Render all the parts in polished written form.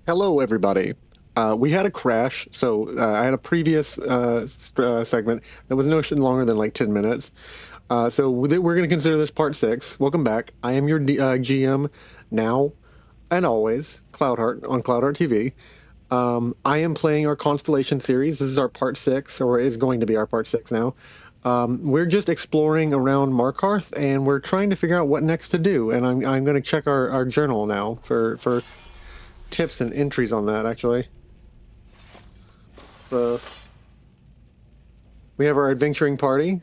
Hello, everybody. We had a crash, so I had a previous segment that was no longer than like 10 minutes. We're going to consider this part six. Welcome back. I am your GM now and always, Cloudheart on Cloudheart TV. I am playing our Constellation series. This is our part six, or is going to be our part six now. We're just exploring around Markarth, and we're trying to figure out what next to do. And I'm going to check our journal now for tips and entries on that, actually. So we have our adventuring party.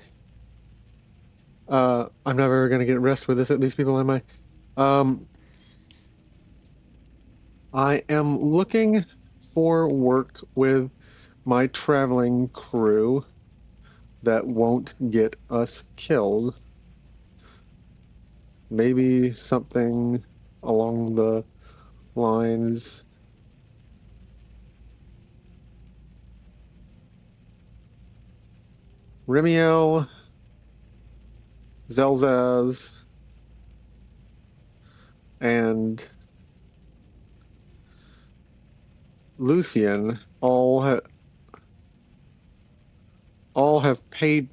I'm never gonna get rest with these people, am I? I am looking for work with my traveling crew that won't get us killed. Maybe something along the lines. Remiel, Zelzaz, and Lucian all have paid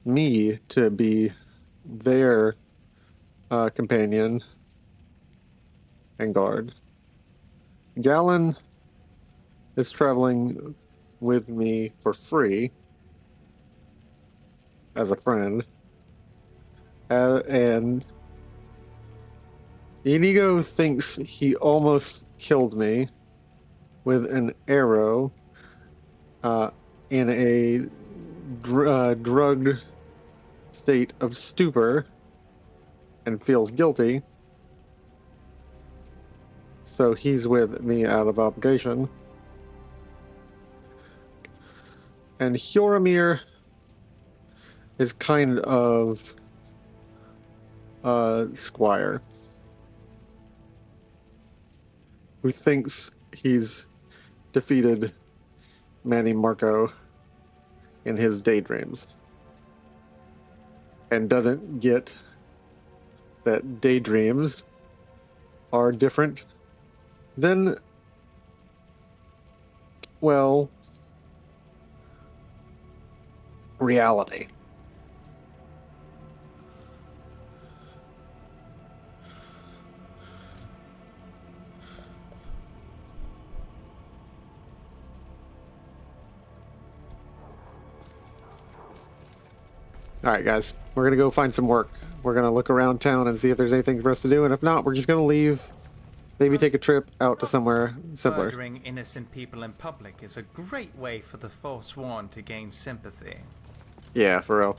me to be their companion and guard. Galen is traveling with me for free as a friend, and Inigo thinks he almost killed me with an arrow in a drugged state of stupor and feels guilty. So he's with me out of obligation. And Hyoromir is kind of a squire who thinks he's defeated Manny Marco in his daydreams and doesn't get that daydreams are different than, well, reality. All right, guys, we're going to go find some work. We're going to look around town and see if there's anything for us to do. And if not, we're just going to leave, maybe take a trip out to somewhere simpler. Murdering innocent people in public is a great way for the Forsworn to gain sympathy. Yeah, for real.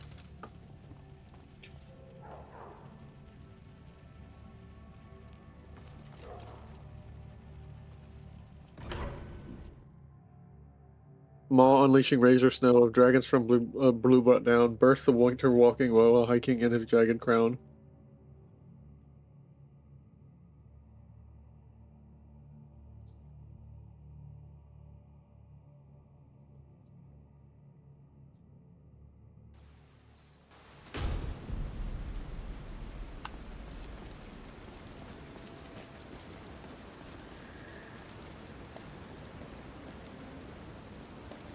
Maw unleashing razor snow of dragons from blue butt down, bursts of winter walking while hiking in his jagged crown.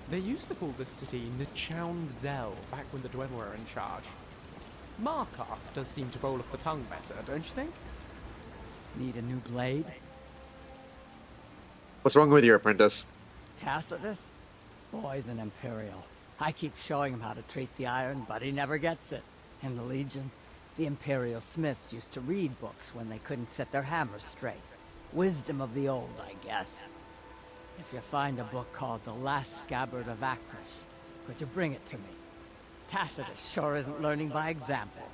They used to call this city Zell back when the Dwemer were in charge. Markarth does seem to roll off the tongue better, don't you think? Need a new blade? What's wrong with your apprentice? Tacitus? Boy's an Imperial. I keep showing him how to treat the iron, but he never gets it. In the Legion, the Imperial smiths used to read books when they couldn't set their hammers straight. Wisdom of the old, I guess. If you find a book called The Last Scabbard of Akrish, could you bring it to me? Tacitus sure isn't learning by example.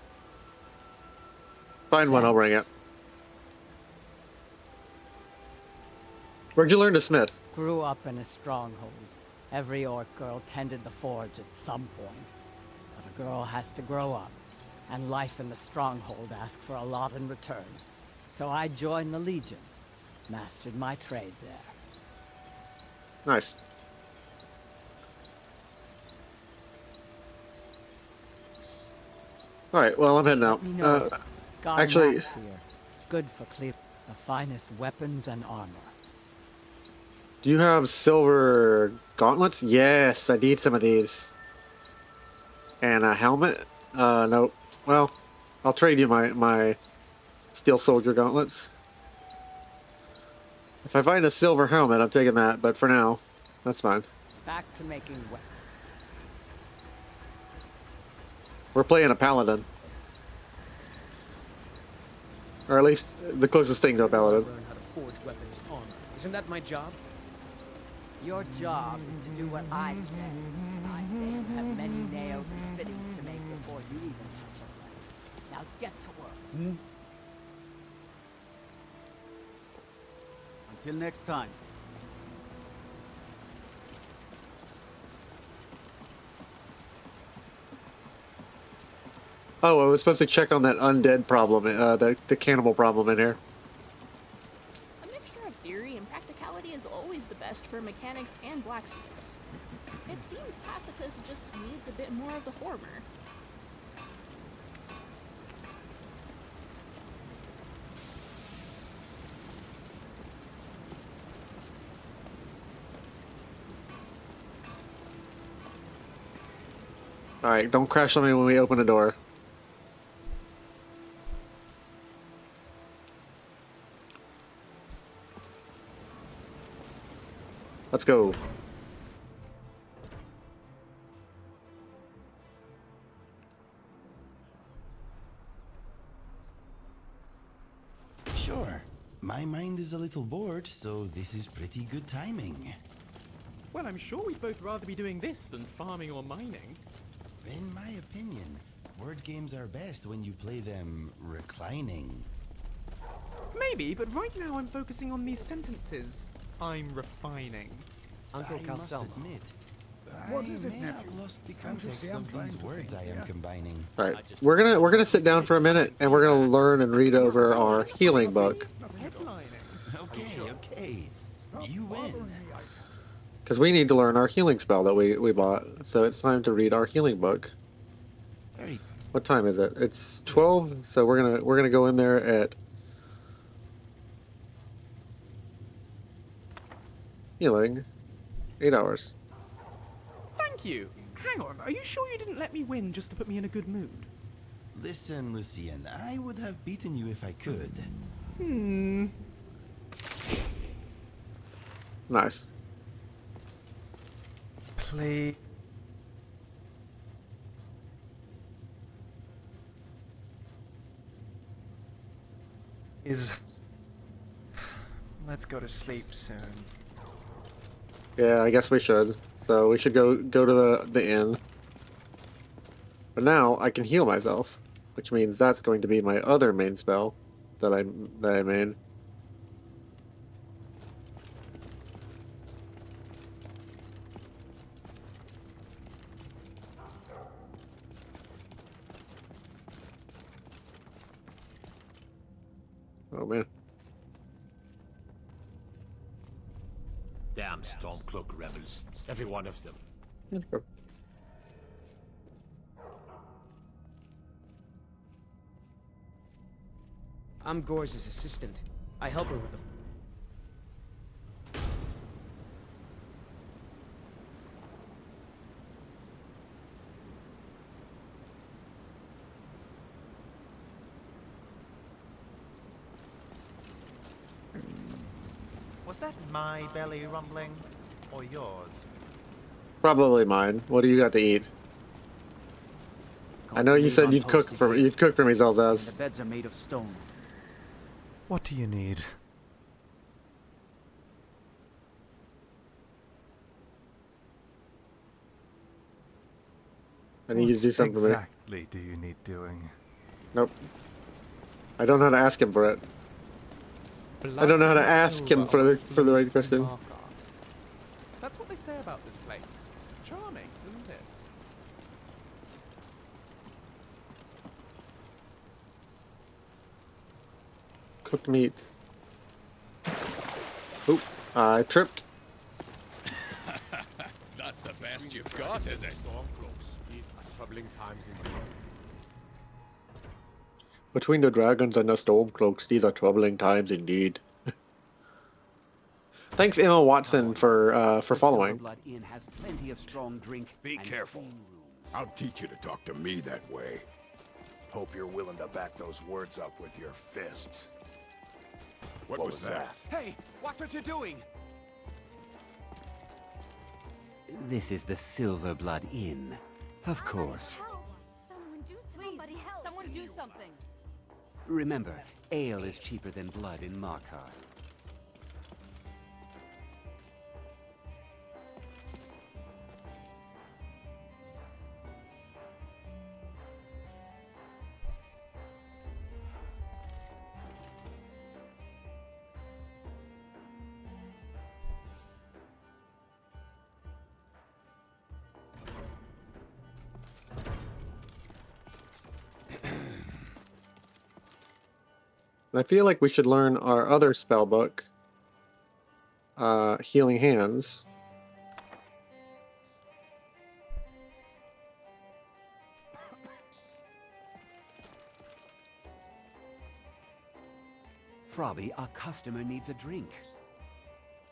Find one, I'll bring it. Where'd you learn to smith? Grew up in a stronghold. Every orc girl tended the forge at some point. But a girl has to grow up, and life in the stronghold asks for a lot in return. So I joined the Legion, mastered my trade there. Nice. All right, well, I'm heading out. Let me know if Actually, Godmack's here. good for clear the finest weapons and armor. Do you have silver gauntlets? Yes, I need some of these. And a helmet? Nope. Well, I'll trade you my steel soldier gauntlets. If I find a silver helmet, I'm taking that, but for now, that's fine. Back to making weapons. We're playing a paladin. Or at least the closest thing to a paladin. Learn how to forge weapons and armor. Isn't that my job? Your job is to do what I say. I say you have many nails and fittings to make before you even touch a blade. Now get to work. Until next time. Oh, I was supposed to check on that undead problem, the cannibal problem in here. A mixture of theory and practicality is always the best for mechanics and blacksmiths. It seems Tacitus just needs a bit more of the former. Alright, don't crash on me when we open the door. Let's go. Sure. My mind is a little bored, so this is pretty good timing. Well, I'm sure we'd both rather be doing this than farming or mining. In my opinion, word games are best when you play them reclining. Maybe, but right now I'm focusing on these sentences. I'm refining. Uncle I must Calcelma. admit, What I is it, may nephew? have lost the Can't you context see I'm of trying these to words think I am here? combining. Alright, we're gonna sit down for a minute and we're gonna learn and read over our healing book. Headlining. Okay. You win. Because we need to learn our healing spell that we bought. So it's time to read our healing book. Very What time is it? It's 12, so we're gonna go in there at healing 8 hours. Thank you. Hang on, are you sure you didn't let me win just to put me in a good mood? Listen, Lucian, I would have beaten you if I could. Nice. Please. Let's go to sleep soon. Yeah, I guess we should. So we should go to the inn. But now I can heal myself, which means that's going to be my other main spell that I made. Oh man. Damn Stormcloak rebels. Every one of them. I'm Gore's assistant. I help her with the... Was that my belly rumbling or yours? Probably mine. What do you got to eat? I know you said you'd cook for me, The Zelzaz. beds are made of stone. What do you need? I need you to do something for me. Exactly do you need doing? Nope. I don't know how to ask him for it. I don't know how to ask him for the right question. That's what they say about this place. Charming, isn't it? Cooked meat. Oop, I tripped. That's the best you've got, is it? Stormcloaks. These are troubling times indeed. Between the dragons and the stormcloaks, these are troubling times indeed. Thanks, Emma Watson, for following. Silverblood Inn has plenty of strong drink. Be and careful. clean rooms. I'll teach you to talk to me that way. Hope you're willing to back those words up with your fists. What was that? Hey, watch what you're doing! This is the Silverblood Inn. Of course. Somebody help! Someone do something! Remember, ale is cheaper than blood in Markarth. And I feel like we should learn our other spell book, Healing Hands. Frobby, our customer needs a drink.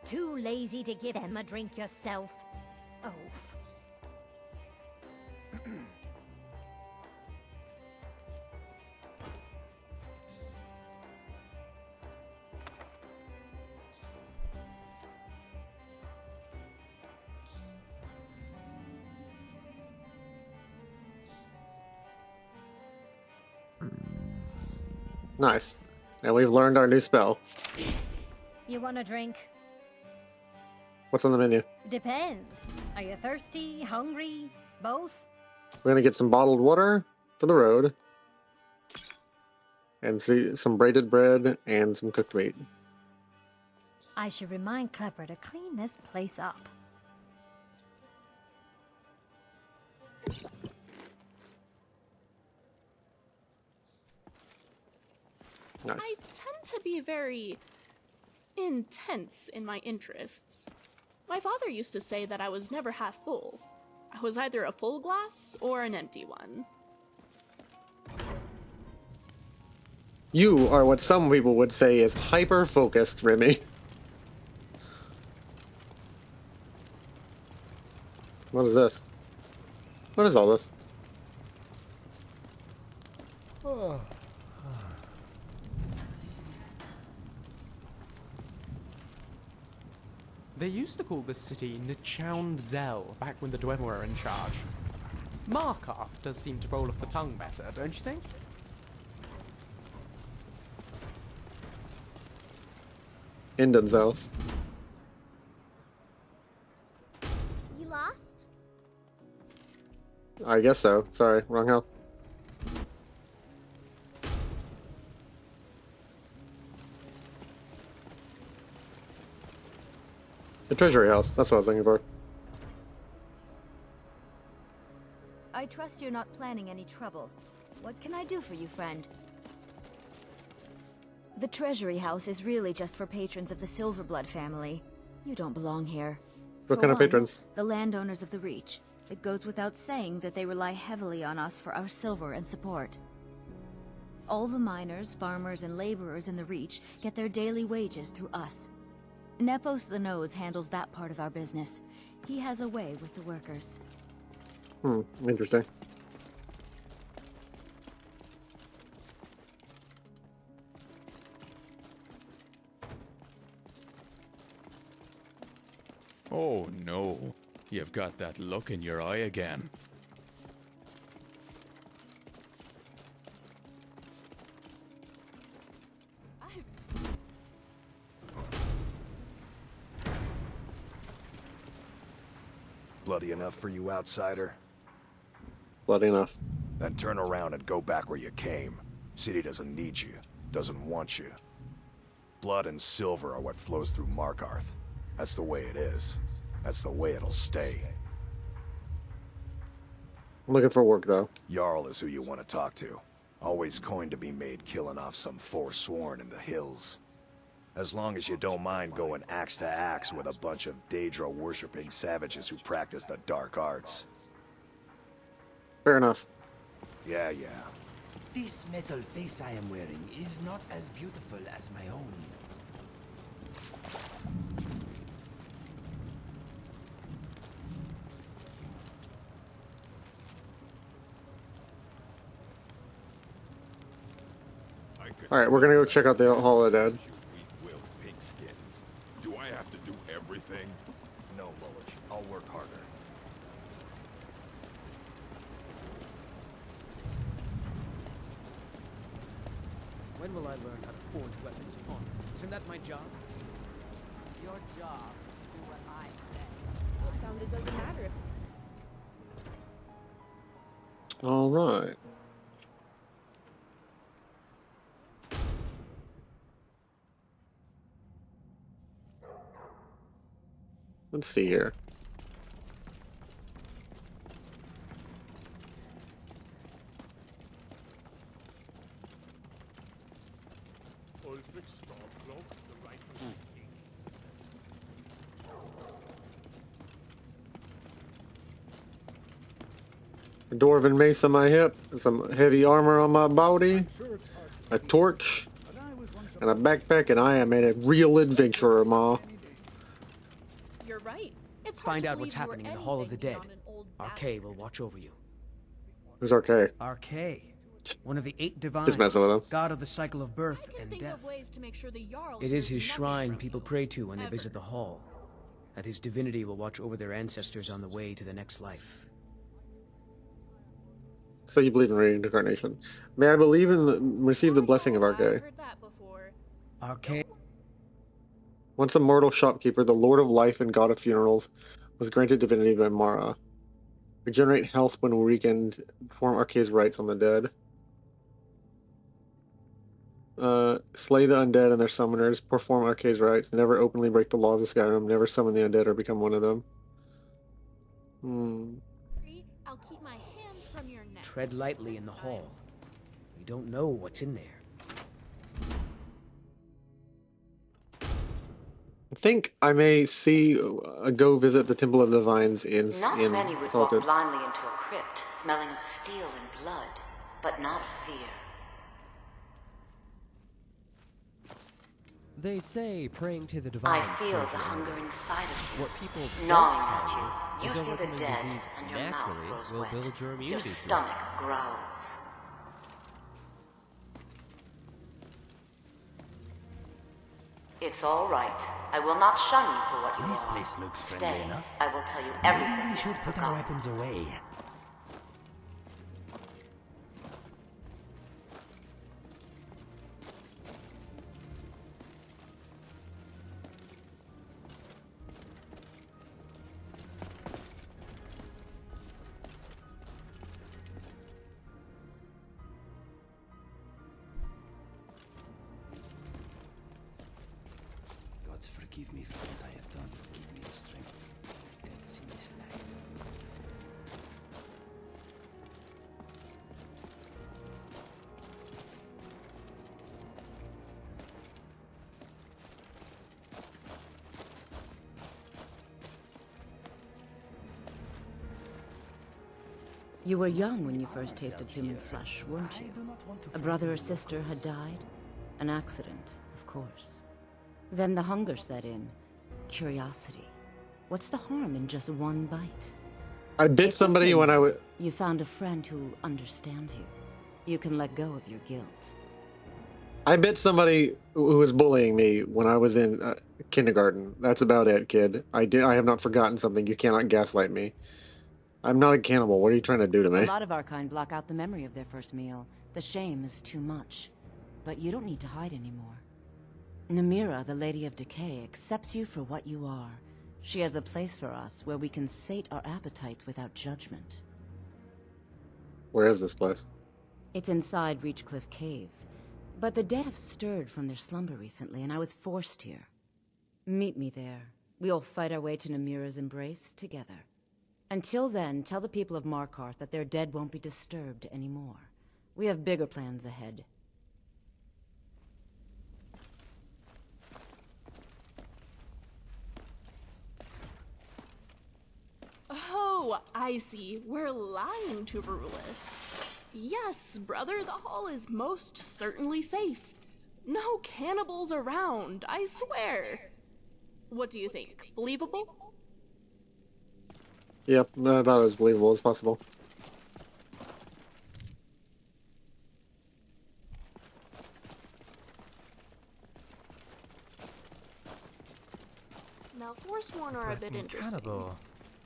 Too lazy to give him a drink yourself. Oh. Nice. And we've learned our new spell. You want a drink? What's on the menu? Depends. Are you thirsty, hungry, both? We're gonna get some bottled water for the road. And see some braided bread and some cooked meat. I should remind Klepper to clean this place up. Nice. I tend to be very intense in my interests. My father used to say that I was never half full. I was either a full glass or an empty one. You are what some people would say is hyper-focused, Remy. What is this? What is all this? They used to call this city Zel back when the Dwemer were in charge. Markarth does seem to roll off the tongue better, don't you think? Indenzels. You lost? I guess so. Sorry, wrong hill. The treasury house, that's what I was looking for. I trust you're not planning any trouble. What can I do for you, friend? The treasury house is really just for patrons of the Silverblood family. You don't belong here. What For kind of one, patrons? The landowners of the Reach. It goes without saying that they rely heavily on us for our silver and support. All the miners, farmers, and laborers in the Reach get their daily wages through us. Nepos the Nose handles that part of our business. He has a way with the workers. Interesting. Oh no, you've got that look in your eye again. Bloody enough for you, outsider? Bloody enough. Then turn around and go back where you came. City doesn't need you, doesn't want you. Blood and silver are what flows through Markarth. That's the way it is. That's the way it'll stay. I'm looking for work, though. Jarl is who you want to talk to. Always coined to be made killing off some forsworn in the hills. As long as you don't mind going axe to axe with a bunch of Daedra-worshipping savages who practice the dark arts. Fair enough. Yeah. This metal face I am wearing is not as beautiful as my own. All right, we're gonna go check out the Hall of the Dead. Do I have to do everything? No, Mullich. I'll work harder. When will I learn how to forge weapons of honor? Isn't that my job? Your job is to do what I say. I found it doesn't matter. All right. Let's see here. A dwarven mace on my hip, some heavy armor on my body, a torch, and a backpack, and I am a real adventurer, Ma. You're right. It's hard Find to out what's believe you were happening in the Hall of the anything Dead. beyond an old Arcay will watch over you. Who's RK? Arcay, one of the 8 divines, Just messing with him. god of the cycle of birth I can and think death. of ways to make sure the Jarl It hears is his nothing shrine from people you. pray to when they Ever. visit the hall. And his divinity will watch over their ancestors on the way to the next life. So you believe in reincarnation? May I believe in receive the blessing of I've Arcay? heard that before. Arcay, Once a mortal shopkeeper, the Lord of Life and God of Funerals, was granted divinity by Mara. Regenerate health when weakened. Perform Arcay's rites on the dead. Slay the undead and their summoners. Perform Arcay's rites. Never openly break the laws of Skyrim. Never summon the undead or become one of them. I'll keep my hands from your neck. tread lightly in the hall. We don't know what's in there. I think I may see go visit the Temple of the Vines in Not many would Salted. walk blindly into a crypt, smelling of steel and blood, but not fear. They say praying to the divine. I feel the hunger inside of you, What people gnawing don't at tell you. You is see the overcoming dead, disease and your mouth naturally grows will wet. build your immunity. Your to it. stomach growls. It's all right. I will not shun you for what you This are. place looks friendly Stay. enough. I will tell you everything. Maybe we should you've put our forgotten. weapons away. Gods, forgive me for what I have done. Give me the strength that's in this life. You were young when you first tasted human flesh, weren't you? A brother or sister had died? An accident, of course. Then the hunger set in. Curiosity. What's the harm in just one bite? I bit somebody when I was. You found a friend who understands you. You can let go of your guilt. I bit somebody who was bullying me when I was in kindergarten. That's about it, kid. I have not forgotten something. You cannot gaslight me. I'm not a cannibal. What are you trying to do to A me? lot of our kind block out the memory of their first meal. The shame is too much. But you don't need to hide anymore. Namira, the Lady of Decay, accepts you for what you are. She has a place for us where we can sate our appetites without judgment. Where is this place? It's inside Reachcliff Cave. But the dead have stirred from their slumber recently, and I was forced here. Meet me there. We'll fight our way to Namira's embrace together. Until then, tell the people of Markarth that their dead won't be disturbed anymore. We have bigger plans ahead. Oh, I see. We're lying to Perilous. Yes, brother, the hall is most certainly safe. No cannibals around, I swear. What do you think? Believable? Yep, about as believable as possible. Now, Forsworn are a bit interesting. Cannibal.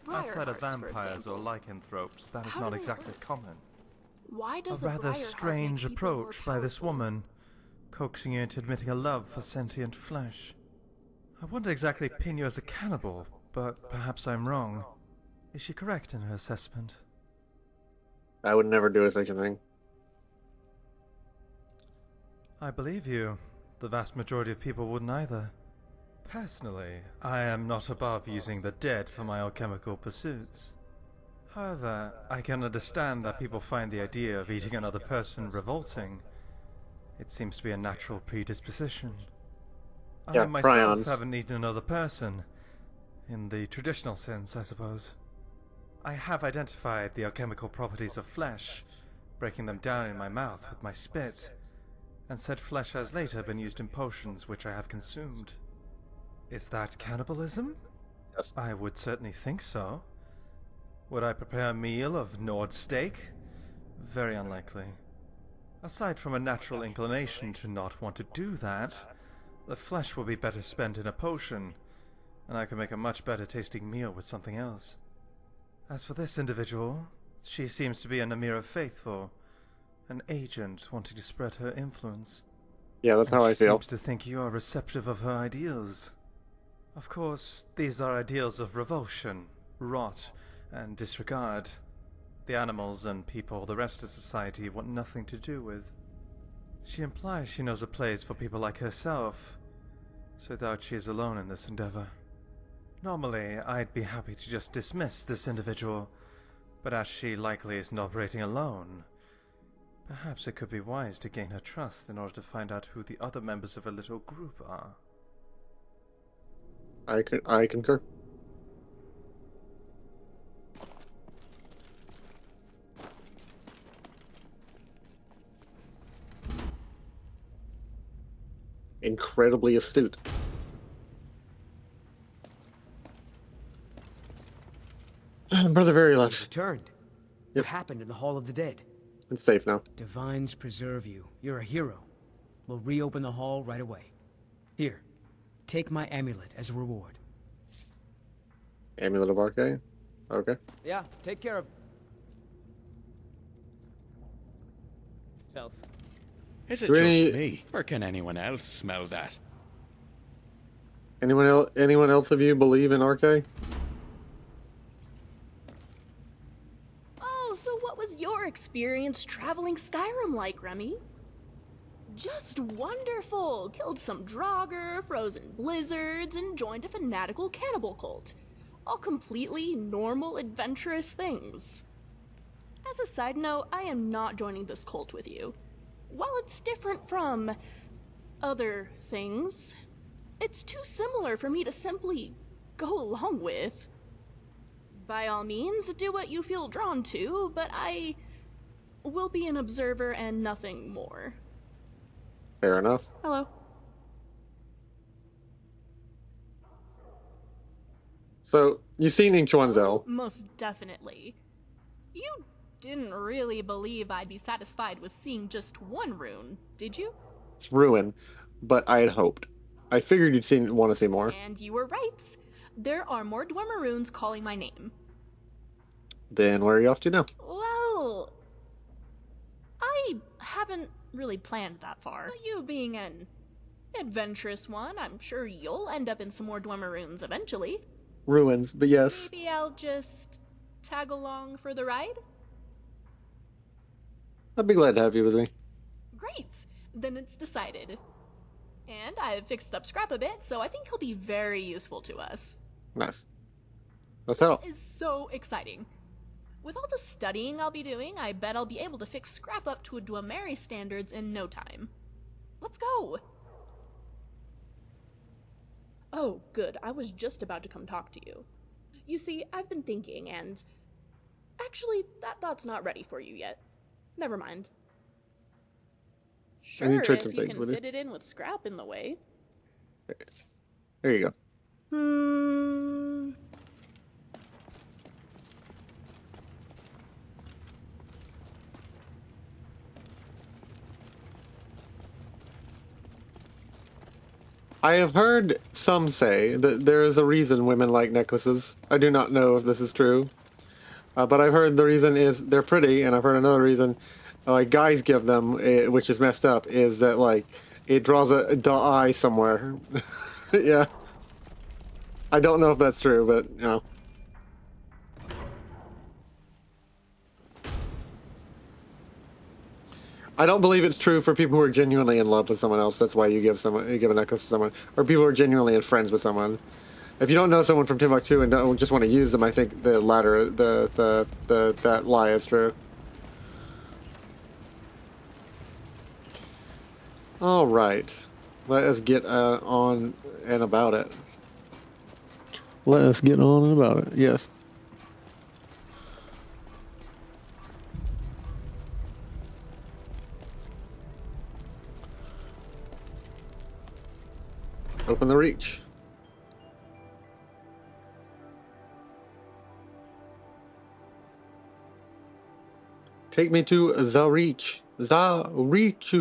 Briar Outside of hearts, for vampires or example. lycanthropes, that is How not do they exactly work? common. Why does A a rather briar heart strange make people more approach by this powerful? woman, coaxing you into admitting a love for sentient flesh. I wouldn't exactly pin you as a cannibal, but perhaps I'm wrong. Is she correct in her assessment? I would never do such a thing. I believe you. The vast majority of people wouldn't either. Personally, I am not above using the dead for my alchemical pursuits. However, I can understand that people find the idea of eating another person revolting. It seems to be a natural predisposition. Yeah, I myself prions. haven't eaten another person. In the traditional sense, I suppose. I have identified the alchemical properties of flesh, breaking them down in my mouth with my spit, and said flesh has later been used in potions which I have consumed. Is that cannibalism? Yes. I would certainly think so. Would I prepare a meal of Nord steak? Very unlikely. Aside from a natural inclination to not want to do that, the flesh will be better spent in a potion, and I can make a much better tasting meal with something else. As for this individual, she seems to be a Namira faithful, an agent wanting to spread her influence. Yeah, that's And how I she feel. seems to think you are receptive of her ideals. Of course, these are ideals of revulsion, rot, and disregard. The animals and people the rest of society want nothing to do with. She implies she knows a place for people like herself, so I doubt she is alone in this endeavor. Normally, I'd be happy to just dismiss this individual, but as she likely isn't operating alone, perhaps it could be wise to gain her trust in order to find out who the other members of her little group are. I concur. Incredibly astute. Brother Verilous. Returned. What happened in the Hall of the Dead? It's safe now. Divines preserve you. You're a hero. We'll reopen the hall right away. Here, take my amulet as a reward. Amulet of Arche? Okay. Yeah, take care of... self. Is it Do just any- me, or can anyone else smell that? Anyone else of you believe in Arche? Oh, so what was your experience traveling Skyrim like, Remy? Just wonderful! Killed some Draugr, frozen blizzards, and joined a fanatical cannibal cult. All completely normal, adventurous things. As a side note, I am not joining this cult with you. While it's different from other things, it's too similar for me to simply go along with. By all means, do what you feel drawn to, but I will be an observer and nothing more. Fair enough. Hello. So, you've seen Inchuanzel. Most definitely. You didn't really believe I'd be satisfied with seeing just one rune, did you? It's ruin, but I had hoped. I figured you'd want to see more. And you were right. There are more Dwemer runes calling my name. Then where are you off to now? Well, I haven't really planned that far. But you being an adventurous one, I'm sure you'll end up in some more Dwemer runes eventually. Ruins, but yes. Maybe I'll just tag along for the ride? I'd be glad to have you with me. Great! Then it's decided. And I've fixed up Scrap a bit, so I think he'll be very useful to us. Nice. Let's head This is so exciting. With all the studying I'll be doing, I bet I'll be able to fix Scrap up to a Dwemeri standards in no time. Let's go! Oh, good. I was just about to come talk to you. You see, I've been thinking, and... Actually, that thought's not ready for you yet. Never mind. I Sure, need to trade if some you things can with fit it in with scrap in the way. There you go. Hmm. I have heard some say that there is a reason women like necklaces. I do not know if this is true, but I've heard the reason is they're pretty, and I've heard another reason, like guys give them, which is messed up, is that like it draws the eye somewhere. Yeah, I don't know if that's true, but you know. I don't believe it's true for people who are genuinely in love with someone else. That's why you give a necklace to someone, or people who are genuinely in friends with someone. If you don't know someone from Timbuktu and don't just want to use them, I think the latter, that lie is true. All right, let us get on and about it. Let us get on and about it. Yes. Open the reach. Take me to the reach. The reach.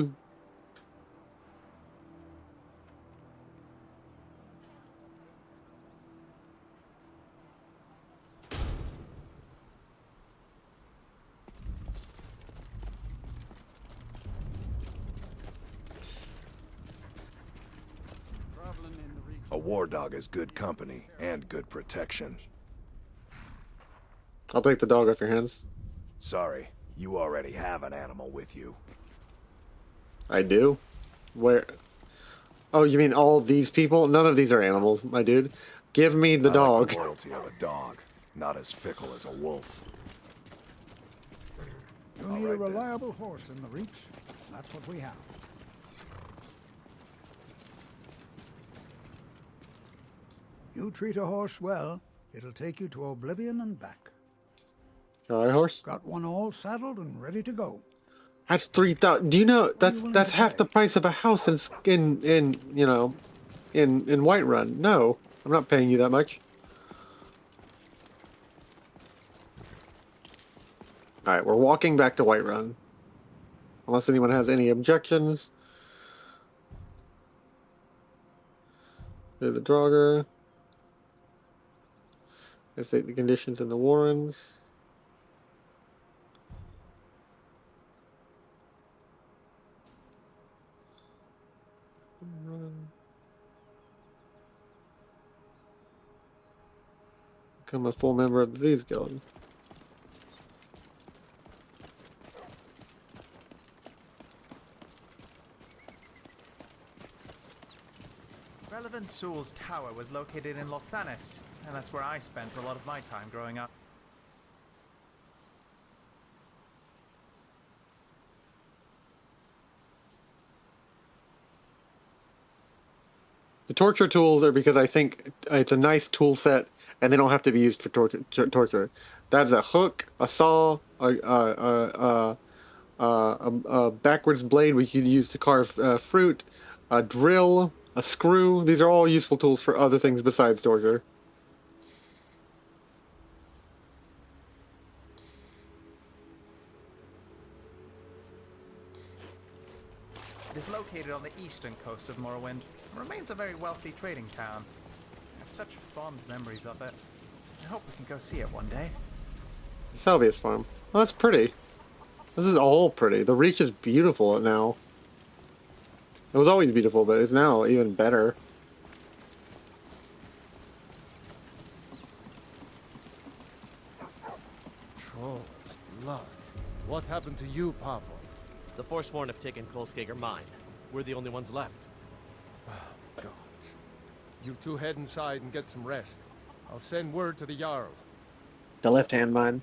A war dog is good company and good protection. I'll take the dog off your hands. Sorry, you already have an animal with you. I do? Where? Oh, you mean all these people? None of these are animals, my dude. Give me the dog. Like the loyalty of a dog, not as fickle as a wolf. You need a reliable horse in the Reach. That's what we have. You treat a horse well, it'll take you to Oblivion and back. All right, horse. Got one all saddled and ready to go. That's 3,000. Do you know that's half the price of a house in you know, in Whiterun? No, I'm not paying you that much. All right, we're walking back to Whiterun. Unless anyone has any objections. Here's the Draugr. Let's take the conditions in the Warrens. Become a full member of the Thieves Guild. Relevant Soul's tower was located in Lothanis, and that's where I spent a lot of my time growing up. The torture tools are because I think it's a nice tool set, and they don't have to be used for torture. That's a hook, a saw, a backwards blade we could use to carve fruit, a drill, a screw. These are all useful tools for other things besides torture. It is located on the eastern coast of Morrowind, and remains a very wealthy trading town. I have such fond memories of it. I hope we can go see it one day. Salvius Farm. Oh, that's pretty. This is all pretty. The Reach is beautiful now. It was always beautiful, but it's now even better. Troll's blood. What happened to you, Pavel? The Forsworn have taken Kolskager mine. We're the only ones left. Oh, God. You two head inside and get some rest. I'll send word to the Jarl. The left-hand mine.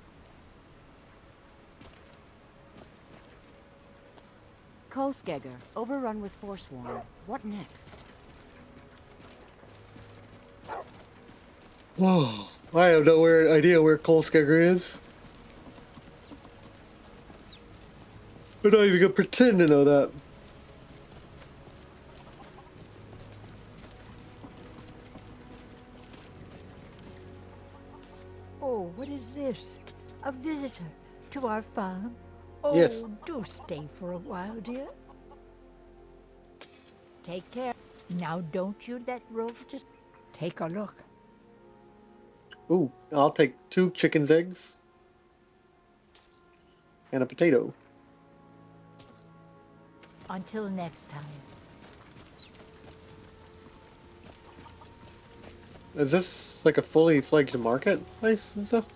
Kolskager, overrun with Forsworn. What next? Whoa. I have no idea where Kolskager is. We're not even gonna pretend to know that. Oh, what is this? A visitor to our farm? Oh, Yes. do stay for a while, dear. Take care. Now don't you let Rover just take a look. Ooh, I'll take 2 chicken's eggs and a potato. Until next time. Is this like a fully fledged marketplace and stuff?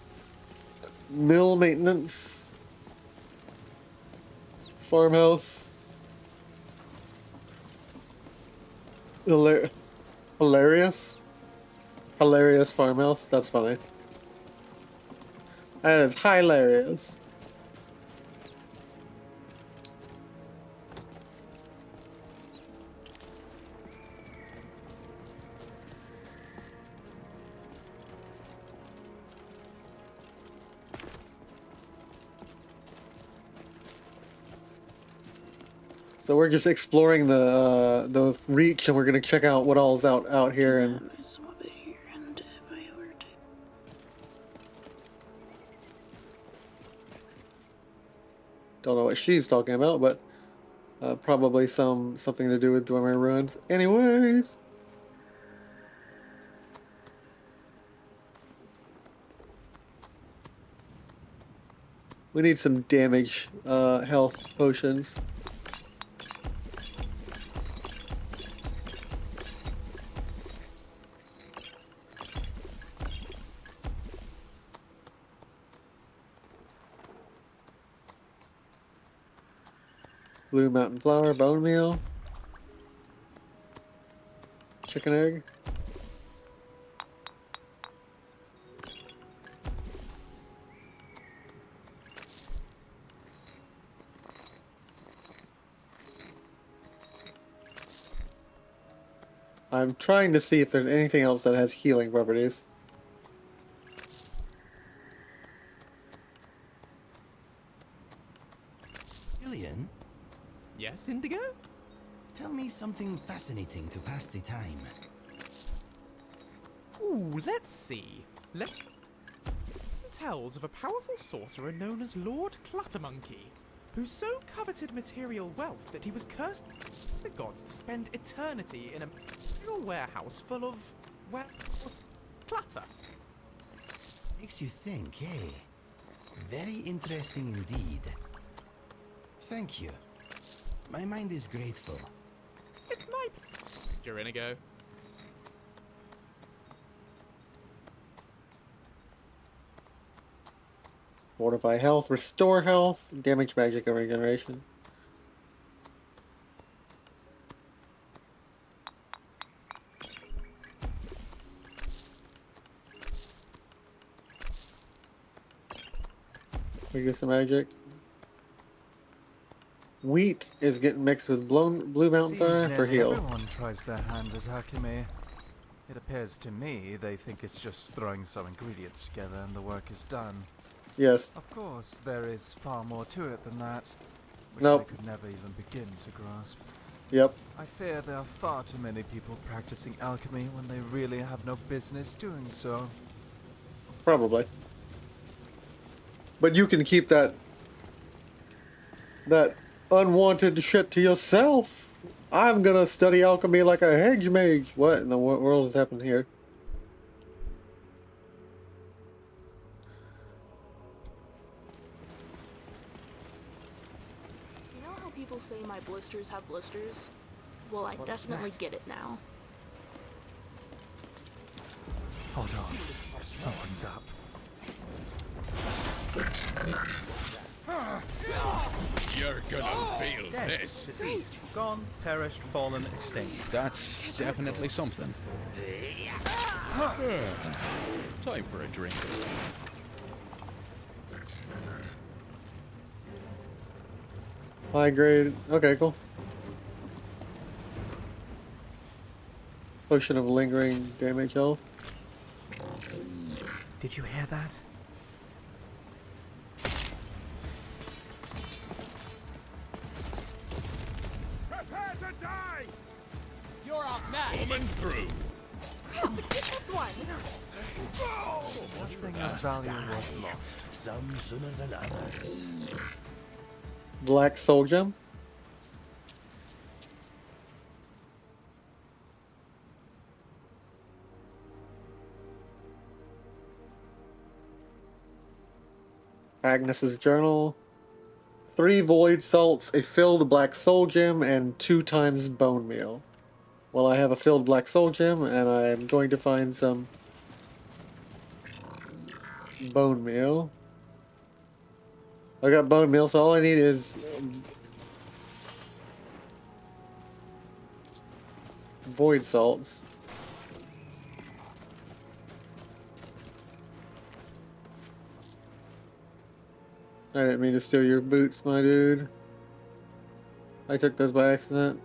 Mill maintenance, farmhouse, hilarious farmhouse. That's funny. That is hilarious. So we're just exploring the reach, and we're gonna check out what all's out here. And don't know what she's talking about, but probably something to do with Dwemer Ruins. Anyways, we need some damage health potions. Blue mountain flower, bone meal, chicken egg. I'm trying to see if there's anything else that has healing properties. Gillian? Yes, Indigo? Tell me something fascinating to pass the time. Ooh, let's see. Tells of a powerful sorcerer known as Lord Cluttermonkey, who so coveted material wealth that he was cursed by the gods to spend eternity in a material warehouse full of, well, clutter. Makes you think, eh? Very interesting indeed. Thank you. My mind is grateful. It's my pleasure, Inigo. Fortify health, restore health, damage magic and regeneration. Reduce the magic. Wheat is getting mixed with blue mountain fire for heal. Everyone tries their hand at alchemy. It appears to me they think it's just throwing some ingredients together and the work is done. Yes. Of course, there is far more to it than that, which Nope. I could never even begin to grasp. Yep. I fear there are far too many people practicing alchemy when they really have no business doing so. Probably. But you can keep that unwanted shit to yourself. I'm gonna study alchemy like a hedge mage. What in the world has happened here? You know how people say my blisters have blisters? Well, I definitely get it now. Hold on. Something's up. You're gonna feel Dead, this. deceased, gone, perished, fallen, extinct. That's definitely something. Time for a drink. High grade. Okay, cool. Potion of lingering damage health. Did you hear that? You're outmatched. Coming through. Get this one. Nothing of value was lost. Some sooner than others. Black Soul Gem. Agnes's journal. 3 void salts, a filled black soul gem, and 2 times bone meal. Well, I have a filled black soul gem, and I'm going to find some bone meal. I got bone meal, so all I need is void salts. I didn't mean to steal your boots, my dude. I took those by accident.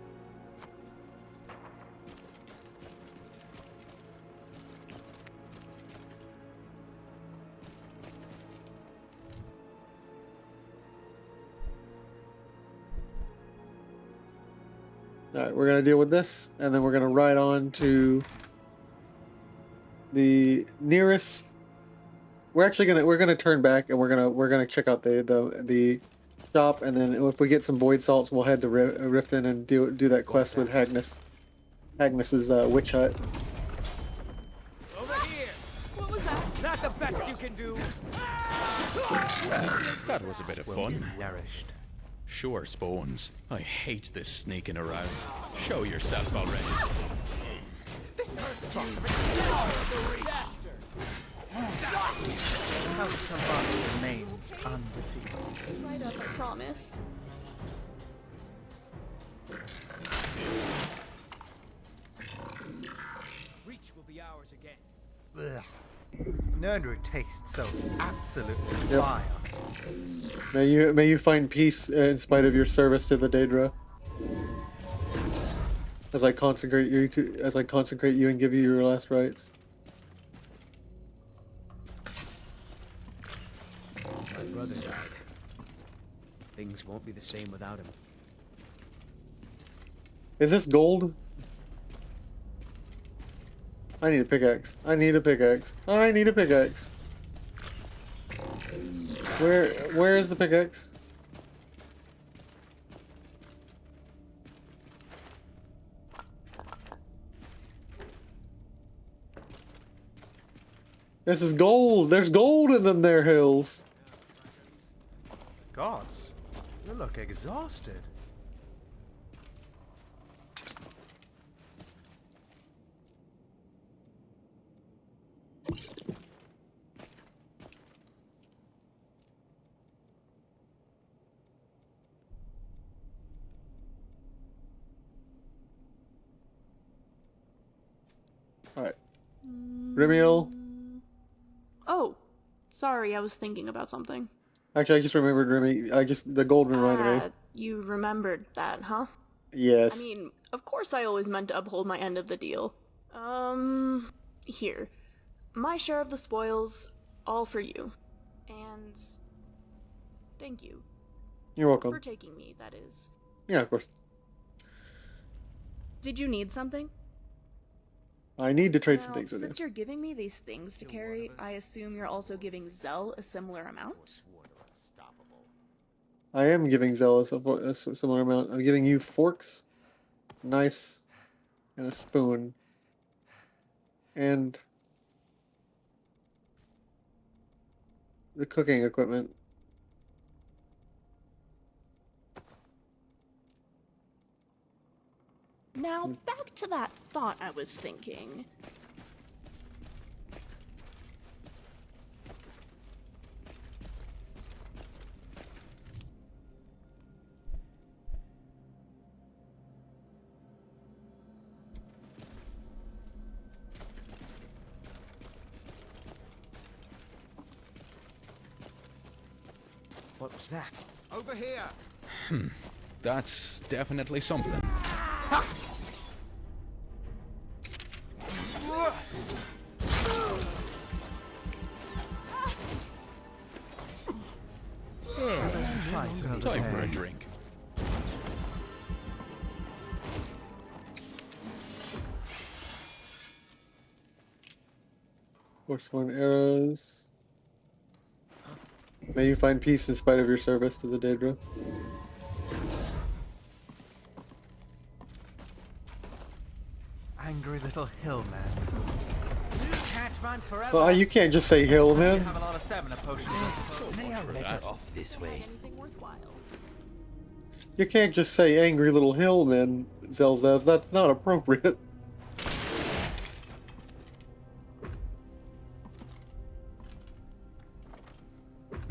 Alright, we're gonna deal with this, and then we're gonna ride on to the nearest. We're gonna turn back, and we're gonna check out the shop, and then if we get some void salts, we'll head to Riften and do that quest with Agnes's witch hut. Over here. What was that? Not the best you can do. Well, that was a bit of fun. Nourished. Sure, Spoons. I hate this sneaking around. Show yourself already. This first talk House of us remains undefeated. Right up, I promise. Reach will be ours again. Ugh. Nerdru tastes so absolutely Yep. vile. May you find peace in spite of your service to the Daedra. As I consecrate you and give you your last rites. My brother died. Things won't be the same without him. Is this gold? I need a pickaxe. I need a pickaxe. I need a pickaxe. Where is the pickaxe? This is gold. There's gold in them there hills. Gods, you look exhausted. Alright. Remiel. Oh, sorry, I was thinking about something. Actually, I just remembered Remy. The gold reminded me. You remembered that, huh? Yes. I mean, of course I always meant to uphold my end of the deal. Here. My share of the spoils, all for you. And thank you. You're welcome. For taking me, that is. Yeah, of course. Did you need something? I need to trade some Now, things with you. since you're giving me these things to carry, I assume you're also giving Zell a similar amount? I am giving Zealous a similar amount. I'm giving you forks, knives, and a spoon. And the cooking equipment. Now, back to that thought I was thinking. What was that? Over here. That's definitely something. Time Time for a drink. Forsworn arrows. May you find peace in spite of your service to the Daedra. Angry little hillman. Can't run forever. Well, you can't just say hill, man. Have a lot of stamina potions, I suppose. They are better off this way. You can't just say angry little hillman, Zelzaz. That's not appropriate.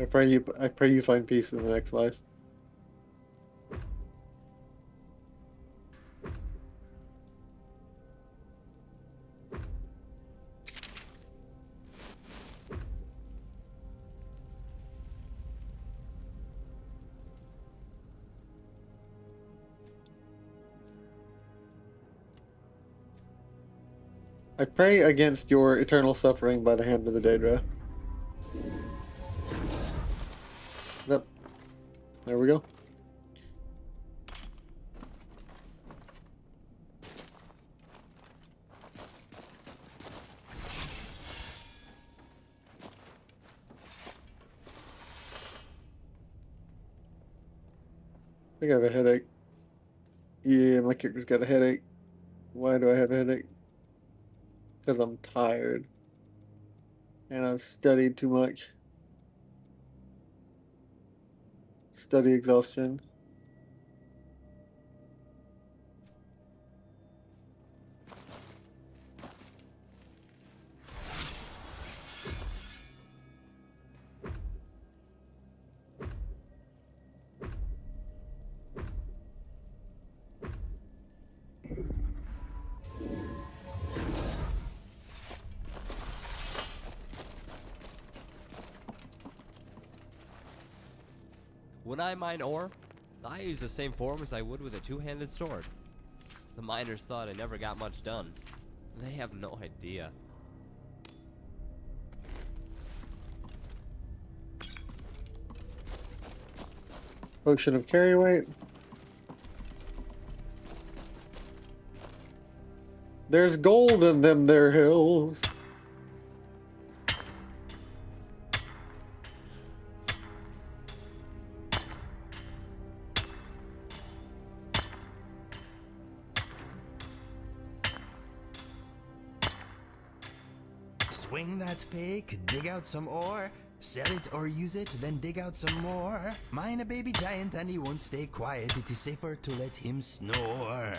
I pray you find peace in the next life. I pray against your eternal suffering by the hand of the Daedra. Yep. There we go. I think I have a headache. Yeah, my character's got a headache. Why do I have a headache? Because I'm tired. And I've studied too much. Study exhaustion. When I mine ore, I use the same form as I would with a two-handed sword. The miners thought I never got much done. They have no idea. Potion of carry weight. There's gold in them there hills. Swing that pick, dig out some ore, sell it or use it, then dig out some more. Mine a baby giant and he won't stay quiet. It is safer to let him snore.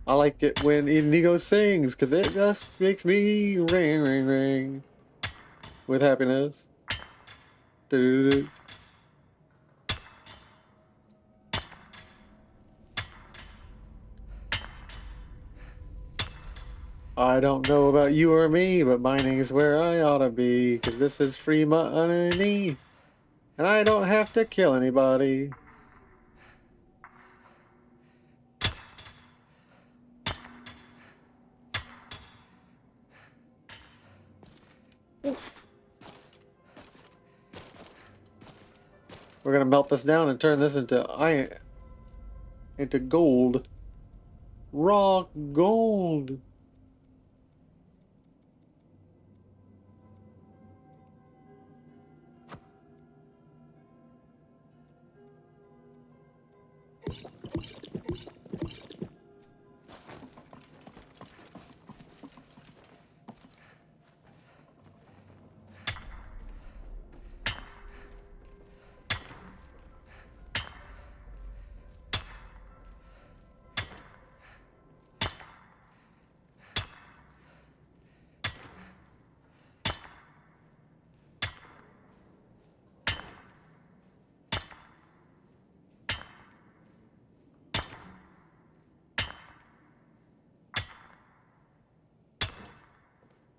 I like it when Indigo sings, because it just makes me ring, ring, ring with happiness. I don't know about you or me, but mining is where I ought to be, because this is free money, and I don't have to kill anybody. Oof. We're gonna melt this down and turn this into iron, into gold, raw gold.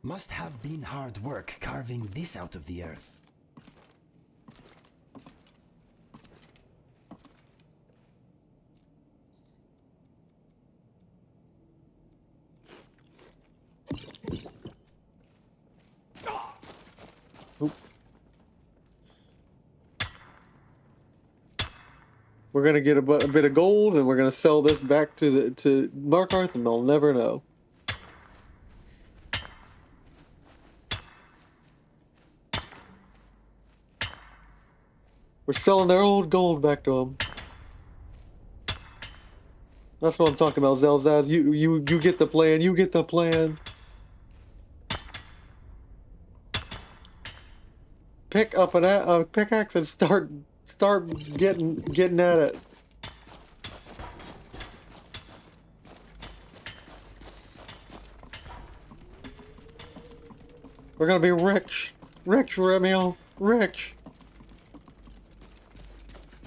Must have been hard work carving this out of the earth. Oop. We're gonna get a bit of gold, and we're gonna sell this back to Markarth, and they'll never know. We're selling their old gold back to them. That's what I'm talking about, Zelzaz. You get the plan. You get the plan. Pick up a pickaxe and start getting at it. We're gonna be rich, Remiel, rich,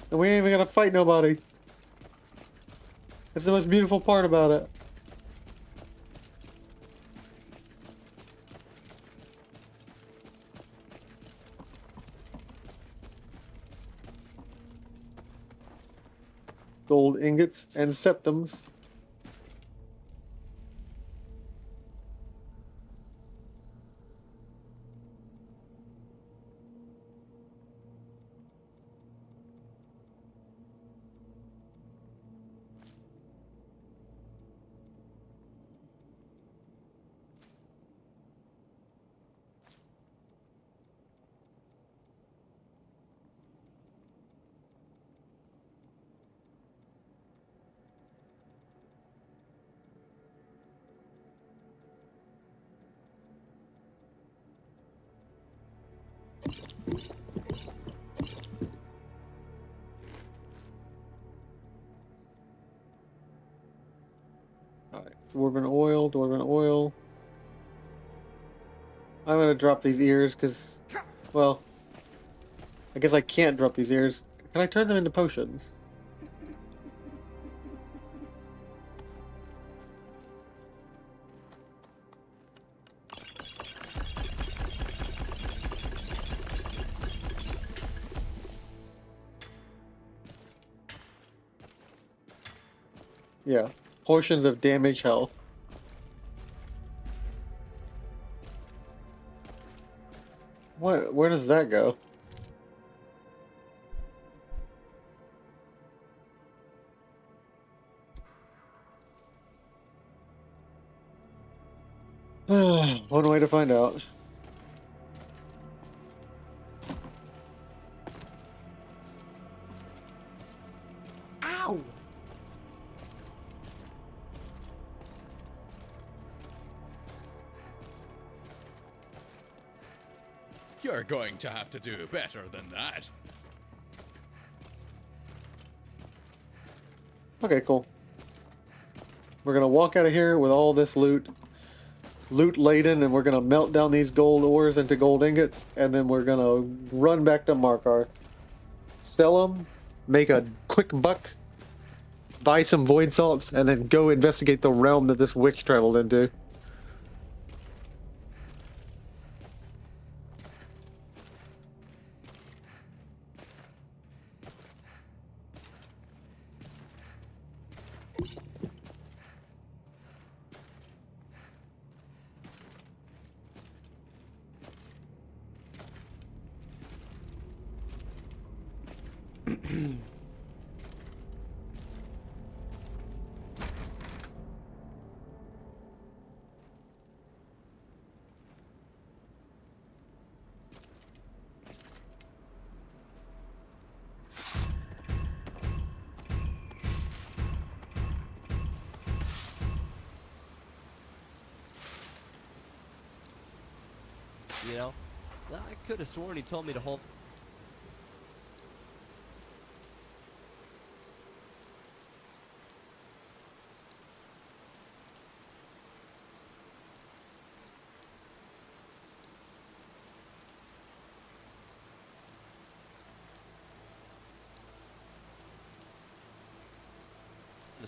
and we ain't even gonna fight nobody. That's the most beautiful part about it. Gold ingots and septums. Alright, dwarven oil, dwarven oil. I'm gonna drop these ears because, well, I guess I can't drop these ears. Can I turn them into potions? Yeah, portions of damage health. What? Where does that go? One way to find out. Ow! You're going to have to do better than that. Okay, cool. We're gonna walk out of here with all this loot laden, and we're gonna melt down these gold ores into gold ingots, and then we're gonna run back to Markarth, sell them, make a quick buck, buy some void salts, and then go investigate the realm that this witch traveled into. You know, I could have sworn he told me to hold.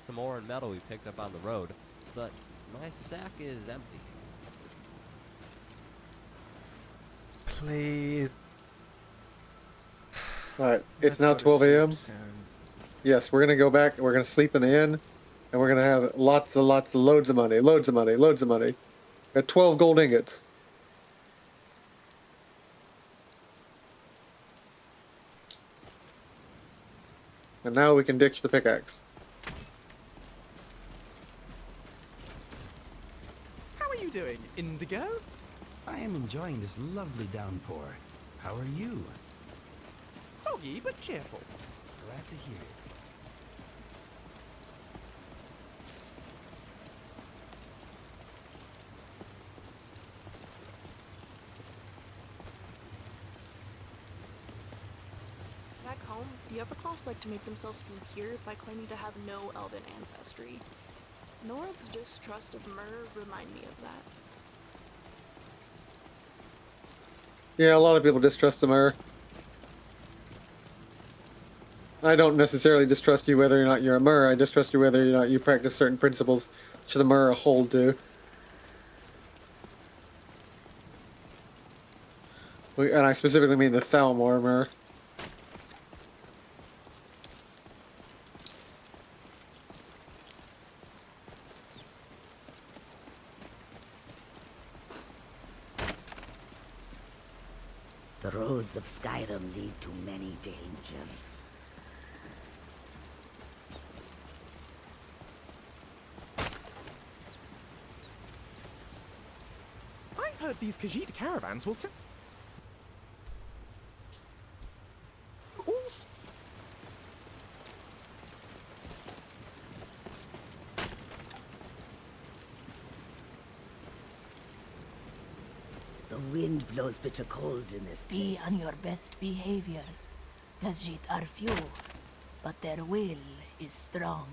Some ore and metal we picked up on the road, but my sack is empty. Please. Alright, it's now 12 a.m. Yes, we're gonna go back, we're gonna sleep in the inn, and we're gonna have loads of money. Got 12 gold ingots. And now we can ditch the pickaxe. How are you doing, Indigo? I am enjoying this lovely downpour. How are you? Soggy but cheerful. Glad to hear it. Back home, the upper class like to make themselves seem pure by claiming to have no elven ancestry. Nord's distrust of myrrh remind me of that. Yeah, a lot of people distrust the Mer. I don't necessarily distrust you whether or not you're a Mer. I distrust you whether or not you practice certain principles which the Mer hold to. And I specifically mean the Thalmor Mer. The roads of Skyrim lead to many dangers. I heard these Khajiit caravans will send... The wind blows bitter cold in this place. Be on your best behavior. Khajiit are few, but their will is strong.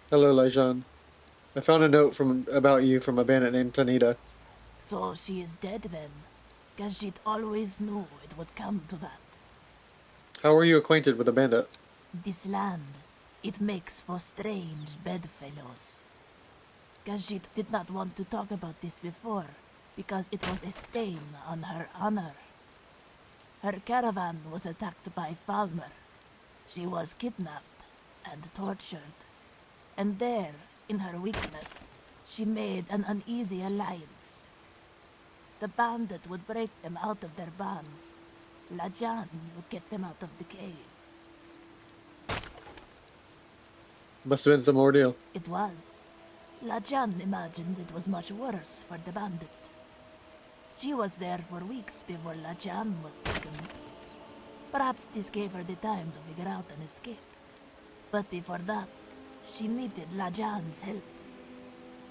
Hello, Lejean. I found a note about you from a bandit named Tanita. So she is dead then. Khajiit always knew it would come to that. How are you acquainted with the bandit? This land, it makes for strange bedfellows. Khajiit did not want to talk about this before, because it was a stain on her honor. Her caravan was attacked by Falmer. She was kidnapped and tortured. And there, in her weakness, she made an uneasy alliance. The bandit would break them out of their bonds. Lajan would get them out of the cave. Must have been some ordeal. It was. Lajan imagines it was much worse for the bandit. She was there for weeks before Lajan was taken. Perhaps this gave her the time to figure out an escape. But before that, she needed Lajan's help.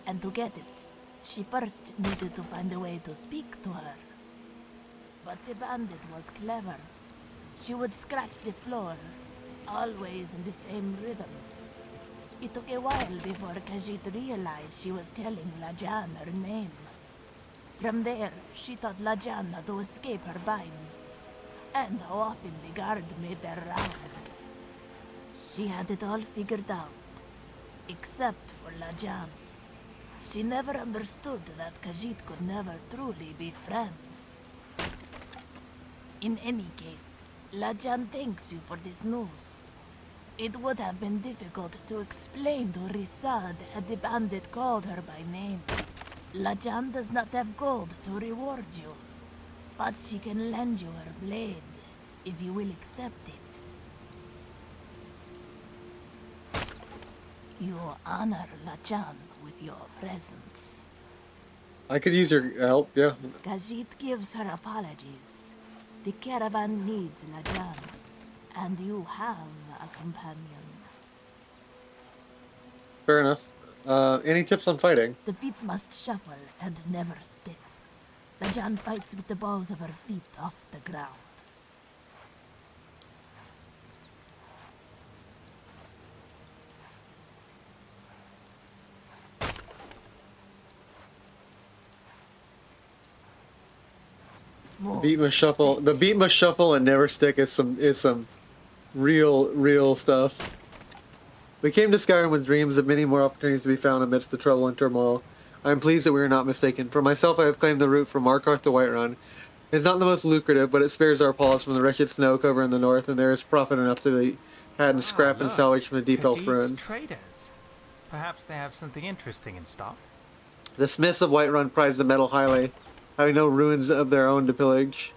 And to get it, she first needed to find a way to speak to her. But the bandit was clever. She would scratch the floor, always in the same rhythm. It took a while before Khajiit realized she was telling Lajan her name. From there, she taught Lajan how to escape her binds, and how often the guard made their rounds. She had it all figured out, except for Lajan. She never understood that Khajiit could never truly be friends. In any case, Lajan thanks you for this news. It would have been difficult to explain to Risad had the bandit called her by name. Lajan does not have gold to reward you, but she can lend you her blade, if you will accept it. You honor Lajan with your presence. I could use your help, yeah. Khajiit gives her apologies. The caravan needs Lajan, and you have a companion. Fair enough. Any tips on fighting? The feet must shuffle and never stick. Lajan fights with the balls of her feet off the ground. Beat must shuffle. The beat must shuffle and never stick is some real stuff. We came to Skyrim with dreams of many more opportunities to be found amidst the trouble and turmoil. I am pleased that we are not mistaken. For myself, I have claimed the route from Markarth to Whiterun. It is not the most lucrative, but it spares our paws from the wretched snow cover in the north, and there is profit enough to be had in scrap and salvage from the deep elf Khajiit's ruins. traders. Perhaps they have something interesting in stock. The smiths of Whiterun prize the metal highly, having no ruins of their own to pillage.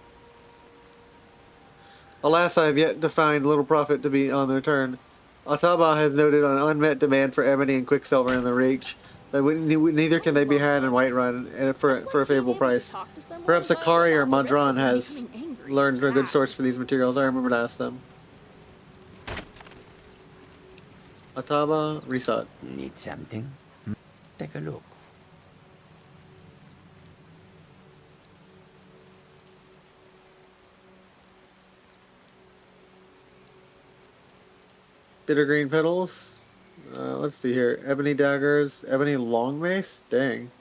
Alas, I have yet to find little profit to be on the return. Otaba has noted an unmet demand for ebony and quicksilver in the Reach, but neither can they be had in Whiterun and for a favorable price. Perhaps Akari or Madran has learned a good source for these materials. I remember to ask them. Otaba, Risat. Need something? Take a look. Bitter green petals. Let's see here. Ebony daggers. Ebony long mace? Dang.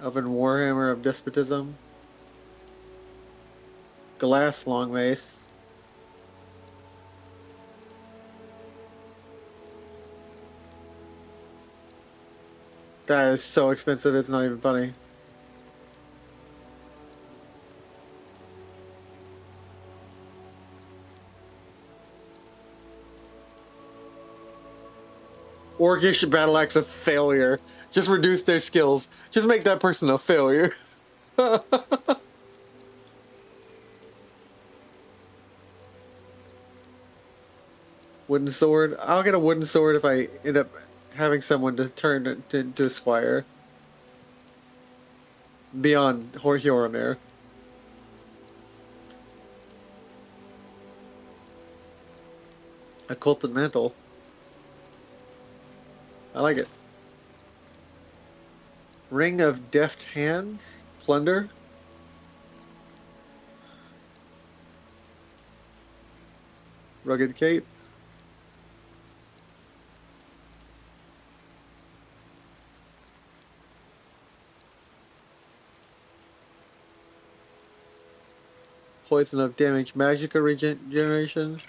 Elven warhammer of despotism. Glass long mace. That is so expensive, it's not even funny. Orcish battle axe of failure. Just reduce their skills. Just make that person a failure. Wooden sword. I'll get a wooden sword if I end up having someone to turn to a squire. Beyond Hioramir. A quilted mantle. I like it. Ring of deft hands? Plunder? Rugged cape? Poison of damage magica regeneration.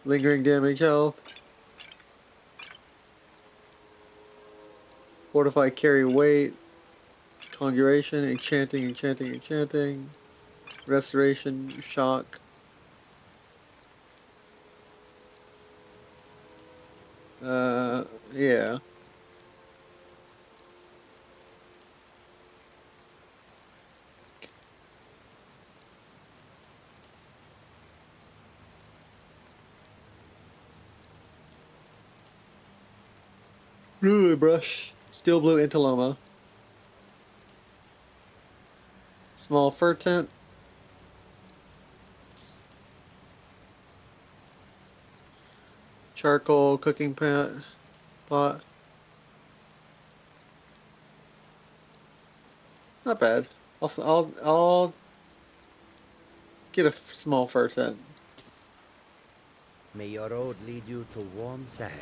Lingering damage health. Fortify carry weight. Conjuration, enchanting. Restoration, shock. Yeah. Blue brush. Steel blue Intaloma. Small fur tent. Charcoal cooking pot. Not bad. I'll get a small fur tent. May your road lead you to warm sands.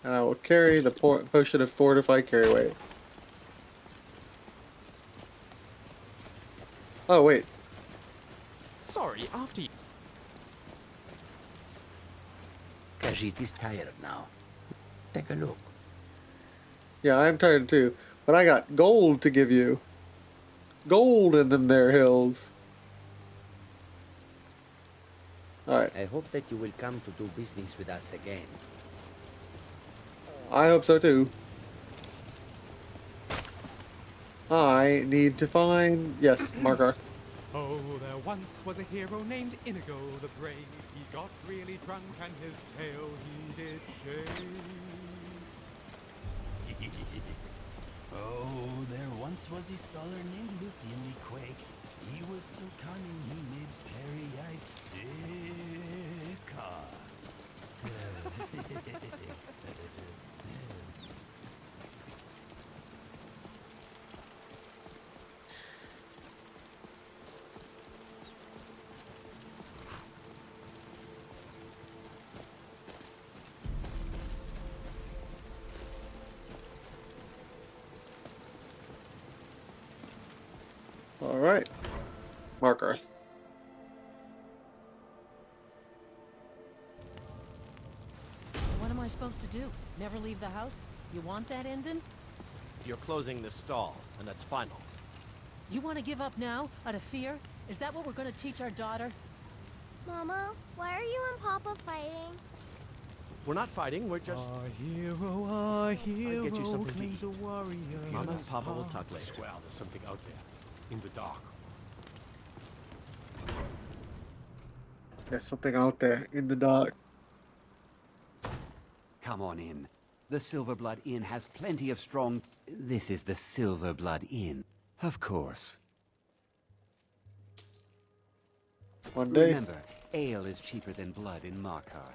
And I will carry the potion of fortify carry weight. Oh, wait. Sorry, after you. Khajiit is tired now. Take a look. Yeah, I'm tired too. But I got gold to give you. Gold in them there hills. Alright. I hope that you will come to do business with us again. I hope so too. I need to find... Yes, Margarth. Oh, there once was a hero named Inigo the Brave. He got really drunk and his tail he did shave. Oh, there once was a scholar named Lucian the Quake. He was so cunning he made Perryite sick. Alright. Margarth. What am I supposed to do? Never leave the house? You want that ending? You're closing this stall, and that's final. You want to give up now, out of fear? Is that what we're going to teach our daughter? Mama, why are you and Papa fighting? We're not fighting, we're just... Our hero, I'll get you something to claims eat. a warrior. Mama and Papa will talk later. Well, there's something out there. In the dark. There's something out there in the dark. Come on in. The Silverblood Inn has plenty of strong... This is the Silverblood Inn. Of course. One day. Remember, ale is cheaper than blood in Markarth.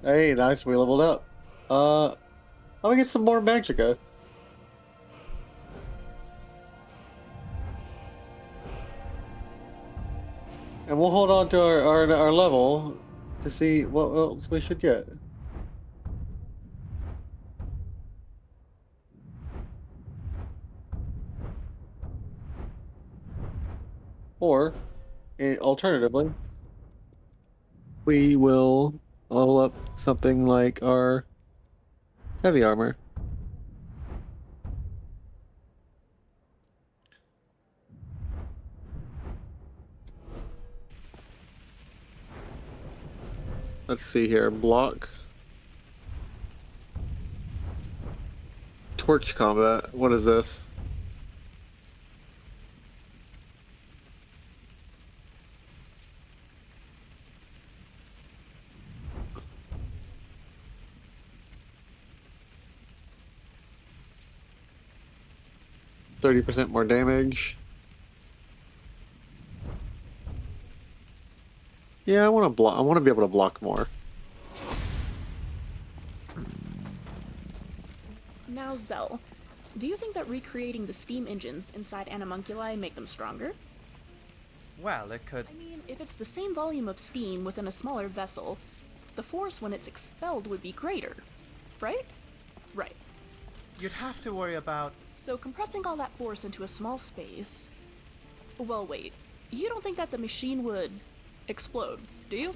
Hey, nice, we leveled up. Let me get some more magicka. And we'll hold on to our level to see what else we should get. Or, alternatively, we will level up something like our heavy armor. Let's see here. Block. Torch combat. What is this? %30 more damage. Yeah, I want to block. I want to be able to block more. Now, Zell, do you think that recreating the steam engines inside animunculi make them stronger? Well, it could... I mean, if it's the same volume of steam within a smaller vessel, the force when it's expelled would be greater, right? Right. You'd have to worry about... So compressing all that force into a small space... Well, wait. You don't think that the machine would explode, do you?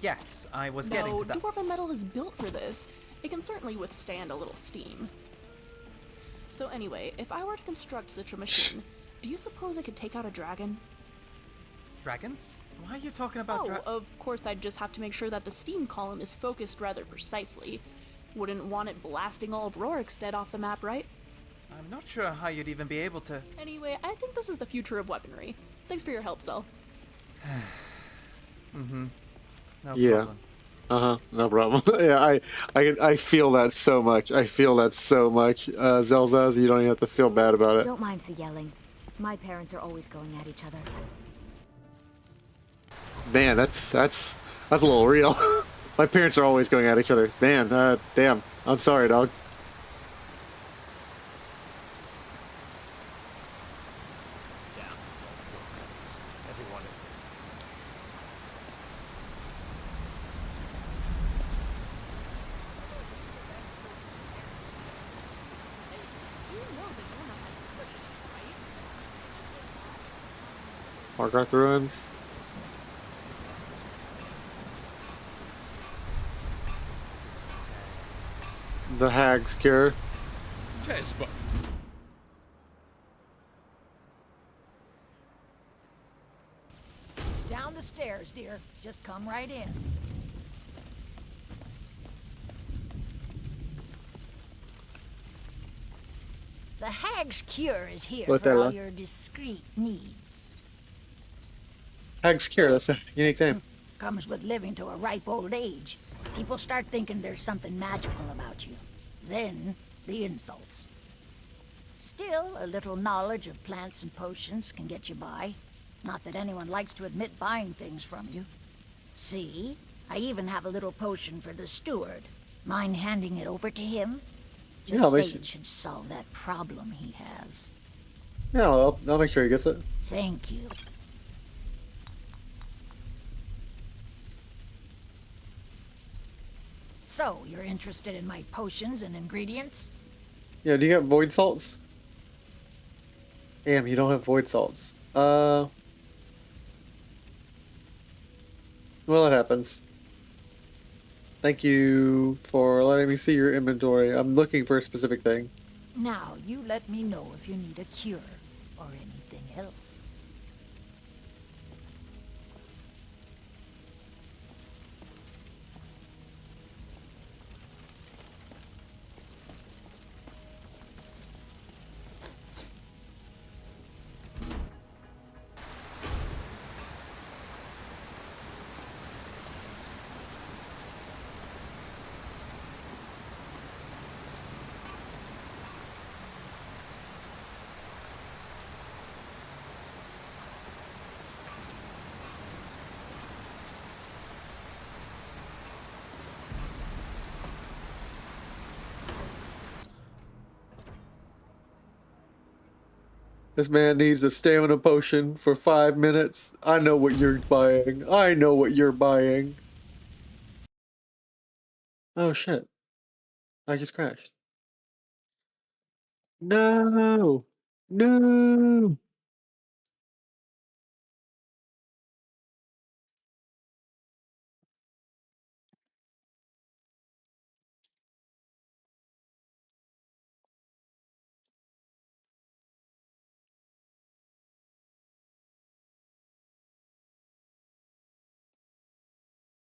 Yes, I was getting to that. No, dwarven metal is built for this. It can certainly withstand a little steam. So anyway, if I were to construct such a machine, do you suppose it could take out a dragon? Dragons? Why are you talking about Of course I'd just have to make sure that the steam column is focused rather precisely. Wouldn't want it blasting all of Rorikstead off the map, right? I'm not sure how you'd even be able to... Anyway, I think this is the future of weaponry. Thanks for your help, Zell. Mm-hmm. No Yeah. problem. No problem. Yeah, I feel that so much. I feel that so much. Zelzaz, you don't even have to feel bad about it. Don't mind the yelling. My parents are always going at each other. Man, that's a little real. My parents are always going at each other. Man, damn. I'm sorry, dog. Everyone is... Markarth ruins. The Hag's Cure. Tesba. It's down the stairs, dear. Just come right in. The Hag's Cure is here What for the all hell? your discreet needs. Hag's Cure, that's a unique name. Comes with living to a ripe old age. People start thinking there's something magical about you. Then, the insults. Still, a little knowledge of plants and potions can get you by. Not that anyone likes to admit buying things from you. See? I even have a little potion for the steward. Mind handing it over to him? Just Yeah, I'll say make it should solve that problem he has. Yeah, I'll make sure he gets it. Thank you. So, you're interested in my potions and ingredients? Yeah, do you got void salts? Damn, you don't have void salts. Well, it happens. Thank you for letting me see your inventory. I'm looking for a specific thing. Now, you let me know if you need a cure or anything else. This man needs a stamina potion for 5 minutes. I know what you're buying. I know what you're buying. Oh shit. I just crashed. No! No!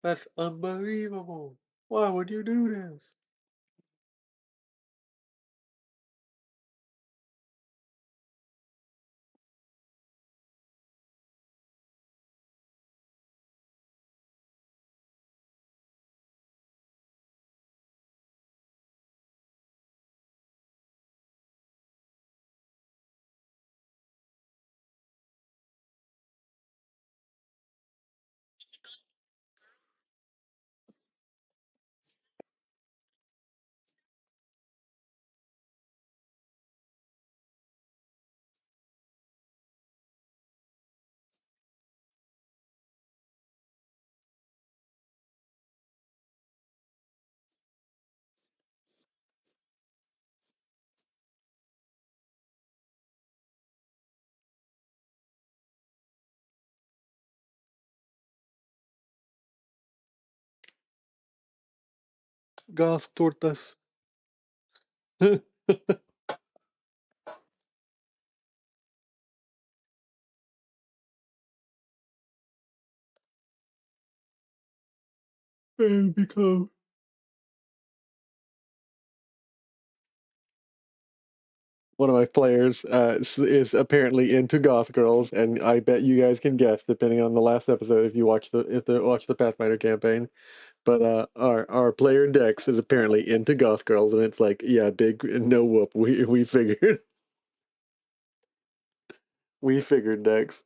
That's unbelievable. Why would you do this? Goth tortas. Become one of my players is apparently into goth girls, and I bet you guys can guess, depending on the last episode, if you watch the Pathfinder campaign. But our player Dex is apparently into goth girls, and it's like, yeah, big no whoop. We figured we figured Dex.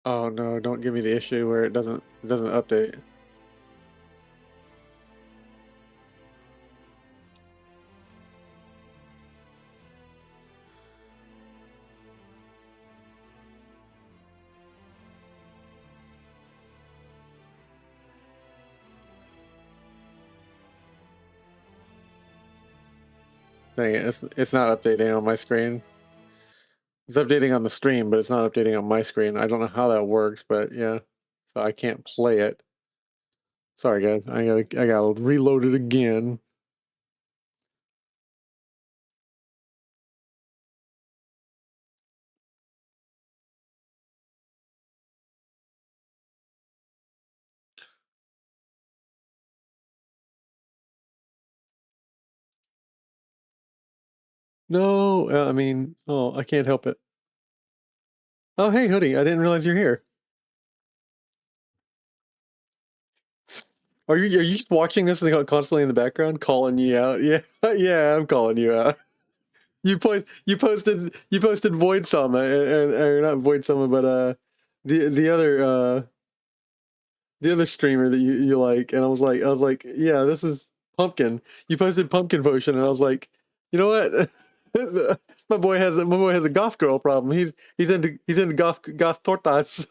Oh no! Don't give me the issue where it doesn't update. Dang it! It's not updating on my screen. It's updating on the stream, but it's not updating on my screen. I don't know how that works, but yeah. So I can't play it. Sorry guys, I gotta reload it again. No, I mean, oh, I can't help it. Oh, hey, Hoodie, I didn't realize you're here. Are you just watching this thing constantly in the background, calling you out? Yeah, yeah, I'm calling you out. You posted Void Summer, or not Void Summer, but the other streamer that you like, and I was like, yeah, this is Pumpkin. You posted Pumpkin Potion, and I was like, you know what? my boy has a goth girl problem. He's into goth tortas.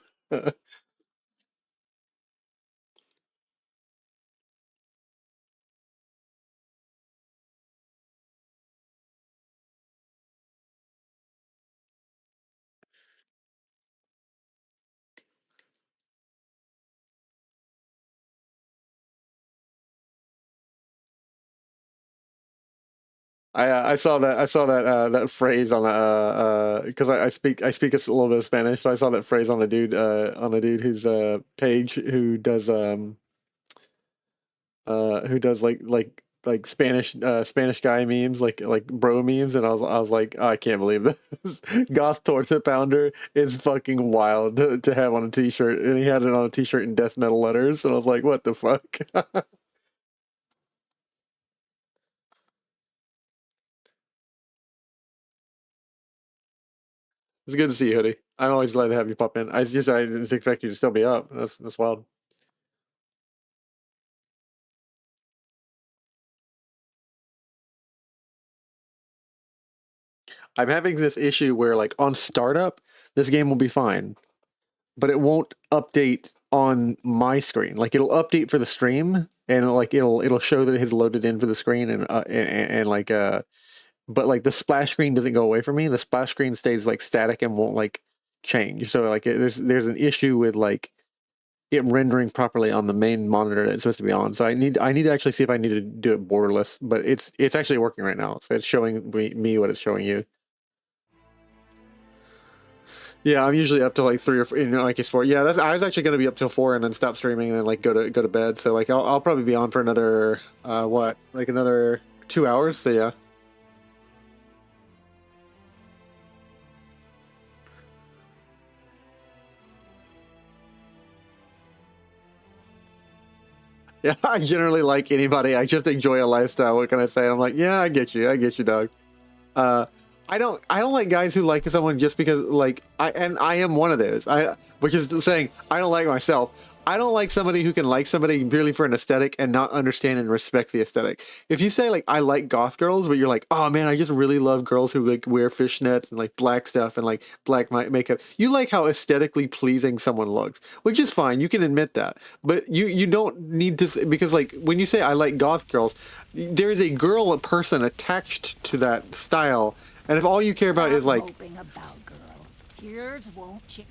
I saw that phrase on because I speak a little bit of Spanish, so I saw that phrase on a dude whose page who does like Spanish guy memes, like bro memes, and I was like, oh, I can't believe this. Goth Torta Pounder is fucking wild to have on a t-shirt, and he had it on a t-shirt in death metal letters, and I was like, what the fuck. It's good to see you, Hoodie. I'm always glad to have you pop in. I didn't expect you to still be up. That's wild. I'm having this issue where, like, on startup, this game will be fine, but it won't update on my screen. Like, it'll update for the stream, and it'll show that it has loaded in for the screen, and like but like the splash screen doesn't go away from me. The splash screen stays like static and won't like change. So like there's an issue with like it rendering properly on the main monitor that it's supposed to be on. So I need to actually see if I need to do it borderless, but it's actually working right now. So it's showing me what it's showing you. Yeah, I'm usually up to like 3 or 4, like it's 4. Yeah, I was actually going to be up till 4 and then stop streaming and then like go to bed. So like I'll probably be on for another like another 2 hours. So yeah. Yeah, I generally like anybody. I just enjoy a lifestyle. What can I say? I'm like, yeah, I get you, dog. I don't like guys who like someone just because like I am one of those. Which is saying I don't like myself. I don't like somebody who can like somebody purely for an aesthetic and not understand and respect the aesthetic. If you say like I like goth girls, but you're like, oh man, I just really love girls who like wear fishnets and like black stuff and like black makeup. You like how aesthetically pleasing someone looks, which is fine. You can admit that, but you don't need to, because like when you say I like goth girls, there is a person attached to that style, and if all you care about is like. Tears won't change.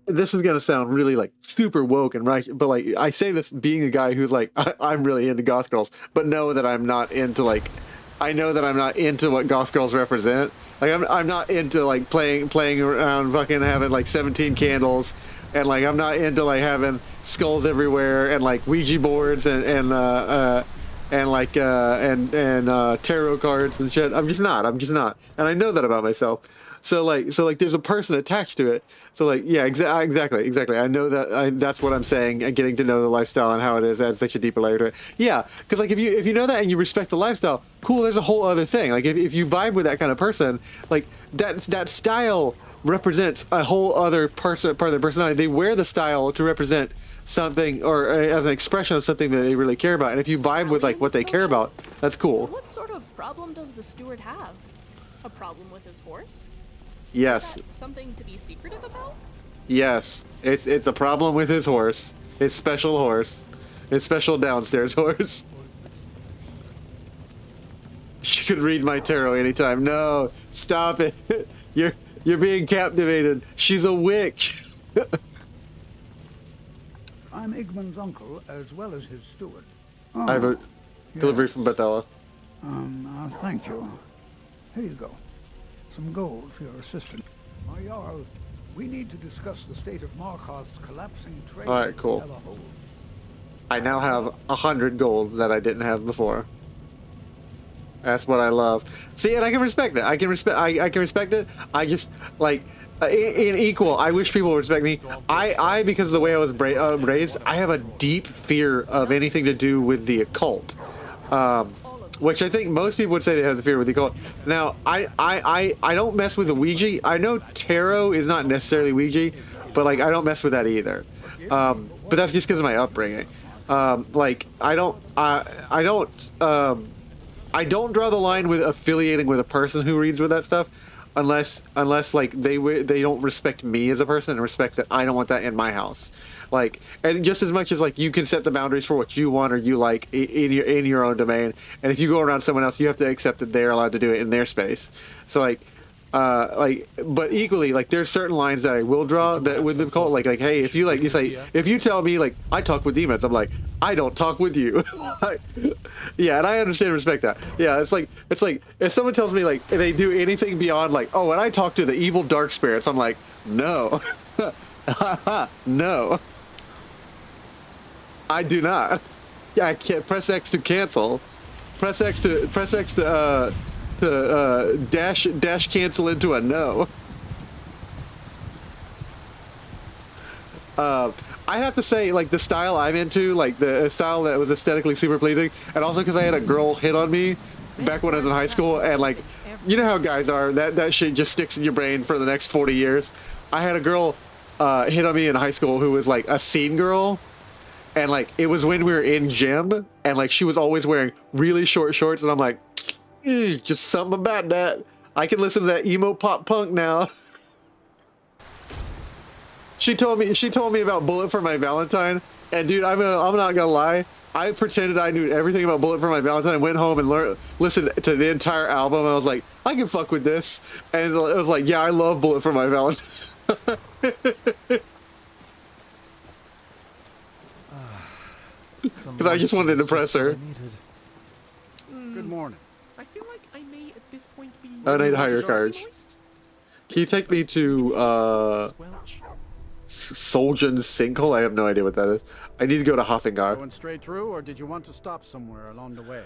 This is gonna sound really like super woke and right, but like I say this being a guy who's like I'm really into goth girls, but know that I'm not into like I know that I'm not into what goth girls represent. Like I'm not into like playing around fucking having like 17 candles, and like I'm not into like having skulls everywhere and like Ouija boards and tarot cards and shit. I'm just not, and I know that about myself. So like there's a person attached to it. So like, yeah, exactly. I know that that's what I'm saying, and getting to know the lifestyle and how it is adds such a deeper layer to it. Yeah, because like if you know that and you respect the lifestyle, cool. There's a whole other thing. Like if you vibe with that kind of person, like that style represents a whole other part of their personality. They wear the style to represent something, or as an expression of something that they really care about. And if you vibe with like what they care about, that's cool. What sort of problem does the steward have? A problem with his horse? Yes. Is that something to be secretive about? Yes, it's a problem with his horse. His special horse. His special downstairs horse. She could read my tarot anytime. No, stop it. You're being captivated. She's a witch. I'm Igmund's uncle as well as his steward. I have a delivery from Bethella. Thank you. Here you go. Some gold for your assistant. My Jarl, we need to discuss the state of Markarth's collapsing trade. All right, cool. I now have 100 gold that I didn't have before. That's what I love. See, and I can respect it. I can respect it. I just like in equal. I wish people would respect me. I because of the way I was raised, I have a deep fear of anything to do with the occult. which I think most people would say they have the fear with the occult. Now, I don't mess with the Ouija. I know tarot is not necessarily Ouija, but like I don't mess with that either. But that's just because of my upbringing. Like I don't draw the line with affiliating with a person who reads with that stuff, unless like they don't respect me as a person and respect that I don't want that in my house. Like, and just as much as like you can set the boundaries for what you want or you like in your own domain, and if you go around someone else, you have to accept that they're allowed to do it in their space. So like, but equally, like there's certain lines that I will draw that with the cult, like hey, if you like, you say, if you tell me like I talk with demons, I'm like I don't talk with you. Yeah, and I understand and respect that. Yeah, it's like if someone tells me like they do anything beyond like, oh, and I talk to the evil dark spirits, I'm like, no, no, I do not. Yeah, I can't press X to cancel. Press X to dash cancel into a no. I have to say, like, the style I'm into, like, the style that was aesthetically super pleasing, and also because I had a girl hit on me back when I was in high school, and, like, you know how guys are, that shit just sticks in your brain for the next 40 years. I had a girl hit on me in high school who was, like, a scene girl, and, like, it was when we were in gym, and, like, she was always wearing really short shorts, and I'm like, just something about that. I can listen to that emo pop punk now. She told me about Bullet for My Valentine, and dude, I'm not gonna lie. I pretended I knew everything about Bullet for My Valentine. Went home and listened to the entire album, and I was like, I can fuck with this. And it was like, yeah, I love Bullet for My Valentine. Because I just wanted to impress her. Good morning. I feel like I may at this point be. I need higher cards. Can you take me to Soljan's Sinkhole? I have no idea what that is. I need to go to Hoffingar. Going straight through, or did you want to stop somewhere along the way?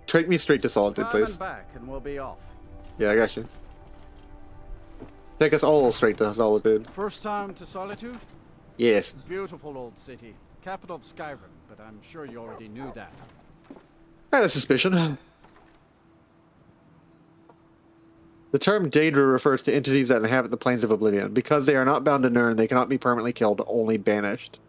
Take me straight to Solitude, please. Back and we'll be off. Yeah, I got you. Take us all straight to Solitude. First time to Solitude? Yes. Beautiful old city, capital of Skyrim, but I'm sure you already knew that. I had a suspicion. The term Daedra refers to entities that inhabit the planes of oblivion. Because they are not bound to Nirn, they cannot be permanently killed, only banished.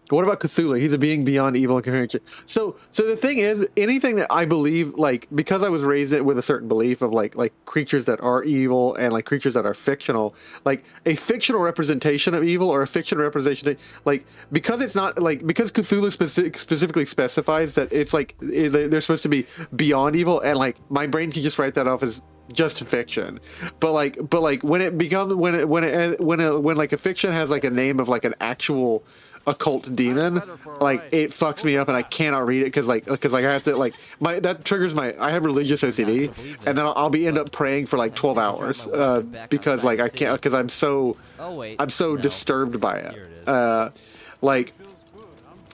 What about Cthulhu? He's a being beyond evil and coherent. So the thing is, anything that I believe, like, because I was raised with a certain belief of like creatures that are evil and like creatures that are fictional, like a fictional representation of evil or a fictional representation, like, because it's not like, because Cthulhu specifically specifies that it's like they're supposed to be beyond evil, and like my brain can just write that off as just fiction. But like when it becomes when like a fiction has like a name of like an actual occult demon, like it fucks me up and I cannot read it because I have to like that triggers I have religious OCD, and then I'll end up praying for like 12 hours because like I can't, because I'm so disturbed by it. Like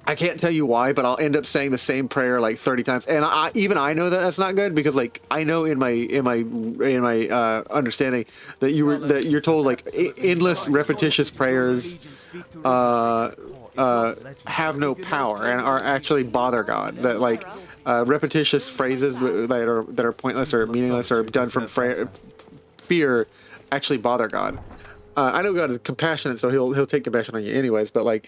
I can't tell you why, but I'll end up saying the same prayer like 30 times, and I know that that's not good, because like I know in my understanding that you're told like endless repetitious prayers have no power and are actually bother God. That like repetitious phrases that are pointless or meaningless or done from fear actually bother God. I know God is compassionate, so he'll take compassion on you anyways, but like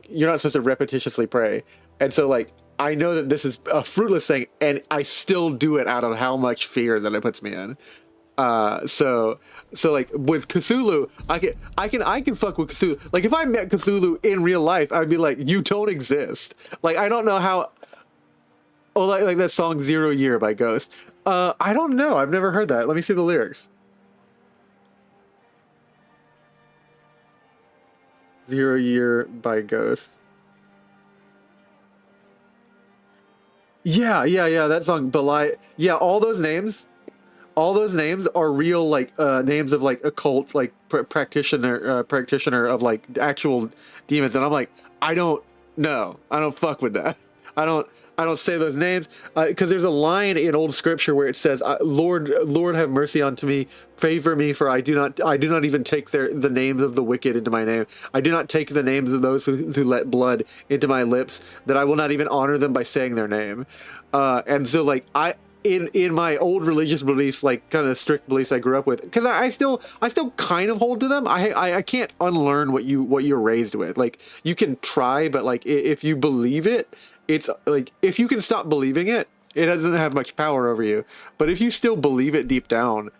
you're not supposed to repetitiously pray. And so like I know that this is a fruitless thing, and I still do it out of how much fear that it puts me in. So like with Cthulhu, I can fuck with Cthulhu. Like if I met Cthulhu in real life, I'd be like, you don't exist. Like I don't know how. Oh, like that song 0 Year by Ghost. I don't know. I've never heard that. Let me see the lyrics. 0 Year by Ghost. Yeah, that song. But like, yeah, all those names are real, like names of like occult, like practitioner of like actual demons, and I'm like, I don't fuck with that. I don't say those names because there's a line in old scripture where it says, "Lord, have mercy unto me, favor me, for I do not even take the names of the wicked into my name. I do not take the names of those who let blood into my lips, that I will not even honor them by saying their name." And so like in my old religious beliefs, like kind of strict beliefs I grew up with, because I still kind of hold to them. I can't unlearn what you're raised with. Like you can try, but like if you believe it, it's like if you can stop believing it, it doesn't have much power over you. But if you still believe it deep down,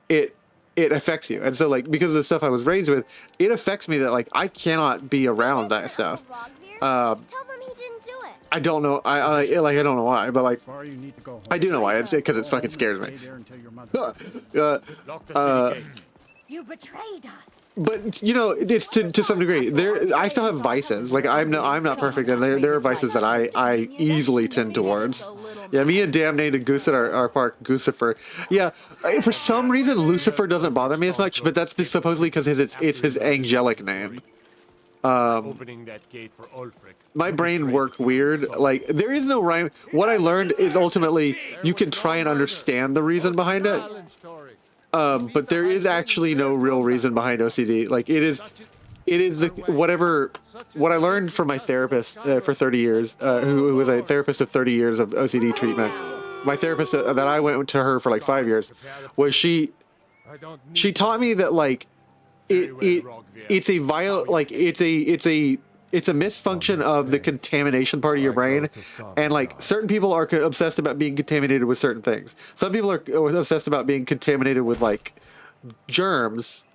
it affects you. And so like because of the stuff I was raised with, it affects me that like I cannot be around that stuff. Tell them he didn't do it. I don't know. I don't know why, but like I do know why. It's because it fucking scares me. You betrayed us. But you know, it's to some degree. I still have vices. Like I'm not perfect, and there are vices that I easily tend towards. Yeah, me and damn named Goose at our park, Lucifer. Yeah, for some reason Lucifer doesn't bother me as much, but that's supposedly because it's his angelic name. Opening that gate for Ulfric. My brain worked weird. Like there is no rhyme. What I learned is ultimately you can try and understand the reason behind it. But there is actually no real reason behind OCD. Like it is what I learned from my therapist for 30 years, who was a therapist of 30 years of OCD treatment. My therapist that I went to her for like 5 years, was she taught me that like it's a misfunction of the contamination part of your brain, and like certain people are obsessed about being contaminated with certain things. Some people are obsessed about being contaminated with like germs,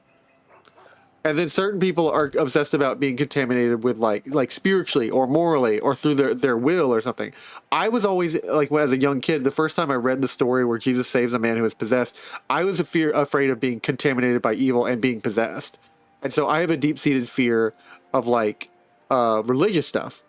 and then certain people are obsessed about being contaminated with like spiritually or morally or through their will or something. I was always like, as a young kid, the first time I read the story where Jesus saves a man who is possessed, I was afraid of being contaminated by evil and being possessed. And so I have a deep-seated fear of like religious stuff,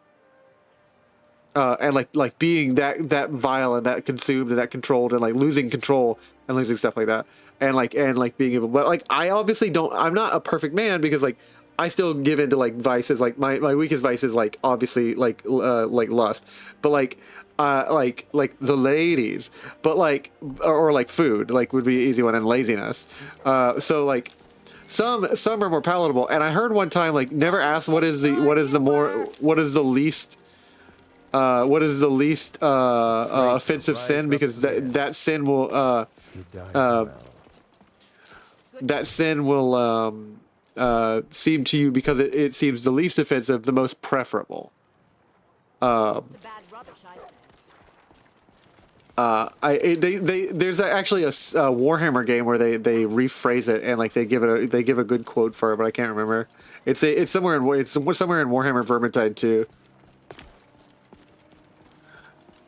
and like being that vile and that consumed and that controlled and like losing control and losing stuff like that, and like being able. But like I obviously don't. I'm not a perfect man because like I still give into like vices. Like my weakest vice is like obviously like lust, but like the ladies, but like or like food like would be an easy one, and laziness. So like. Some are more palatable, and I heard one time like never ask what is the least offensive sin, because that sin will seem to you, because it seems the least offensive, the most preferable. There's actually a Warhammer game where they rephrase it and like they give a good quote for it, but I can't remember. It's somewhere in Warhammer Vermintide 2.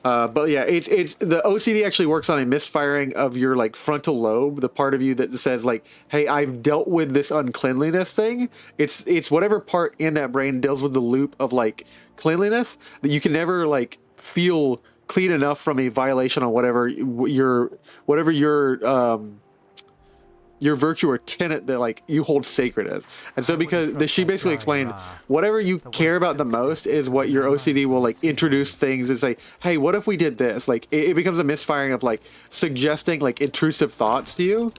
But yeah, it's the OCD actually works on a misfiring of your like frontal lobe, the part of you that says like, hey, I've dealt with this uncleanliness thing. It's whatever part in that brain deals with the loop of like cleanliness that you can never like feel clean enough from a violation on whatever your virtue or tenet that like you hold sacred is. And so because she basically explained whatever you care about the most is what your OCD will like introduce things and say, hey, what if we did this? Like it becomes a misfiring of like suggesting like intrusive thoughts to you,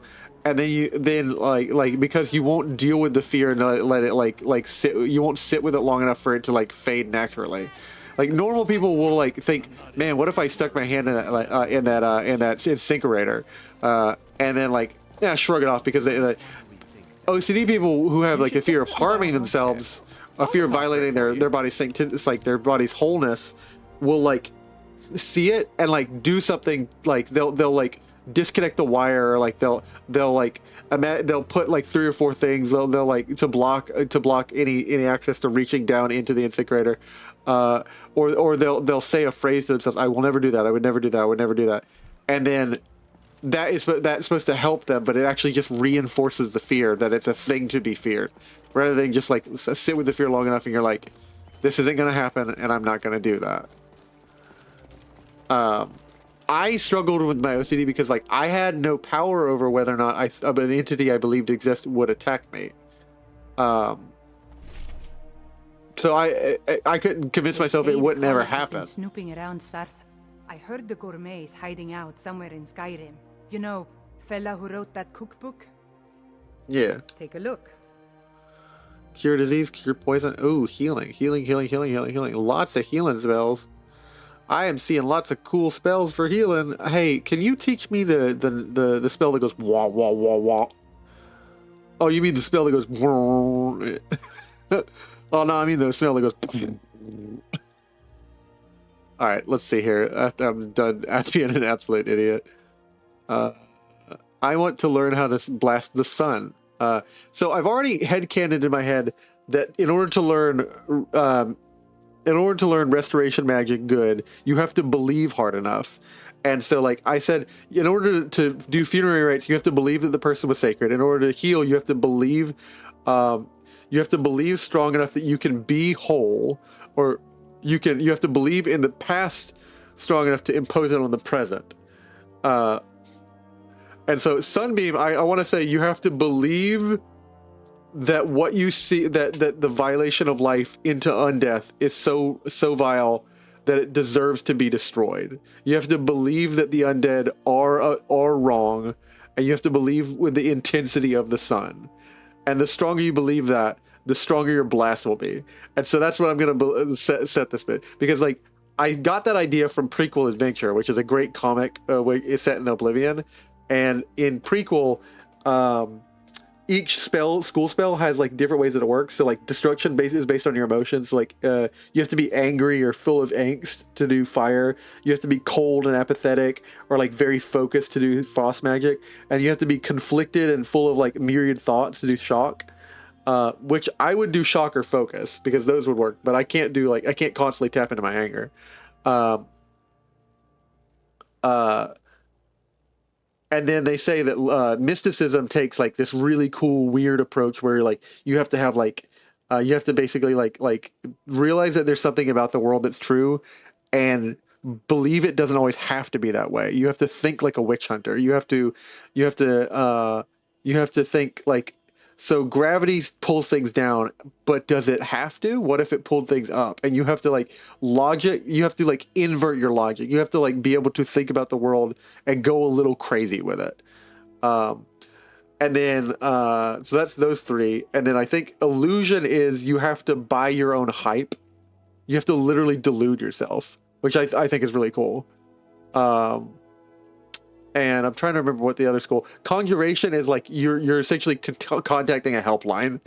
and then like because you won't deal with the fear and let it like sit, you won't sit with it long enough for it to like fade naturally. Like normal people will like think, man, what if I stuck my hand in that incinerator, and then like shrug it off, because OCD people who have like a fear of harming themselves, a fear of violating their body's it's like their body's wholeness, will like see it and like do something, like they'll like disconnect the wire, or like they'll put like 3 or 4 things they'll like to block any access to reaching down into the incinerator. Or they'll say a phrase to themselves, I will never do that, I would never do that, I would never do that. And then that's supposed to help them, but it actually just reinforces the fear that it's a thing to be feared, rather than just like sit with the fear long enough and you're like, this isn't going to happen and I'm not going to do that. I struggled with my OCD because like I had no power over whether or not an entity I believed existed would attack me. So I couldn't convince myself it wouldn't ever College has been happen. snooping around Sarth. I heard the gourmet's hiding out somewhere in Skyrim. You know, fella who wrote that cookbook? Yeah. Take a look. Cure disease, cure poison. Ooh, healing. Healing. Lots of healing spells. I am seeing lots of cool spells for healing. Hey, can you teach me the spell that goes wah wah wah wah? Oh, you mean the spell that goes oh no, I mean the spell that goes Alright, let's see here. After I'm done being an absolute idiot. I want to learn how to blast the sun. So I've already headcanoned in my head that in order to learn restoration magic good, you have to believe hard enough. And so like I said, in order to do funerary rites, you have to believe that the person was sacred. In order to heal, you have to believe strong enough that you can be whole, or you have to believe in the past strong enough to impose it on the present. And so Sunbeam, I want to say you have to believe that what you see, that the violation of life into undeath is so vile that it deserves to be destroyed. You have to believe that the undead are wrong, and you have to believe with the intensity of the sun. And the stronger you believe that, the stronger your blast will be. And so that's what I'm gonna set this bit, because like I got that idea from Prequel Adventure, which is a great comic set in Oblivion. And in Prequel, each school spell has like different ways that it works. So like destruction is based on your emotions. So, like you have to be angry or full of angst to do fire. You have to be cold and apathetic, or like very focused to do frost magic. And you have to be conflicted and full of like myriad thoughts to do shock. Which I would do shock or focus, because those would work. But I can't constantly tap into my anger. And then they say that mysticism takes like this really cool, weird approach where like you have to have like you have to basically like realize that there's something about the world that's true, and believe it doesn't always have to be that way. You have to think like a witch hunter. You have to think like, so gravity pulls things down, but does it have to? What if it pulled things up? And you have to like logic, you have to like invert your logic. You have to like be able to think about the world and go a little crazy with it. And then, so that's those three. And then I think illusion is you have to buy your own hype. You have to literally delude yourself, which I think is really cool. And I'm trying to remember what the other school. Conjuration is like you're essentially contacting a helpline.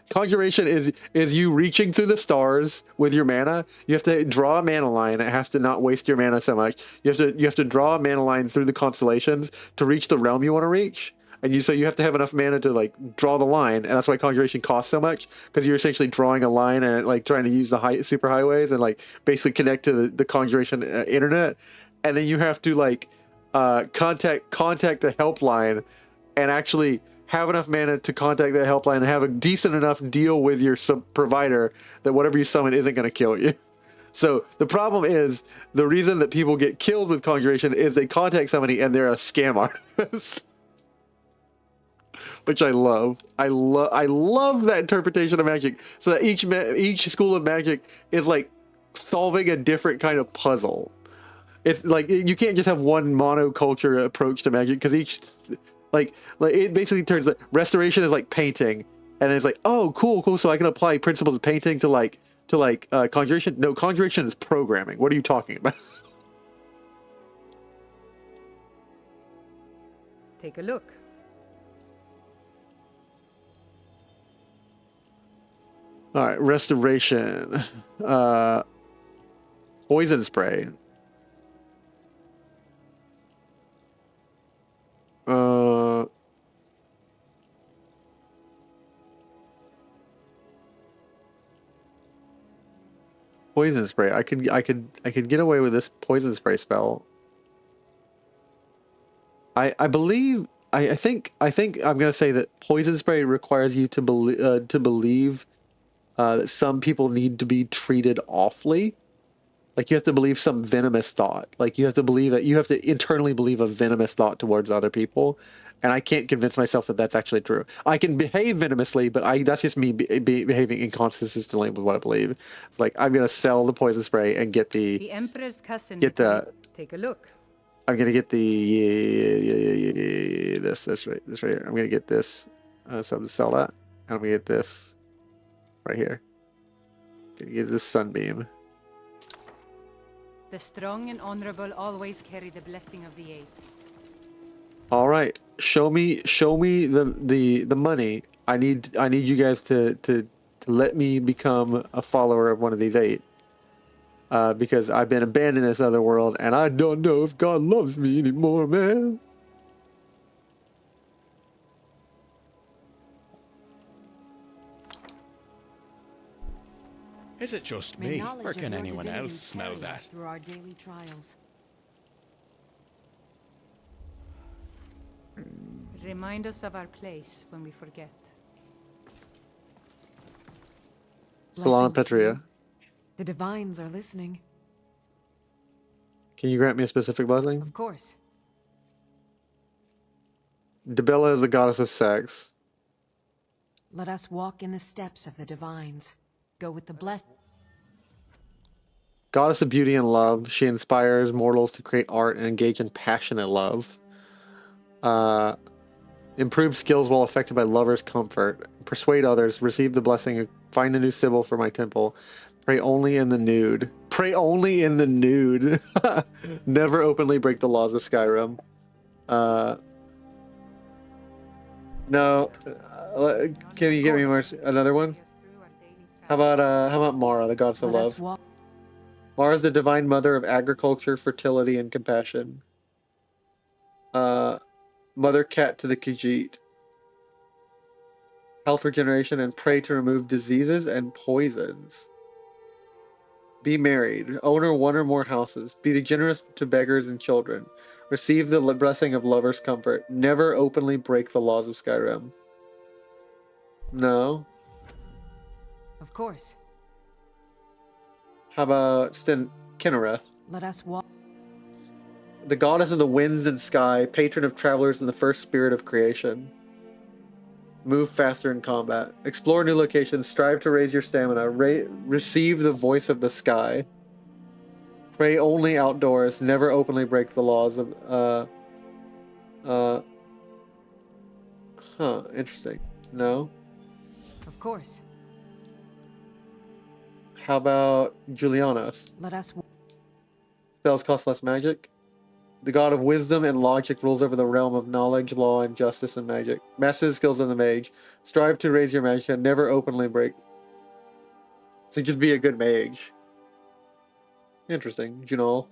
Conjuration is you reaching through the stars with your mana. You have to draw a mana line. It has to not waste your mana so much. You have to draw a mana line through the constellations to reach the realm you want to reach. And you have to have enough mana to like draw the line, and that's why conjuration costs so much, because you're essentially drawing a line and like trying to use the superhighways and like basically connect to the conjuration internet. And then you have to like contact the helpline and actually have enough mana to contact that helpline and have a decent enough deal with your provider that whatever you summon isn't going to kill you. So the problem is, the reason that people get killed with conjuration is they contact somebody and they're a scam artist. Which I love. I love that interpretation of magic. So that each school of magic is like solving a different kind of puzzle. It's like you can't just have one monoculture approach to magic, because each like it basically turns like restoration is like painting, and it's like, oh cool, so I can apply principles of painting to conjuration. No, conjuration is programming. What are you talking about? Take a look. All right, restoration, poison spray. Poison spray. I could get away with this poison spray spell. I think I'm gonna say that poison spray requires you to believe that some people need to be treated awfully. Like you have to believe some venomous thought. Like you have to believe it. You have to internally believe a venomous thought towards other people. And I can't convince myself that that's actually true. I can behave venomously, but that's just me behaving inconsistently with what I believe. It's like I'm gonna sell the poison spray and get The Emperor's cousin. get the. Take a look. I'm gonna get the this right here. I'm gonna get this. So I'm gonna sell that. And I'm gonna get this right here. Gonna get this sunbeam. The strong and honorable always carry the blessing of the eight. All right, show me the money. I need you guys to let me become a follower of one of these eight. Because I've been abandoned in this other world, and I don't know if God loves me anymore, man. Is it just me, or can anyone else smell that? Through our daily trials. Remind us of our place when we forget. Salon Petria. The divines are listening. Can you grant me a specific blessing? Of course. Debella is the goddess of sex. Let us walk in the steps of the divines. Go with the blessed. Goddess of beauty and love. She inspires mortals to create art and engage in passionate love. Improve skills while affected by lovers' comfort. Persuade others. Receive the blessing. Find a new Sybil for my temple. Pray only in the nude. Pray only in the nude. Never openly break the laws of Skyrim. No. Can you give me more, another one? How about Mara, the goddess of love? Mara is the divine mother of agriculture, fertility, and compassion. Mother cat to the Khajiit. Health regeneration and pray to remove diseases and poisons. Be married. Owner one or more houses. Be generous to beggars and children. Receive the blessing of lovers' comfort. Never openly break the laws of Skyrim. No. Of course. How about Kinnereth? Let us walk. The goddess of the winds and sky, patron of travelers and the first spirit of creation. Move faster in combat. Explore new locations. Strive to raise your stamina. Receive the voice of the sky. Pray only outdoors. Never openly break the laws of... Interesting. No? Of course. How about Julianos? Let us... Spells cost less magic. The god of wisdom and logic rules over the realm of knowledge, law, and justice and magic. Master the skills of the mage. Strive to raise your magic and never openly break. So just be a good mage. Interesting. Junal.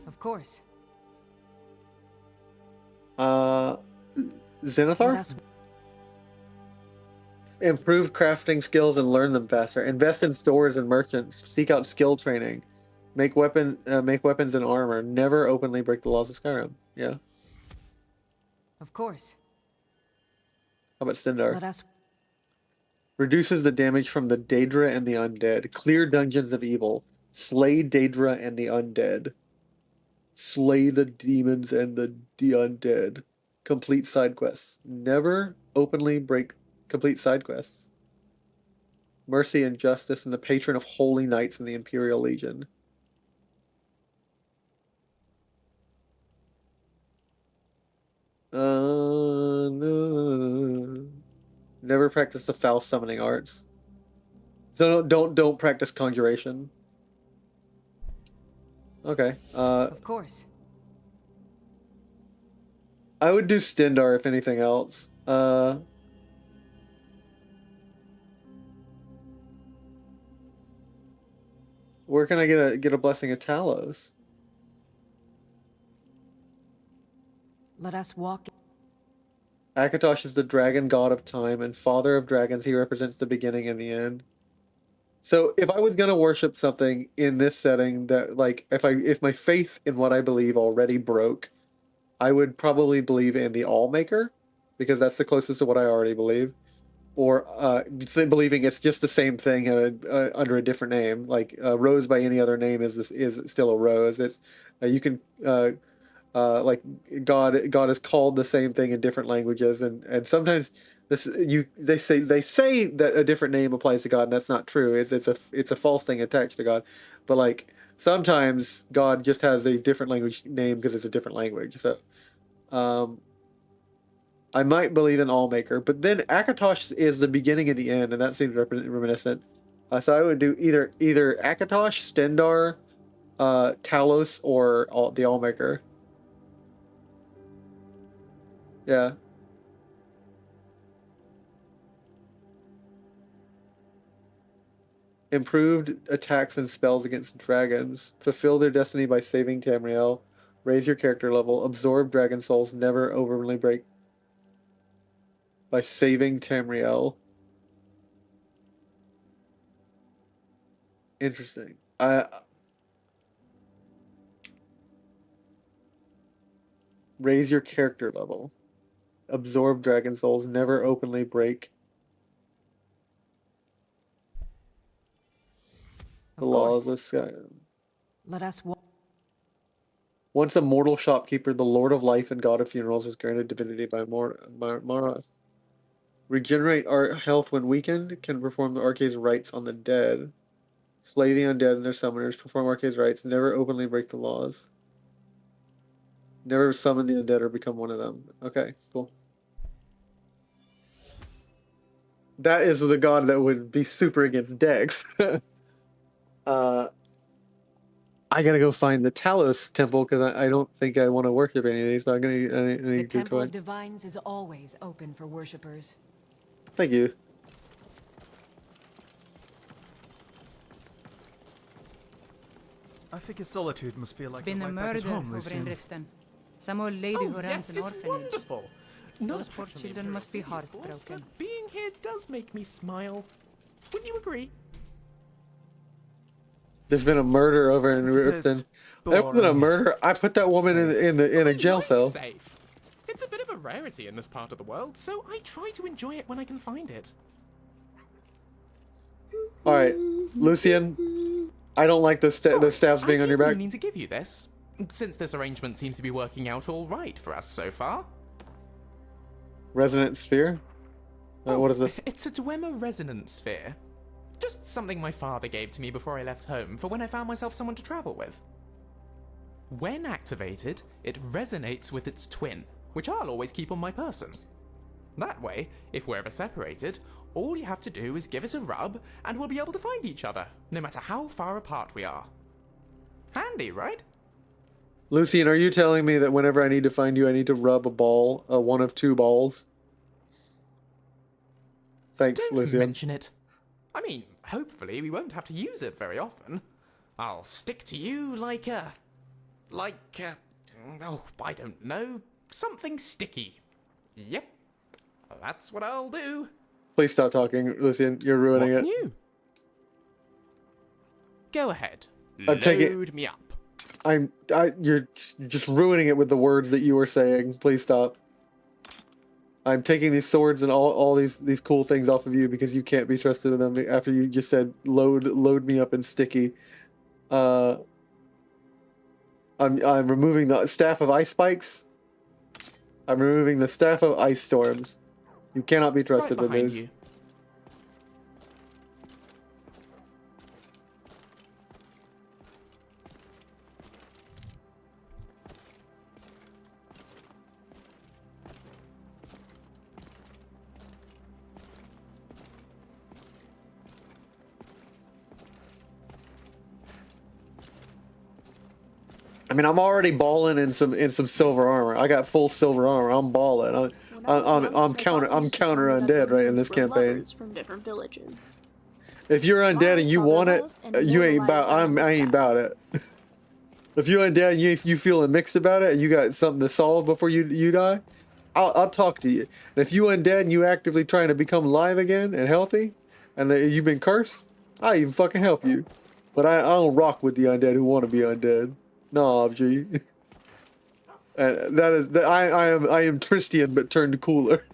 Of course. Zenithar? Improve crafting skills and learn them faster. Invest in stores and merchants. Seek out skill training. Make weapons and armor. Never openly break the laws of Skyrim. Yeah. Of course. How about Stendar? Let us... Reduces the damage from the Daedra and the undead. Clear dungeons of evil. Slay Daedra and the undead. Slay the demons and the undead. Complete side quests. Never openly break complete side quests. Mercy and justice and the patron of holy knights in the Imperial Legion. No. Never practice the foul summoning arts. So don't practice conjuration. Okay. Of course. I would do Stendar if anything else. Where can I get a blessing of Talos? Let us walk. Akatosh is the dragon god of time and father of dragons. He represents the beginning and the end. So if I was gonna worship something in this setting that, like, if my faith in what I believe already broke, I would probably believe in the All-Maker, because that's the closest to what I already believe. or believing it's just the same thing under a different name. Like rose by any other name is still a rose. It's you can like God is called the same thing in different languages, and sometimes they say that a different name applies to God, and that's not true. It's a false thing attached to God, but like sometimes God just has a different language name because it's a different language. So I might believe in Allmaker, but then Akatosh is the beginning and the end, and that seems reminiscent. So I would do either Akatosh, Stendar, Talos, or the Allmaker. Yeah. Improved attacks and spells against dragons. Fulfill their destiny by saving Tamriel. Raise your character level. Absorb dragon souls. Never overly break. By saving Tamriel. Interesting. Raise your character level. Absorb dragon souls. Never openly break the laws of Skyrim. Let us walk. Once a mortal shopkeeper, the Lord of Life and God of Funerals was granted divinity by Mara. Regenerate our health when weakened. Can perform the Arcade's rites on the dead. Slay the undead and their summoners. Perform Arcade's rites. Never openly break the laws. Never summon the undead or become one of them. Okay, cool. That is the god that would be super against Dex. I gotta go find the Talos temple because I don't think I want to worship any of these. So I need The to Temple join. of Divines is always open for worshippers. Thank you. I figure Solitude must feel like Been a right back at murder home, over in Lucian. Riften. Some old lady who runs an orphanage. Wonderful. Those poor children must be heartbroken. But being here does make me smile. Wouldn't you agree? There's been a murder over in Riften. That wasn't a murder. I put that woman in a jail cell. Safe. It's a bit of a rarity in this part of the world, so I try to enjoy it when I can find it. All right, Lucian. I don't like the stabs being on your I back. didn't mean to give you this, since this arrangement seems to be working out all right for us so far. Resonant sphere. What is this? It's a Dwemer resonance sphere. Just something my father gave to me before I left home for when I found myself someone to travel with. When activated, it resonates with its twin, which I'll always keep on my person. That way, if we're ever separated, all you have to do is give it a rub and we'll be able to find each other, no matter how far apart we are. Handy, right? Lucian, are you telling me that whenever I need to find you, I need to rub a ball, one of two balls? Thanks, Don't Lucian. mention it. I mean, hopefully we won't have to use it very often. I'll stick to you like oh, I don't know, something sticky. Yep, that's what I'll do. Please stop talking, Lucian. You're ruining What's it. new? Go ahead. I'm taking. Load me up. You're just ruining it with the words that you were saying. Please stop. I'm taking these swords and all these cool things off of you because you can't be trusted with them after you just said load me up in sticky. I'm removing the staff of ice spikes. I'm removing the staff of ice storms. You cannot be trusted with those. You. I mean, I'm already balling in some silver armor. I got full silver armor. I'm balling. I'm counter undead right in this campaign. From different villages. If you're undead and you want it, you ain't about. I ain't about it. If you're undead and you feeling mixed about it and you got something to solve before you die, I'll talk to you. And if you undead and you actively trying to become alive again and healthy, and that you've been cursed, I even fucking help you. But I don't rock with the undead who want to be undead. No, G. I am Tristian, but turned cooler.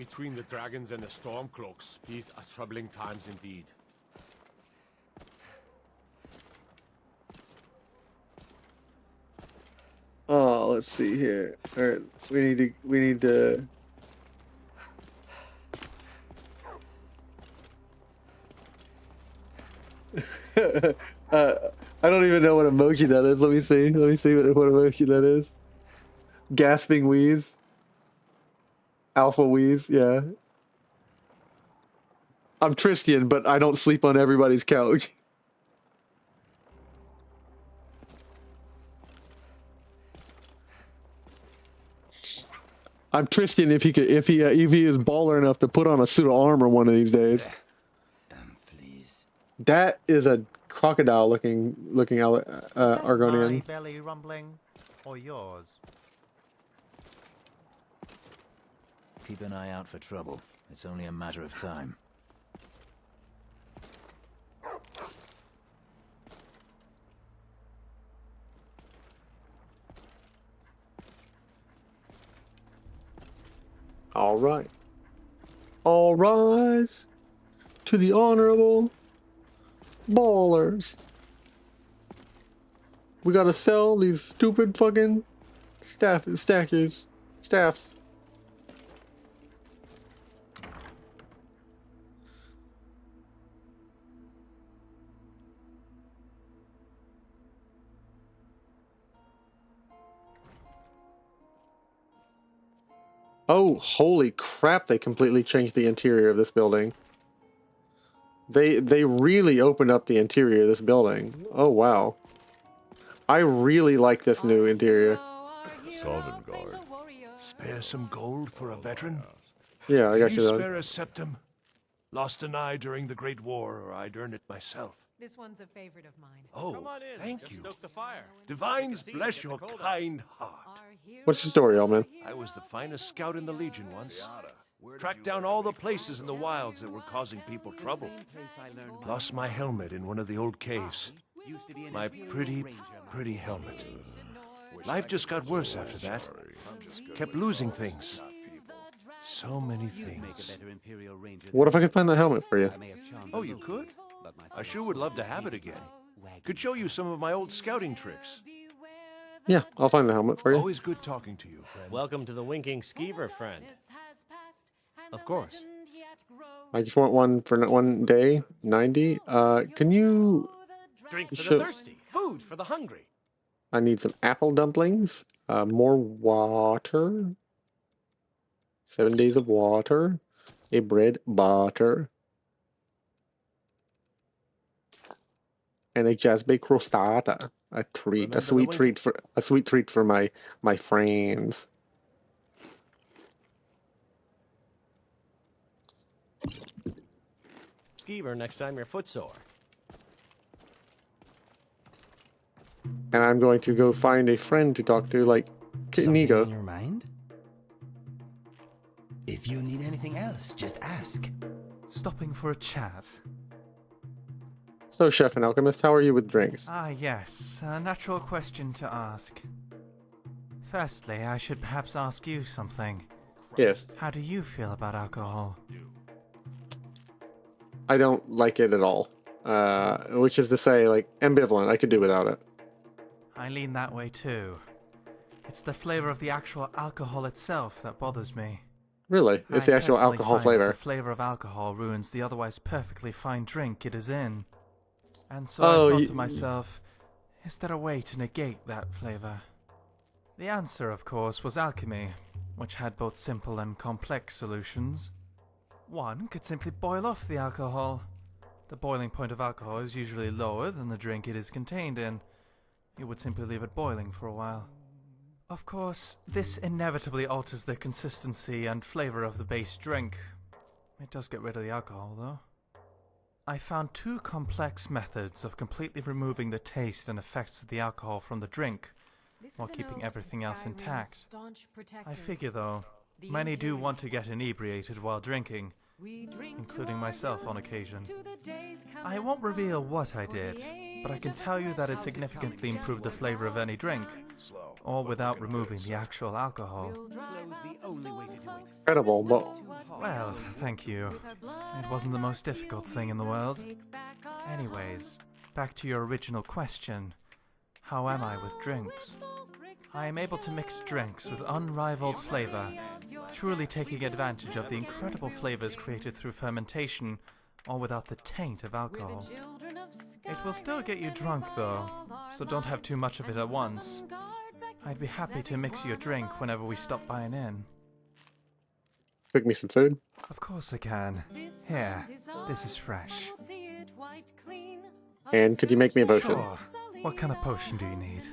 Between the dragons and the stormcloaks, these are troubling times indeed. Oh, let's see here. All right, we need to. I don't even know what emoji that is. Let me see. Let me see what emoji that is. Gasping wheeze. Alpha wheeze. Yeah. I'm Tristian, but I don't sleep on everybody's couch. I'm Tristian if he is baller enough to put on a suit of armor one of these days. That is a crocodile looking Argonian. My belly rumbling or yours? Keep an eye out for trouble. It's only a matter of time. All right. All rise to the honorable ballers. We gotta sell these stupid fucking staffs. Oh, holy crap, they completely changed the interior of this building. They really opened up the interior of this building. Oh, wow. I really like this new interior. Sovngarde. Spare some gold for a veteran? Yeah, I got you. Can you spare a septum? Lost an eye during the Great War, or I'd earn it myself. This one's a favorite of mine. Oh, Come on in. thank Just you. stoke the fire. Divines bless your kind heart. What's your story, old man? I was the finest scout in the Legion once. Tracked down all the places in the wilds that were causing people trouble. Lost my helmet in one of the old caves. My pretty helmet. Life just got worse after that. Kept losing things. So many things. What if I could find the helmet for you? Oh, you could? I sure would love to have it again. Could show you some of my old scouting tricks. Yeah, I'll find the helmet for you. Always good talking to you, friend. Welcome to the Winking Skeever, friend. Of course. I just want one for one day. 90. Can you... Drink for Sure. the thirsty, food for the hungry. I need some apple dumplings. More water. 7 days of water. A bread butter. And a jazz-baked crostata. A treat. A sweet treat for my friends. Skeever next time you're footsore. And I'm going to go find a friend to talk to, like Nico. In your mind? If you need anything else, just ask. Stopping for a chat. So, Chef and Alchemist, how are you with drinks? Ah, yes. A natural question to ask. Firstly, I should perhaps ask you something. Yes. How do you feel about alcohol? I don't like it at all. Which is to say, like, ambivalent. I could do without it. I lean that way too. It's the flavor of the actual alcohol itself that bothers me. Really? It's the actual personally alcohol find that flavor. The flavor of alcohol ruins the otherwise perfectly fine drink it is in. And so Oh, I thought to myself, is there a way to negate that flavor? The answer, of course, was alchemy, which had both simple and complex solutions. One could simply boil off the alcohol. The boiling point of alcohol is usually lower than the drink it is contained in. You would simply leave it boiling for a while. Of course, this inevitably alters the consistency and flavor of the base drink. It does get rid of the alcohol, though. I found two complex methods of completely removing the taste and effects of the alcohol from the drink, while keeping everything else intact. I figure, though, many do want to get inebriated while drinking, including myself on occasion. I won't reveal what I did, but I can tell you that it significantly improved the flavor of any drink, all without removing the actual alcohol. Incredible, but Well, thank you. It wasn't the most difficult thing in the world. Anyways, back to your original question. How am I with drinks? I am able to mix drinks with unrivaled flavor, truly taking advantage of the incredible flavors created through fermentation, all without the taint of alcohol. It will still get you drunk though, so don't have too much of it at once. I'd be happy to mix you a drink whenever we stop by an inn. cook me some food. Of course I can. Here, this is fresh. And could you make me a potion? Sure. What kind of potion do you need?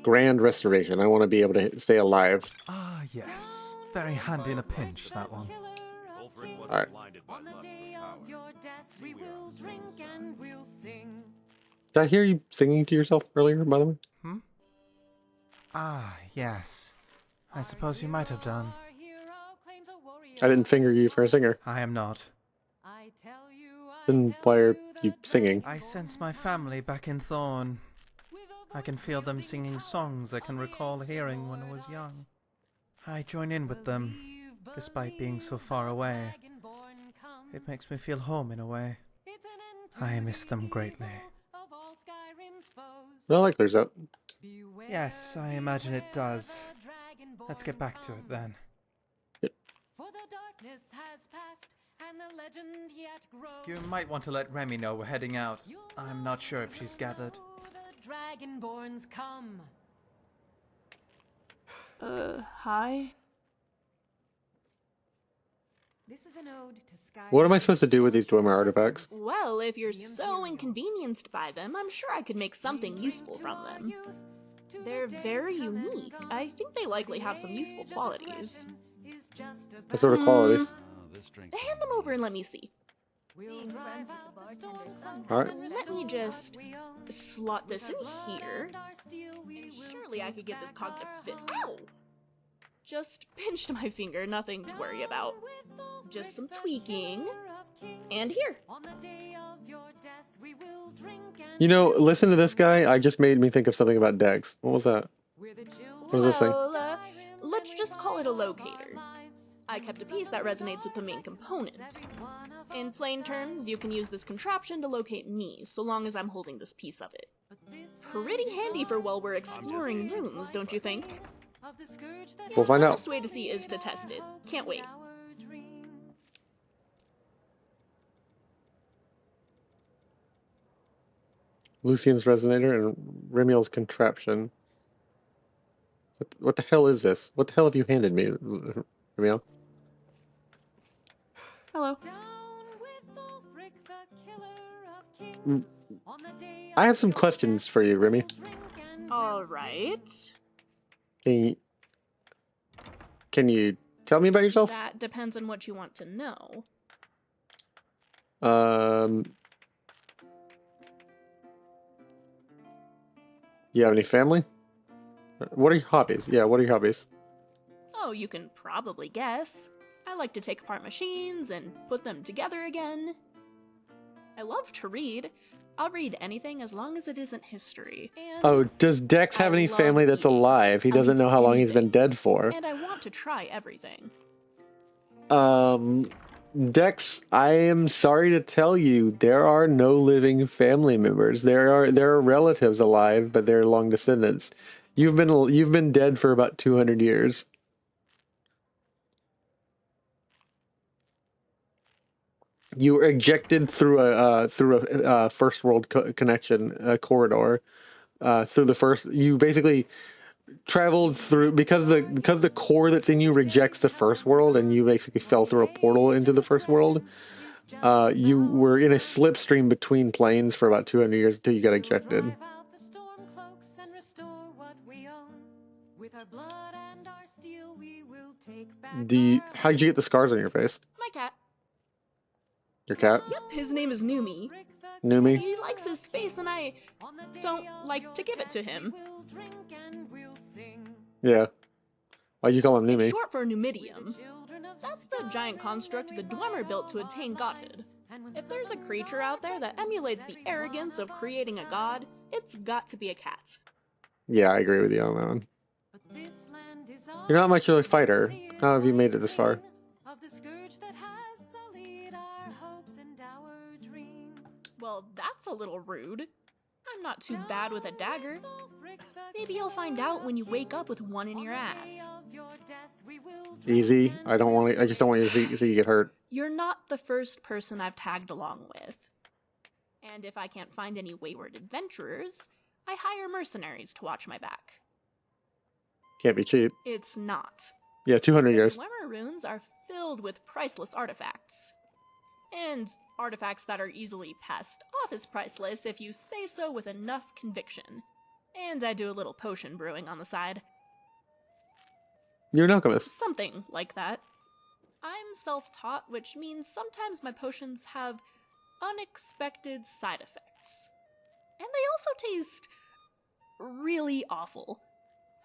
Grand restoration. I want to be able to stay alive. Ah, yes. Very handy in a pinch, that one. Alright. Did I hear you singing to yourself earlier, by the way? Ah, yes. I suppose you might have done. I didn't finger you for a singer. I am not. Then why are you singing? I sense my family back in Thorn. I can feel them singing songs I can recall hearing when I was young. I join in with them, despite being so far away. It makes me feel home in a way. I miss them greatly. Well, like there's up. Yes, I imagine it does. Let's get back to it then. You might want to let Remy know we're heading out. I'm not sure if she's gathered. Dragonborns come. Hi? This is an ode to Skyrim. What am I supposed to do with these Dwemer artifacts? Well, if you're so inconvenienced by them, I'm sure I could make something useful from them. They're very unique. I think they likely have some useful qualities. What sort of qualities? Hand them over and let me see. Alright. Let me just slot this in here. Surely I could get this cog to fit. Ow! Just pinched my finger, nothing to worry about. Just some tweaking. And here. You know, listen to this guy. I just made me think of something about Dex. What was that? What was this thing? Let's just call it a locator. I kept a piece that resonates with the main component. In plain terms, you can use this contraption to locate me, so long as I'm holding this piece of it. Pretty handy for while we're exploring rooms, don't you think? We'll find The out. best way to see is to test it. Can't wait. Lucian's resonator and Remiel's contraption. What the hell is this? What the hell have you handed me, Remiel? Hello. I have some questions for you, Remy. Alright. Can you tell me about yourself? That depends on what you want to know. You have any family? What are your hobbies? Yeah, what are your hobbies? Oh, you can probably guess. I like to take apart machines and put them together again. I love to read. I'll read anything as long as it isn't history. And Oh, does Dex have any family that's alive? He doesn't know how long he's been dead for. And I want to try everything. Dex, I am sorry to tell you, there are no living family members. There are relatives alive, but they're long descendants. You've been dead for about 200 years. You were ejected through a first world connection corridor. Through the first, you basically traveled through because the core that's in you rejects the first world, and you basically fell through a portal into the first world. You were in a slipstream between planes for about 200 years until you got ejected. How'd you get the scars on your face? My cat. Your cat? Yep, his name is Numi. Numi? He likes his space and I don't like to give it to him. Yeah. Why'd you call him Numi? Short for Numidium. That's the giant construct the Dwemer built to attain godhood. If there's a creature out there that emulates the arrogance of creating a god, it's got to be a cat. Yeah, I agree with you on that one. You're not much of a fighter. How have you made it this far? Well, that's a little rude. I'm not too bad with a dagger. Maybe you'll find out when you wake up with one in your ass. Easy. I just don't want you to see you get hurt. You're not the first person I've tagged along with. And if I can't find any wayward adventurers, I hire mercenaries to watch my back. Can't be cheap. It's not. Yeah, 200 years. Dwemer runes are filled with priceless artifacts. And artifacts that are easily passed off as priceless if you say so with enough conviction. And I do a little potion brewing on the side. You're an alchemist. Something like that. I'm self-taught, which means sometimes my potions have unexpected side effects. And they also taste really awful.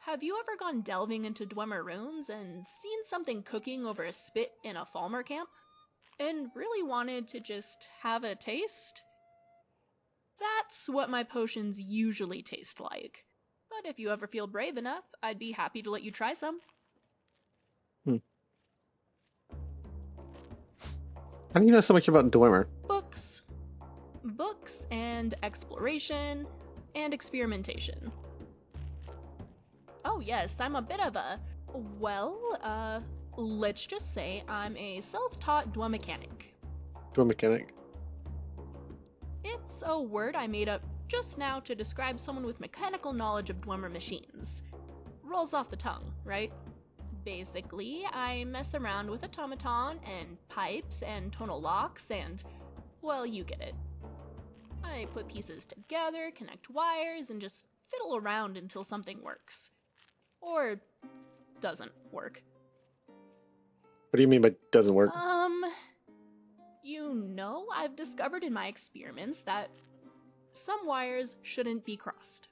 Have you ever gone delving into Dwemer runes and seen something cooking over a spit in a Falmer camp? And really wanted to just have a taste? That's what my potions usually taste like. But if you ever feel brave enough, I'd be happy to let you try some. How do you know so much about Dwemer? Books. Books and exploration and experimentation. Oh yes, I'm a bit of a... well, let's just say I'm a self-taught Dwemer mechanic. Dwemer mechanic? It's a word I made up just now to describe someone with mechanical knowledge of Dwemer machines. Rolls off the tongue, right? Basically, I mess around with automaton and pipes and tonal locks and, well, you get it. I put pieces together, connect wires, and just fiddle around until something works. Or doesn't work. What do you mean by doesn't work? You know, I've discovered in my experiments that some wires shouldn't be crossed.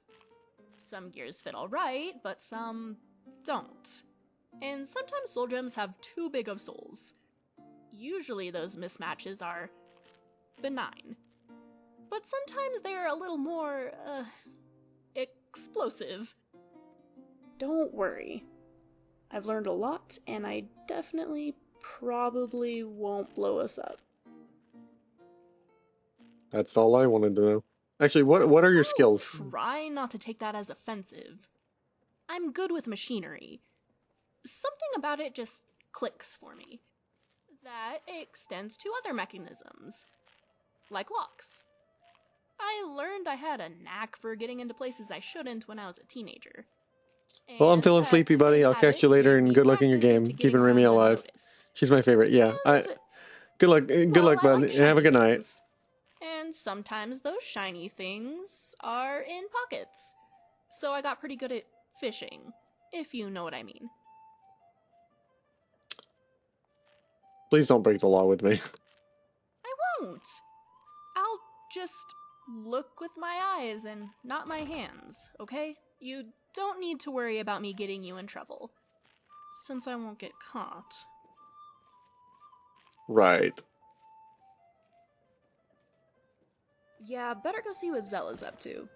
Some gears fit alright, but some don't. And sometimes soul gems have too big of souls. Usually those mismatches are benign. But sometimes they're a little more, explosive. Don't worry. I've learned a lot, and I definitely probably won't blow us up. That's all I wanted to know. Actually, what are your skills? Try not to take that as offensive. I'm good with machinery. Something about it just clicks for me. That extends to other mechanisms, like locks. I learned I had a knack for getting into places I shouldn't when I was a teenager. Well, I'm feeling sleepy, buddy. I'll catch you later, and good luck in your game. Keeping Remy alive. She's my favorite. Yeah. Good luck, bud, and have a good night. And sometimes those shiny things are in pockets. So I got pretty good at fishing, if you know what I mean. Please don't break the law with me. I won't. I'll just look with my eyes and not my hands, okay? You don't need to worry about me getting you in trouble, since I won't get caught. Right. Yeah, better go see what Zella's up to.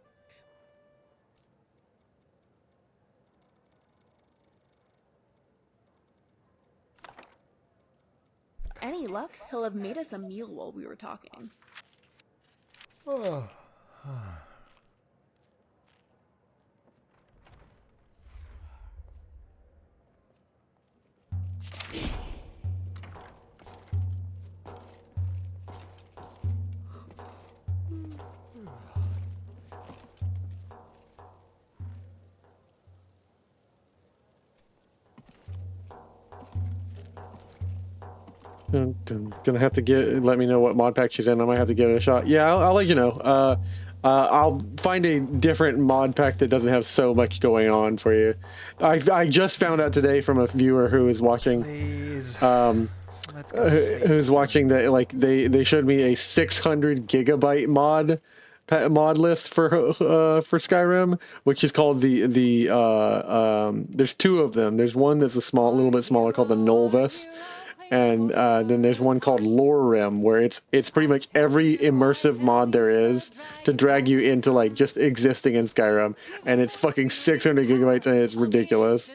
Any luck, he'll have made us a meal while we were talking. Gonna have to let me know what mod pack she's in. I might have to give it a shot. Yeah, I'll let you know. I'll find a different mod pack that doesn't have so much going on for you. I just found out today from a viewer who is watching. Please. Who's watching that? Like they showed me a 600 gigabyte mod list for Skyrim, which is called there's two of them. There's one that's little bit smaller called the Novus. and then there's one called Lore Rim, where it's pretty much every immersive mod there is to drag you into like just existing in Skyrim, and it's fucking 600 gigabytes, and it's ridiculous.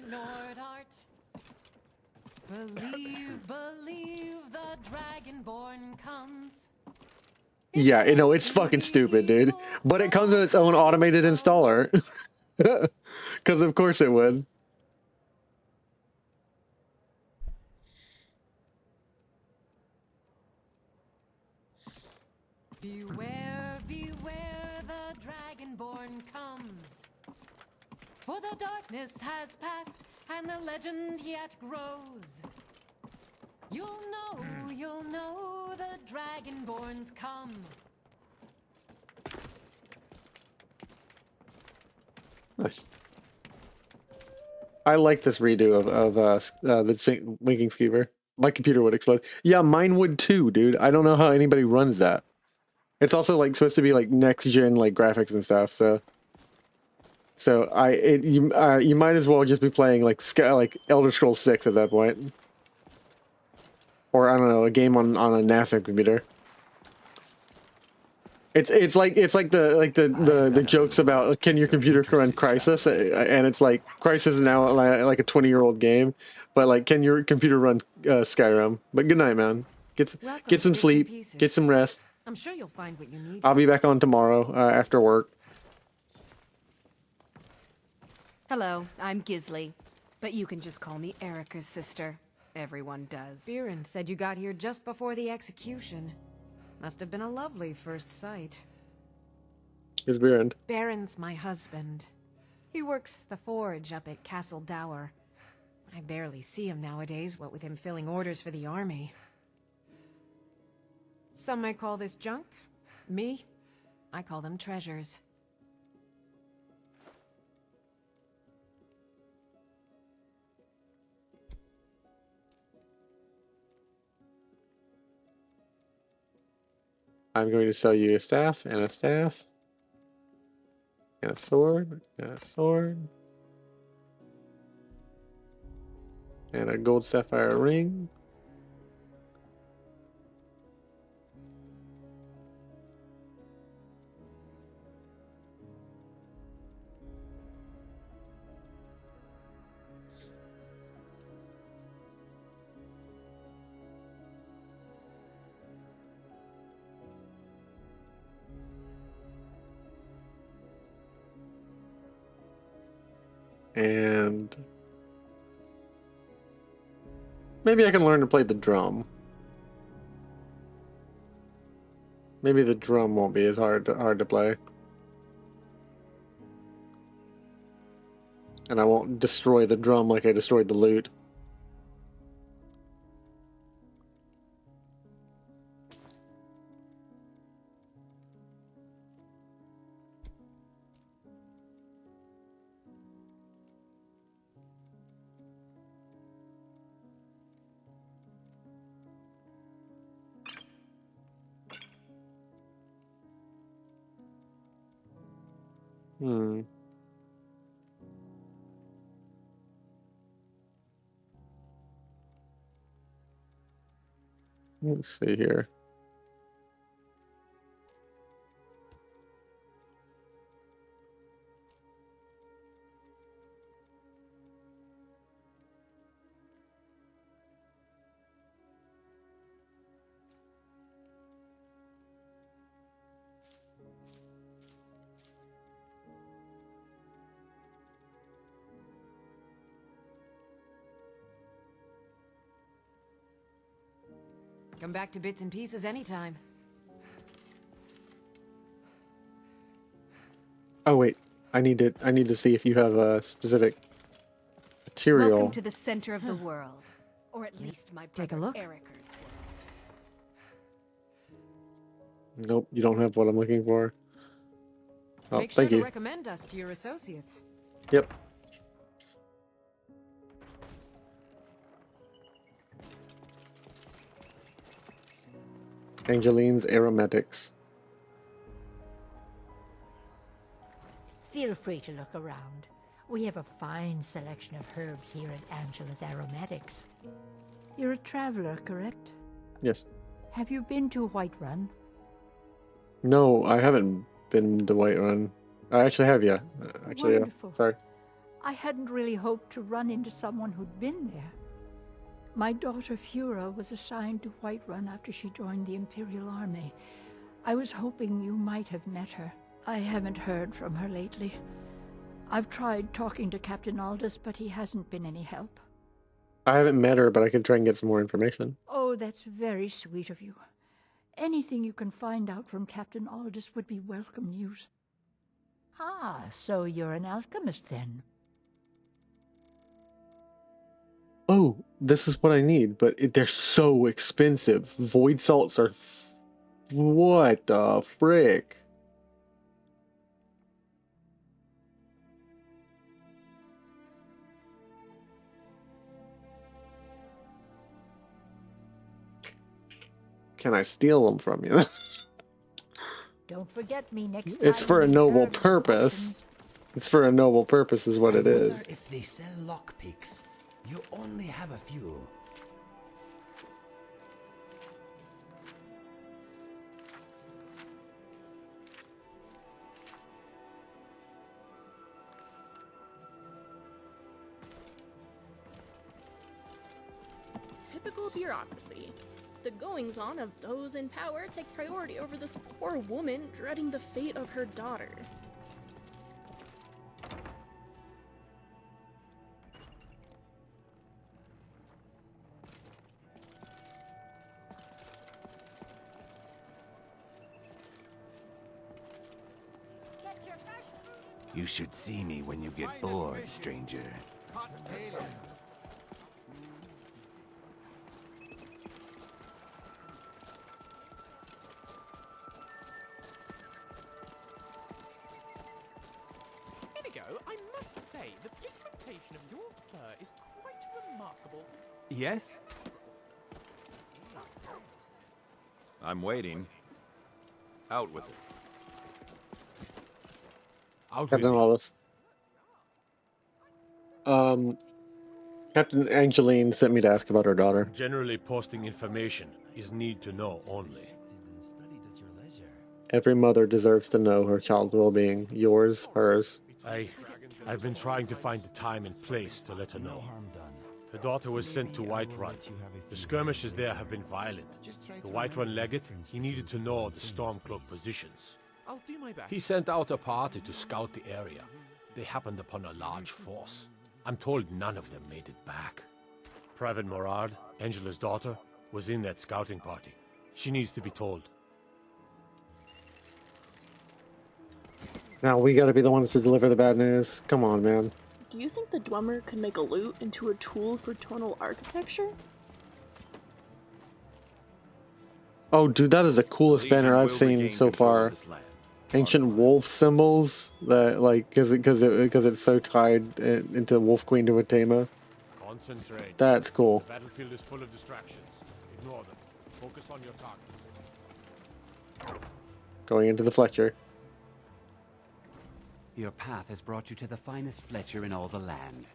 Believe the dragonborn comes. Yeah, you know, it's fucking stupid, dude. But it comes with its own automated installer. Because of course it would. Beware, beware, the dragonborn comes. For the darkness has passed, and the legend yet grows. You'll know the dragonborns come. Nice. I like this redo of the winking skeever. My computer would explode. Yeah, mine would too, dude. I don't know how anybody runs that. It's also like supposed to be like next gen like graphics and stuff. So you might as well just be playing like Elder Scrolls 6 at that point, or I don't know, a game on a NASA computer. It's like the jokes about can your computer run Crisis, and it's like Crisis is now like a 20-year-old game, but like can your computer run Skyrim? But good night, man. Get some sleep, get some rest. I'm sure you'll find what you need. I'll be back on tomorrow after work. Hello, I'm Gisli, but you can just call me Erica's sister. Everyone does. Viren said you got here just before the execution. Must have been a lovely first sight. Who's Viren? Baron's my husband. He works the forge up at Castle Dower. I barely see him nowadays, what with him filling orders for the army. Some may call this junk. Me, I call them treasures. I'm going to sell you a staff, and a staff, and a sword, and a sword, and a gold sapphire ring. And maybe I can learn to play the drum. Maybe the drum won't be as hard to play. And I won't destroy the drum like I destroyed the lute. Let's see here. Come back to bits and pieces anytime. Oh wait, I need to see if you have a specific material. Welcome to the center of the world, or at least my Take a brother look. Erica's world. Nope, you don't have what I'm looking for. Oh, Make sure thank to you. recommend us to your associates. Yep. Angeline's Aromatics. Feel free to look around. We have a fine selection of herbs here at Angela's Aromatics. You're a traveler, correct? Yes. Have you been to Whiterun? No, I haven't been to Whiterun. I actually have, yeah. Actually, yeah. Wonderful. Sorry. I hadn't really hoped to run into someone who'd been there. My daughter Fura was assigned to Whiterun after she joined the Imperial Army. I was hoping you might have met her. I haven't heard from her lately. I've tried talking to Captain Aldous, but he hasn't been any help. I haven't met her, but I could try and get some more information. Oh, that's very sweet of you. Anything you can find out from Captain Aldous would be welcome news. Ah, so you're an alchemist then? Oh, this is what I need, but they're so expensive. Void salts are... What the frick? Can I steal them from you? Don't forget me next time. It's for a noble purpose. It's for a noble purpose is what it is. I wonder if they sell lockpicks. You only have a few. Typical bureaucracy. The goings-on of those in power take priority over this poor woman dreading the fate of her daughter. You should see me when you get bored, stranger. Inigo, I must say, the pigmentation of your fur is quite remarkable. Yes? I'm waiting. Out with it. Captain Wallace. Captain Angeline sent me to ask about her daughter. Generally posting information is need to know only. Every mother deserves to know her child's well-being. Yours, hers. I've been trying to find the time and place to let her know. Her daughter was sent to Whiterun. The skirmishes there have been violent. The Whiterun legate, he needed to know the Stormcloak positions. I'll do my best. He sent out a party to scout the area. They happened upon a large force. I'm told none of them made it back. Private Morard, Angela's daughter, was in that scouting party. She needs to be told. Now we gotta be the ones to deliver the bad news. Come on, man. Do you think the Dwemer could make a lute into a tool for tonal architecture? Oh, dude, that is the coolest banner I've seen so far. Ancient wolf symbols that, like, because it's so tied into Wolf Queen to Atema. Concentrate. That's cool. The battlefield is full of distractions. Ignore them. Focus on your targets. Going into the Fletcher. Your path has brought you to the finest Fletcher in all the land.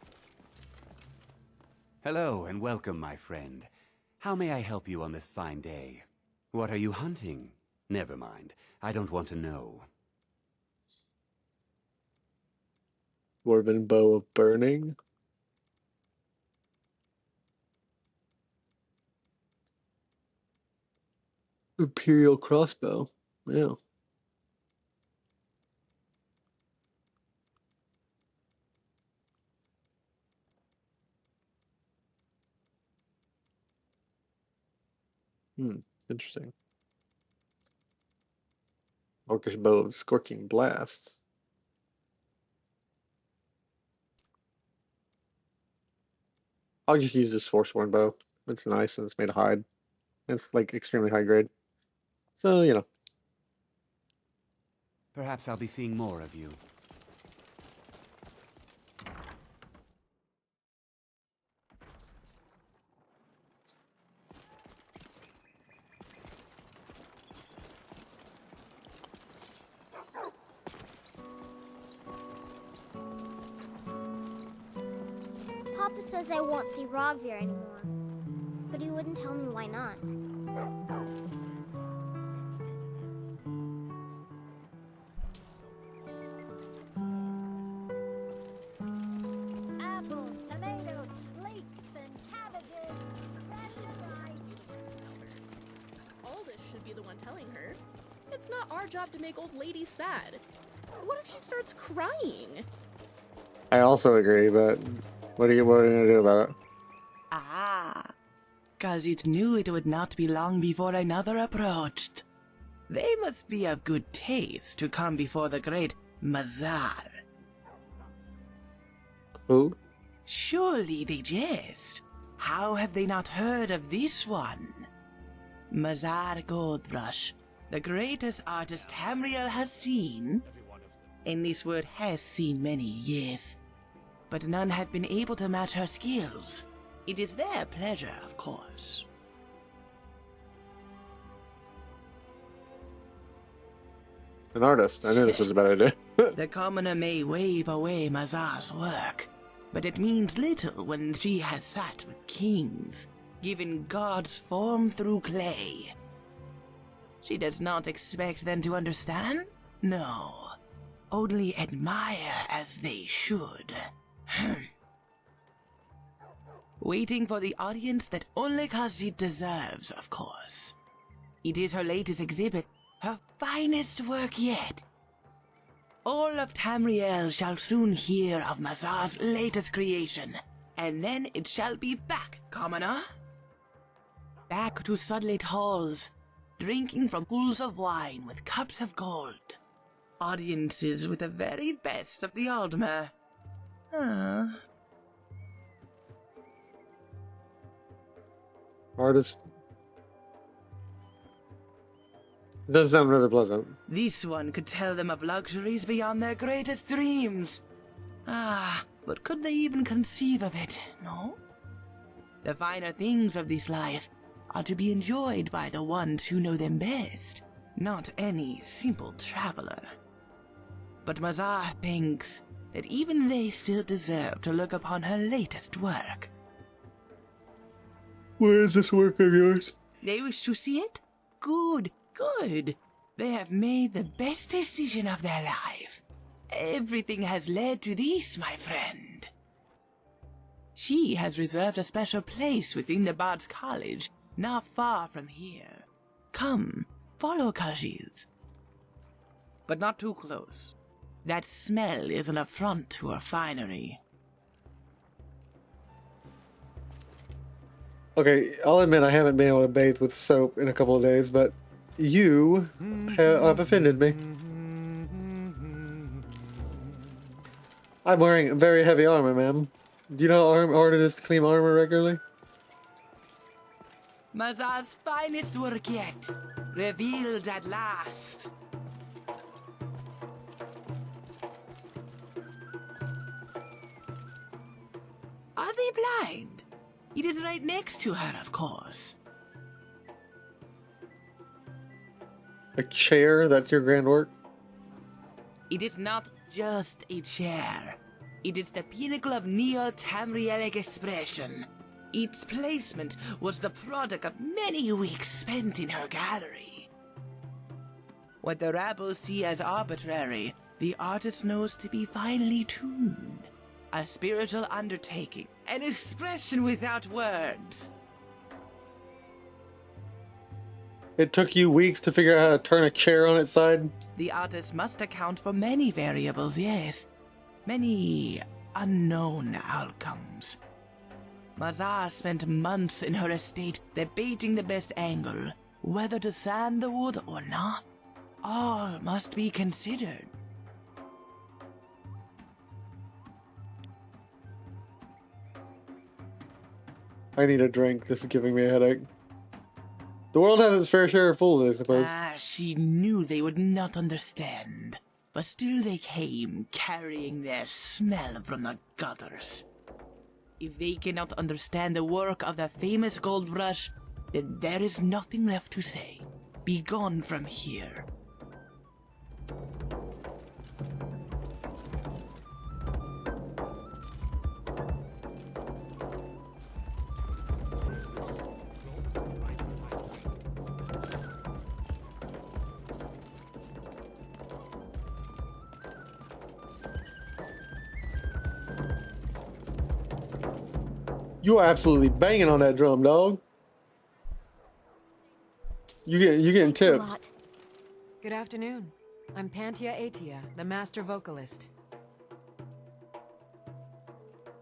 Hello and welcome, my friend. How may I help you on this fine day? What are you hunting? Never mind. I don't want to know. Dwarven Bow of Burning. Imperial Crossbow. Yeah. Interesting. Orcish Bow of Scorching Blasts. I'll just use this Forsworn bow. It's nice and it's made of hide. It's like extremely high grade. So, you know. Perhaps I'll be seeing more of you. Papa says I won't see Rogvir anymore. but he wouldn't tell me why not. Apples, tomatoes, leeks, and cabbages. Fresh and ripe. Aldous should be the one telling her. It's not our job to make old ladies sad. What if she starts crying? I also agree, but what are you gonna do about it? Ah, 'cause it knew it would not be long before another approached. They must be of good taste to come before the great Mazar. Who? Surely they jest. How have they not heard of this one? Mazar Goldbrush, the greatest artist Tamriel has seen. And this world has seen many, yes. But none have been able to match her skills. It is their pleasure, of course. An artist. I knew this was a bad idea. The commoner may wave away Mazar's work, but it means little when she has sat with kings, given God's form through clay. She does not expect them to understand? No. Only admire as they should. Waiting for the audience that only Khajiit deserves, of course. It is her latest exhibit, her finest work yet. All of Tamriel shall soon hear of Mazar's latest creation, and then it shall be back, commoner. Back to sunlit halls, drinking from pools of wine with cups of gold. Audiences with the very best of the Aldmer. Ah. Artist. It does sound rather pleasant. This one could tell them of luxuries beyond their greatest dreams. Ah, but could they even conceive of it, no? The finer things of this life are to be enjoyed by the ones who know them best, not any simple traveler. But Mazar thinks that even they still deserve to look upon her latest work. Where is this work of yours? They wish to see it? Good, good. They have made the best decision of their life. Everything has led to this, my friend. She has reserved a special place within the Bard's College, not far from here. Come, follow Khajiit. But not too close. That smell is an affront to her finery. Okay, I'll admit I haven't been able to bathe with soap in a couple of days, but you have offended me. I'm wearing very heavy armor, ma'am. Do you know how hard it is to clean armor regularly? Mazar's finest work yet, revealed at last. Are they blind? It is right next to her, of course. A chair? That's your grand work? It is not just a chair. It is the pinnacle of neo-Tamrielic expression. Its placement was the product of many weeks spent in her gallery. What the rabble see as arbitrary, the artist knows to be finely tuned. A spiritual undertaking, an expression without words. It took you weeks to figure out how to turn a chair on its side? The artist must account for many variables, yes. Many unknown outcomes. Mazar spent months in her estate debating the best angle, whether to sand the wood or not. All must be considered. I need a drink. This is giving me a headache. The world has its fair share of fools, I suppose. Ah, she knew they would not understand. But still they came, carrying their smell from the gutters. If they cannot understand the work of the famous gold rush, then there is nothing left to say. Be gone from here. You are absolutely banging on that drum, dog. You getting tipped. Good afternoon. I'm Pantia Atia, the master vocalist.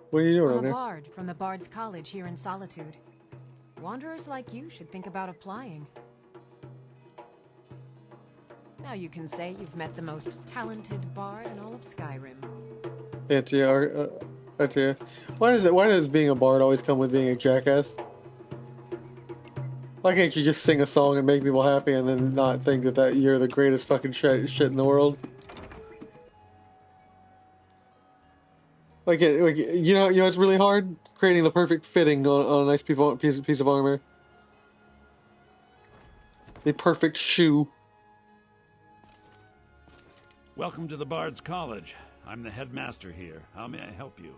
What are you doing I'm on a there? bard from the Bard's College here in Solitude. Wanderers like you should think about applying. Now you can say you've met the most talented bard in all of Skyrim. Antia, why does being a bard always come with being a jackass? Why can't you just sing a song and make people happy and then not think that you're the greatest fucking shit in the world? Like, you know, it's really hard creating the perfect fitting on a nice piece of armor. The perfect shoe. Welcome to the Bard's College. I'm the headmaster here. How may I help you?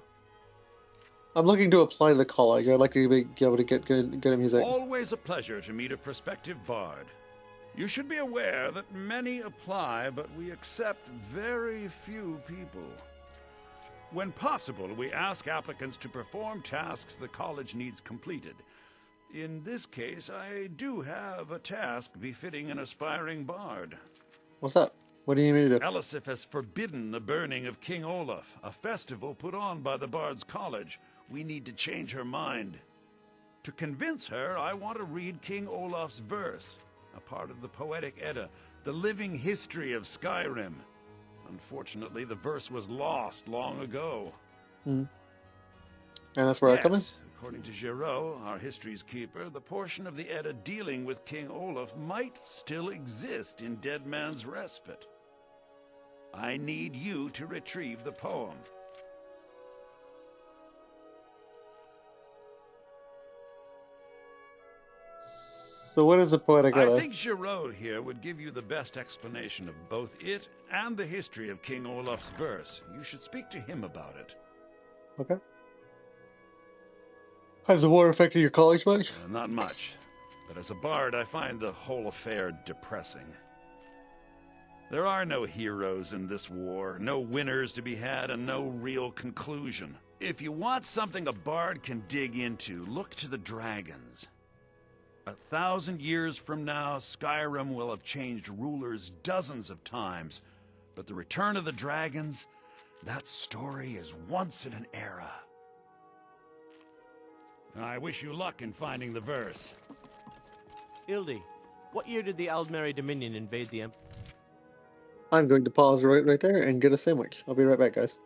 I'm looking to apply to the college. I'd like to be able to get good at music. Always a pleasure to meet a prospective bard. You should be aware that many apply, but we accept very few people. When possible, we ask applicants to perform tasks the college needs completed. In this case, I do have a task befitting an aspiring bard. What's up? What do you need me to do? Elisif has forbidden the burning of King Olaf, a festival put on by the Bard's College. We need to change her mind. To convince her, I want to read King Olaf's verse, a part of the Poetic Edda, the living history of Skyrim. Unfortunately, the verse was lost long ago. And that's where I come in? According to Giraud, our history's keeper, the portion of the Edda dealing with King Olaf might still exist in Dead Man's Respite. I need you to retrieve the poem. So what is a Poetic Edda? I think Giraud here would give you the best explanation of both it and the history of King Olaf's verse. You should speak to him about it. Okay. Has the war affected your college much? Not much. But as a bard, I find the whole affair depressing. There are no heroes in this war, no winners to be had, and no real conclusion. If you want something a bard can dig into, look to the dragons. 1,000 years from now, Skyrim will have changed rulers dozens of times, but the return of the dragons, that story is once in an era. I wish you luck in finding the verse. Ildi, what year did the Aldmeri Dominion invade the Empire? I'm going to pause right there and get a sandwich. I'll be right back, guys.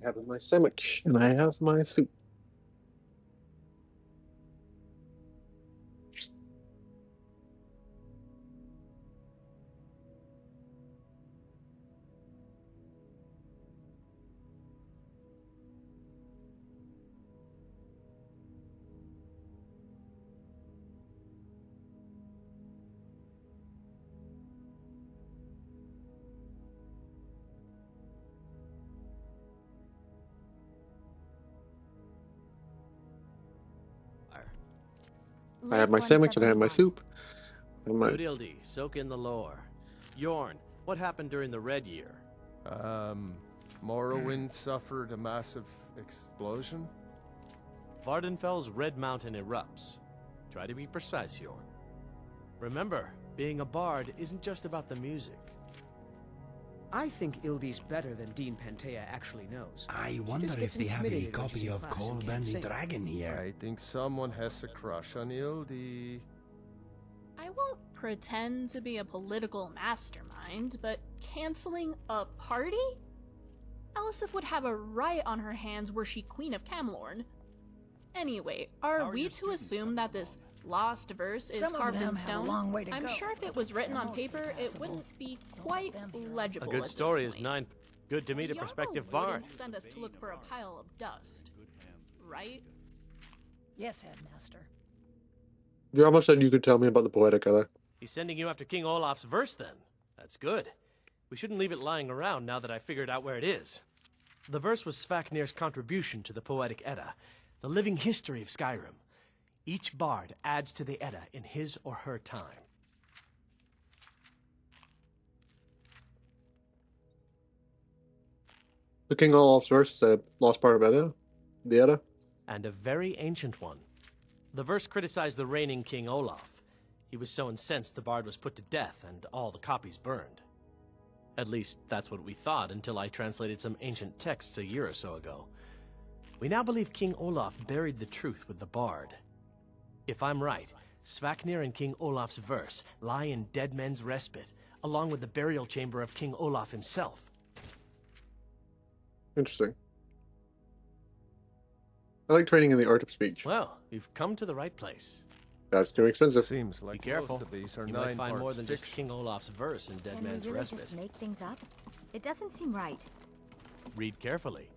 I have my sandwich and I have my soup. I have my sandwich and I have my soup. And my... Good Ildi, soak in the lore. Yorn, what happened during the Red Year? Morrowind suffered a massive explosion. Vardenfell's Red Mountain erupts. Try to be precise, Yorn. Remember, being a bard isn't just about the music. I think Ildi's better than Dean Pantea actually knows. I wonder if they have a copy of Colban the Dragon here. I think someone has a crush on Ildi. I won't pretend to be a political mastermind, but canceling a party? Elisif would have a riot on her hands were she Queen of Camlorn. Anyway, are we to assume that this lost verse is carved in stone? I'm sure if it was written on paper, it wouldn't be quite legible. A good story is 9. Good to meet a prospective bard. Wouldn't send us to look for a pile of dust, right? Yes, Headmaster. You almost said you could tell me about the poetic Edda. He's sending you after King Olaf's verse, then. That's good. We shouldn't leave it lying around now that I figured out where it is. The verse was Svaknir's contribution to the poetic Edda, the living history of Skyrim. Each bard adds to the Edda in his or her time. The King Olaf's verse is a lost part of Edda? The Edda? And a very ancient one. The verse criticized the reigning King Olaf. He was so incensed the bard was put to death and all the copies burned. At least, that's what we thought until I translated some ancient texts a year or so ago. We now believe King Olaf buried the truth with the bard. If I'm right, Svaknir and King Olaf's verse lie in Dead Men's Respite, along with the burial chamber of King Olaf himself. Interesting. I like training in the art of speech. Well, you've come to the right place. That's too expensive. Seems like Be careful. most of these are You might 9 find more parts than fiction. just King Olaf's verse in Dead Can Man's we really Respite. just make things up? It doesn't seem right. Read carefully.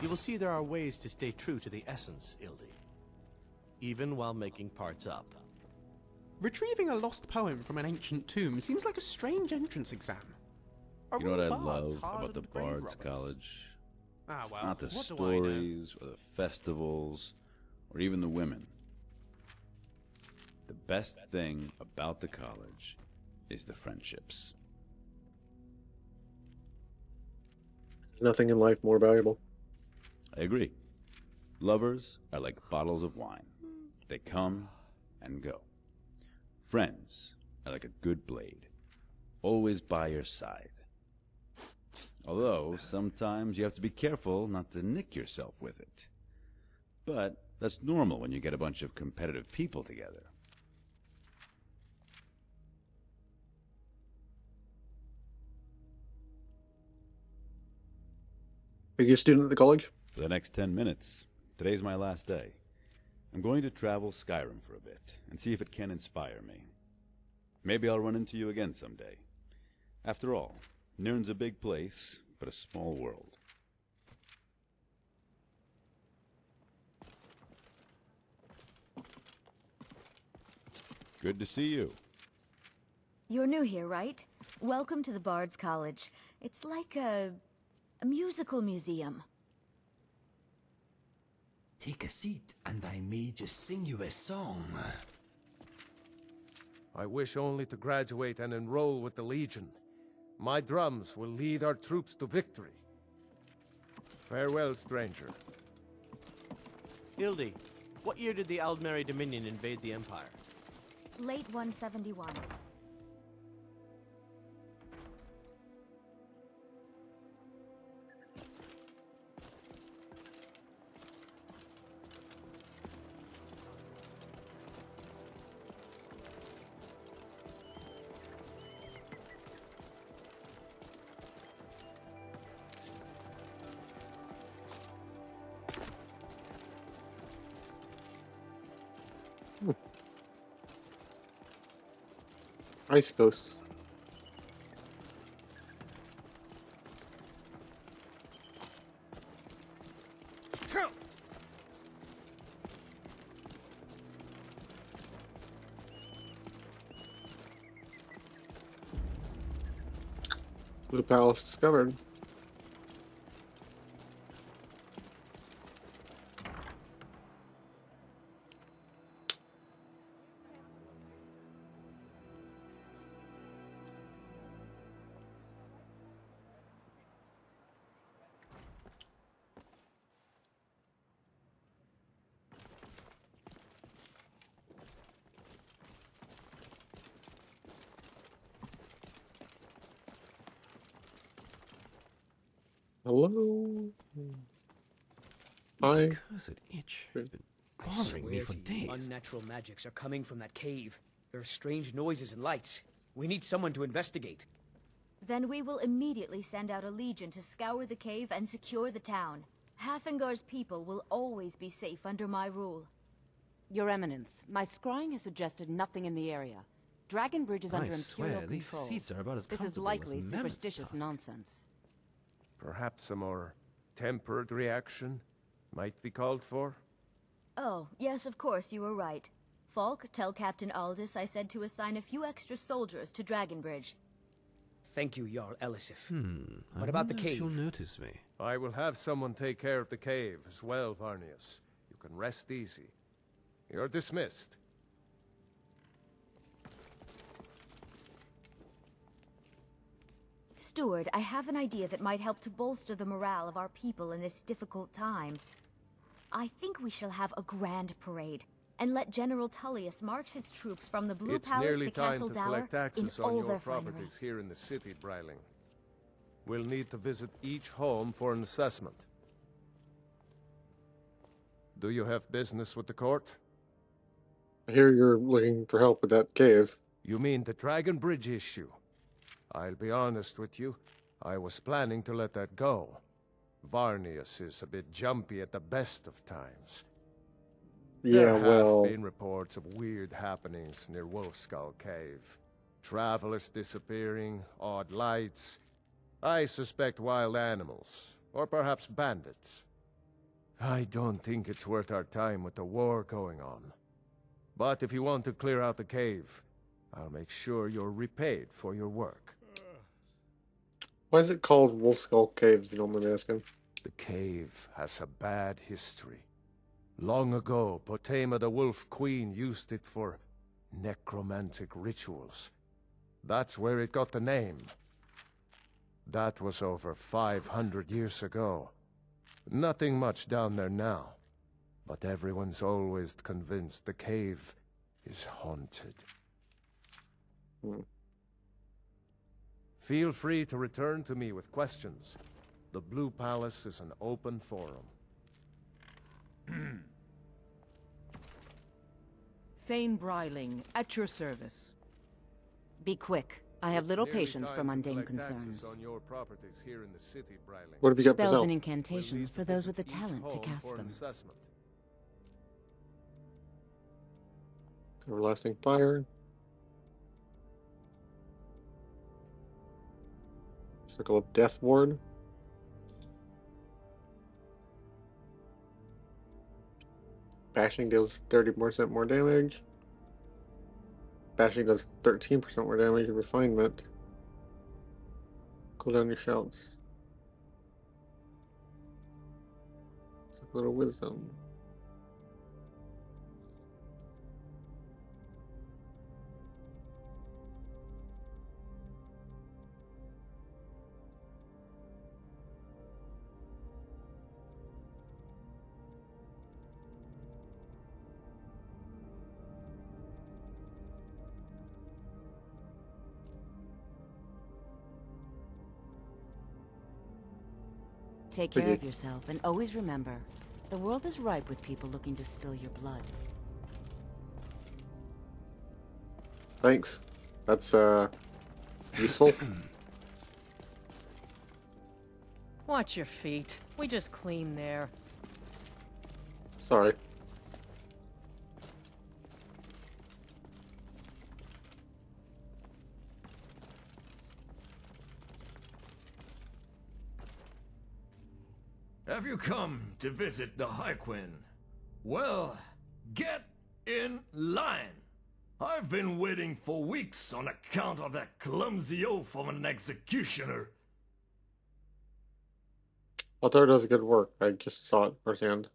You will see there are ways to stay true to the essence, Ildi. Even while making parts up. Retrieving a lost poem from an ancient tomb seems like a strange entrance exam. You know what I love about the Bard's College? Ah, It's well, not the what do I know? stories or the festivals or even the women. The best thing about the college is the friendships. Nothing in life more valuable. I agree. Lovers are like bottles of wine. They come and go. Friends are like a good blade, always by your side. Although, sometimes you have to be careful not to nick yourself with it. But that's normal when you get a bunch of competitive people together. Are you a student at the college? For the next 10 minutes. Today's my last day. I'm going to travel Skyrim for a bit and see if it can inspire me. Maybe I'll run into you again someday. After all, Nirn's a big place, but a small world. Good to see you. You're new here, right? Welcome to the Bard's College. It's like a musical museum. Take a seat, and I may just sing you a song. I wish only to graduate and enroll with the Legion. My drums will lead our troops to victory. Farewell, stranger. Ildi, what year did the Aldmeri Dominion invade the Empire? Late 171. Ice ghosts. Blue palace discovered. Hello. Hi. Cursed itch. It's been bothering me for days. Unnatural magics are coming from that cave. There are strange noises and lights. We need someone to investigate. Then we will immediately send out a legion to scour the cave and secure the town. Hafengar's people will always be safe under my rule. Your Eminence, my scrying has suggested nothing in the area. Dragon Bridge is under Imperial control. These seats are about as this is likely superstitious nonsense. Perhaps a more tempered reaction might be called for? Oh, yes, of course, you were right. Falk, tell Captain Aldous I said to assign a few extra soldiers to Dragonbridge. Thank you, Jarl Elisif. I What about the wonder if cave? you'll notice me. I will have someone take care of the cave as well, Varnius. You can rest easy. You're dismissed. Steward, I have an idea that might help to bolster the morale of our people in this difficult time. I think we shall have a grand parade, and let General Tullius march his troops from the Blue It's Palace nearly to time Castle to Dower collect in taxes on all your their finery. properties here in the city, Breiling. We'll need to visit each home for an assessment. Do you have business with the court? I hear you're looking for help with that cave. You mean the Dragon Bridge issue? I'll be honest with you. I was planning to let that go. Varnius is a bit jumpy at the best of times. Yeah, There have been reports of weird happenings near Wolfskull Cave. Travelers disappearing, odd lights. I suspect wild animals, or perhaps bandits. I don't think it's worth our time with the war going on. But if you want to clear out the cave, I'll make sure you're repaid for your work. Why is it called Wolfskull Cave, if you don't mind me asking? The cave has a bad history. Long ago, Potema the Wolf Queen used it for necromantic rituals. That's where it got the name. That was over 500 years ago. Nothing much down there now. But everyone's always convinced the cave is haunted. Feel free to return to me with questions. The Blue Palace is an open forum. Thane Breiling, at your service. Be quick. I have little patience for mundane concerns. What have you got for Spells sale? and incantations for those with the talent to cast them. Everlasting Fire. Circle of Death Ward. Bashing deals 30% more damage. Bashing does 13% more damage. Refinement. Cool down your shouts. Circle of Wisdom. Take care of yourself, and always remember, the world is ripe with people looking to spill your blood. Thanks. That's useful. Watch your feet. We just clean there. Sorry. you come to visit the High Queen? Well, get in line. I've been waiting for weeks on account of that clumsy oaf of an executioner. Altar does good work. I just saw it firsthand.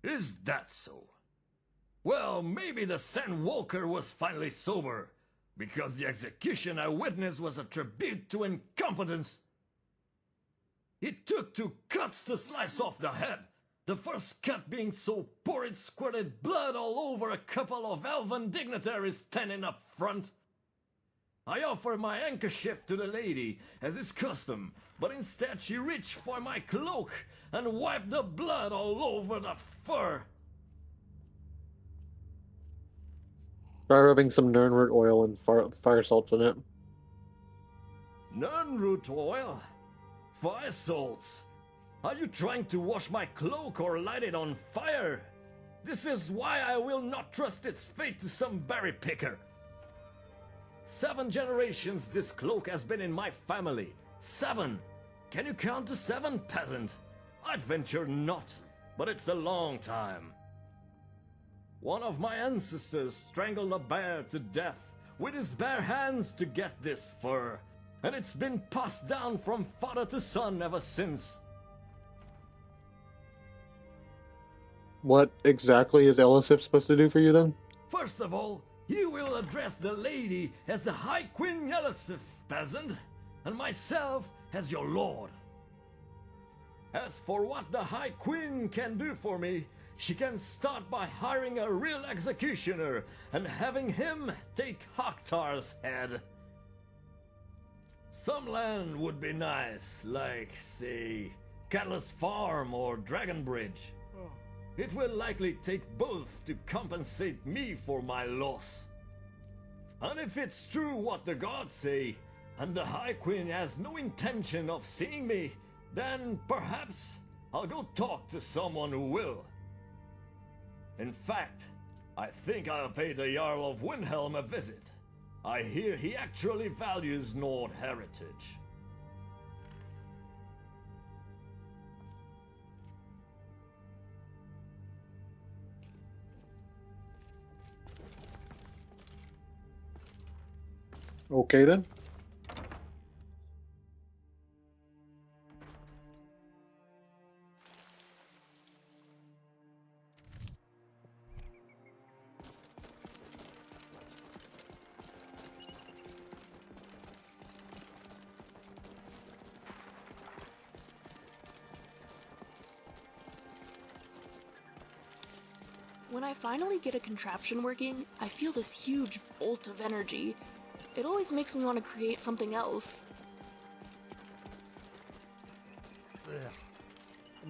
Is that so? Well, maybe the Sandwalker was finally sober, because the execution I witnessed was a tribute to incompetence. It took 2 cuts to slice off the head, the first cut being so poor it squirted blood all over a couple of elven dignitaries standing up front. I offered my handkerchief to the lady, as is custom, but instead she reached for my cloak and wiped the blood all over the fur. Try rubbing some nernroot oil and fire salts in it. Nernroot oil? Fire salts? Are you trying to wash my cloak or light it on fire? This is why I will not trust its fate to some berry picker. 7 generations this cloak has been in my family. 7! Can you count to 7, peasant? I'd venture not, but it's a long time. One of my ancestors strangled a bear to death with his bare hands to get this fur, and it's been passed down from father to son ever since. What exactly is Elisif supposed to do for you then? First of all, you will address the lady as the High Queen Elisif, peasant, and myself as your lord. As for what the High Queen can do for me, she can start by hiring a real executioner and having him take Haktar's head. Some land would be nice, like, say, Catalyst Farm or Dragonbridge. It will likely take both to compensate me for my loss. And if it's true what the gods say, and the High Queen has no intention of seeing me, then perhaps I'll go talk to someone who will. In fact, I think I'll pay the Jarl of Windhelm a visit. I hear he actually values Nord heritage. Okay then. When I finally get a contraption working, I feel this huge bolt of energy. It always makes me want to create something else. Ugh.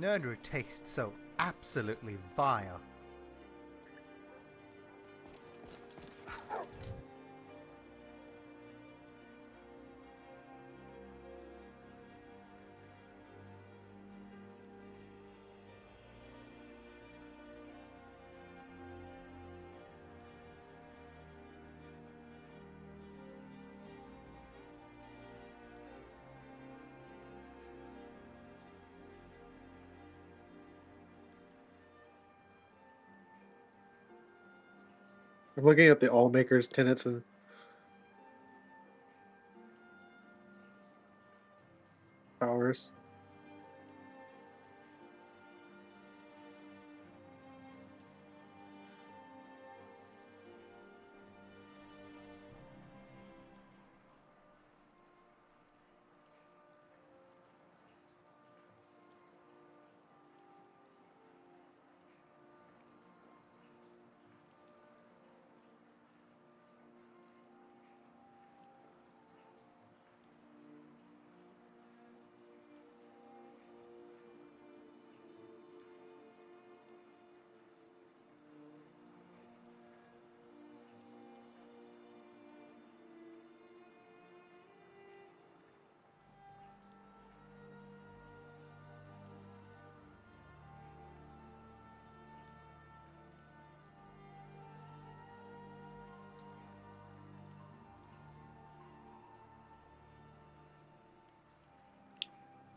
Nernroot tastes so absolutely vile. I'm looking at the All Makers tenets and powers.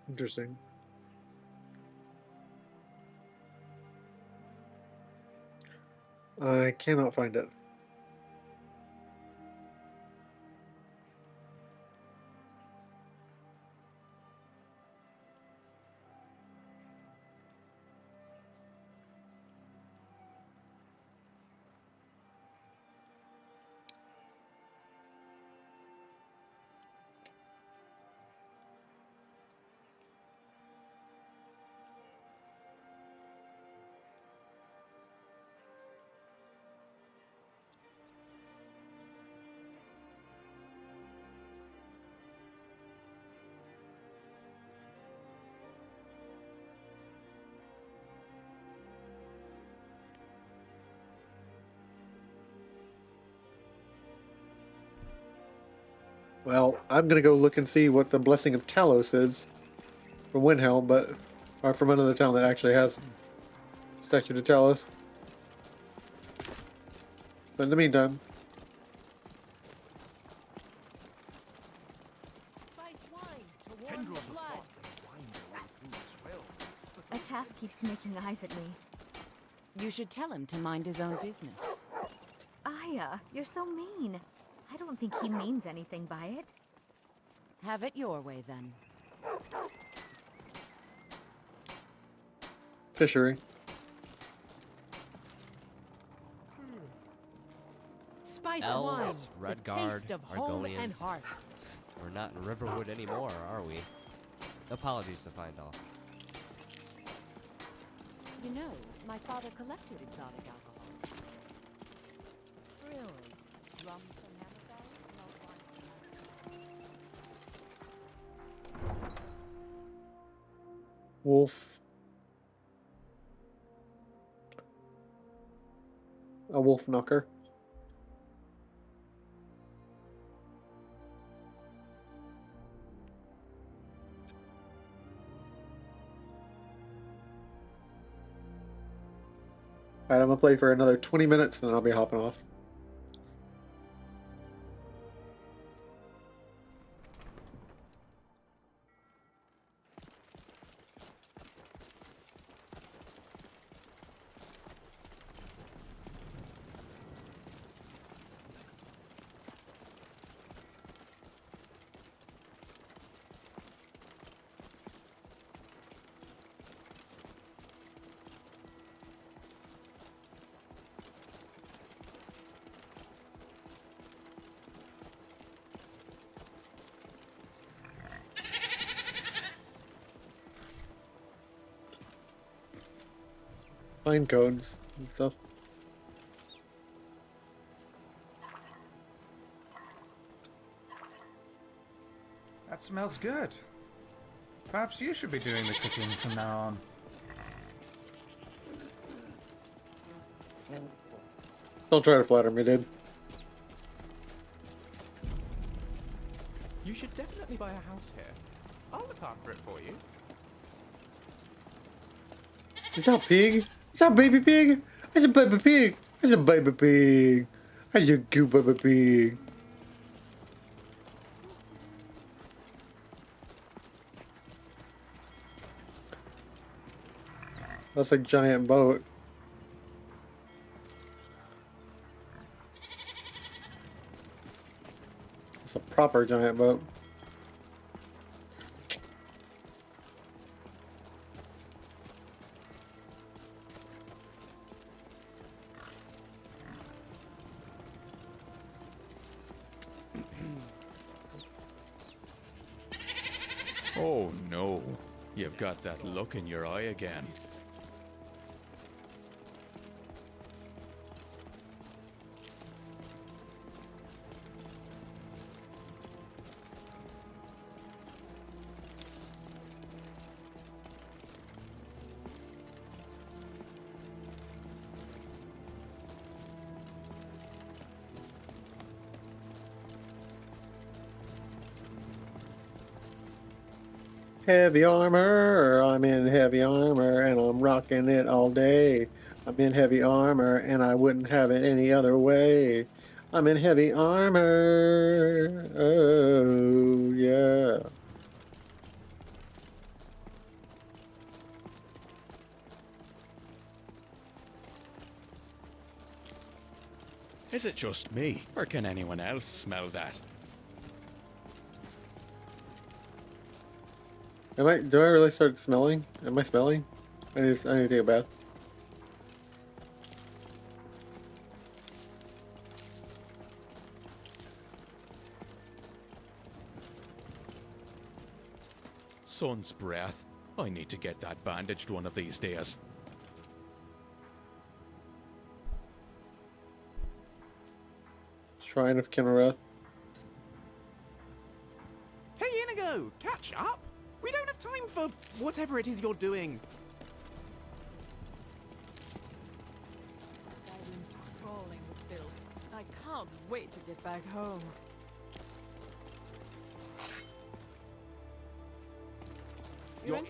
Interesting. I cannot find it. Well, I'm gonna go look and see what the Blessing of Talos is from Windhelm, but or from another town that actually has statue to Talos. But in the meantime, A Taff keeps making eyes at me. You should tell him to mind his own business. Aya, you're so mean. I don't think he means anything by it. Have it your way, then. fishery. Spiced Elves, wine, the Redguard, taste of home and Argonians. heart. We're not in Riverwood anymore, are we? Apologies to Findall. You know, my father collected exotic alcohol. Really? Rum from Hammerfell? Wolf. A wolf knocker. Alright, I'm gonna play for another 20 minutes, then I'll be hopping off. Find codes and stuff. That smells good. Perhaps you should be doing the cooking from now on. Don't try to flatter me, dude. You should definitely buy a house here. I'll look after it for you. Is that pig? Is that baby pig? It's a baby pig. It's a baby pig. It's a cute baby pig. That's a giant boat. It's a proper giant boat. Oh no, you've got that look in your eye again. Heavy armor, I'm in heavy armor and I'm rocking it all day. I'm in heavy armor and I wouldn't have it any other way. I'm in heavy armor, oh yeah. Is it just me, or can anyone else smell that? Do I really start smelling? Am I smelling? I need to take a bath. Sun's breath. I need to get that bandaged one of these days. Shrine of Kinnereth. Hey, Inigo! Catch up! We don't have time for whatever it is you're doing. Skyrim's crawling with filth. I can't wait to get back home. You in?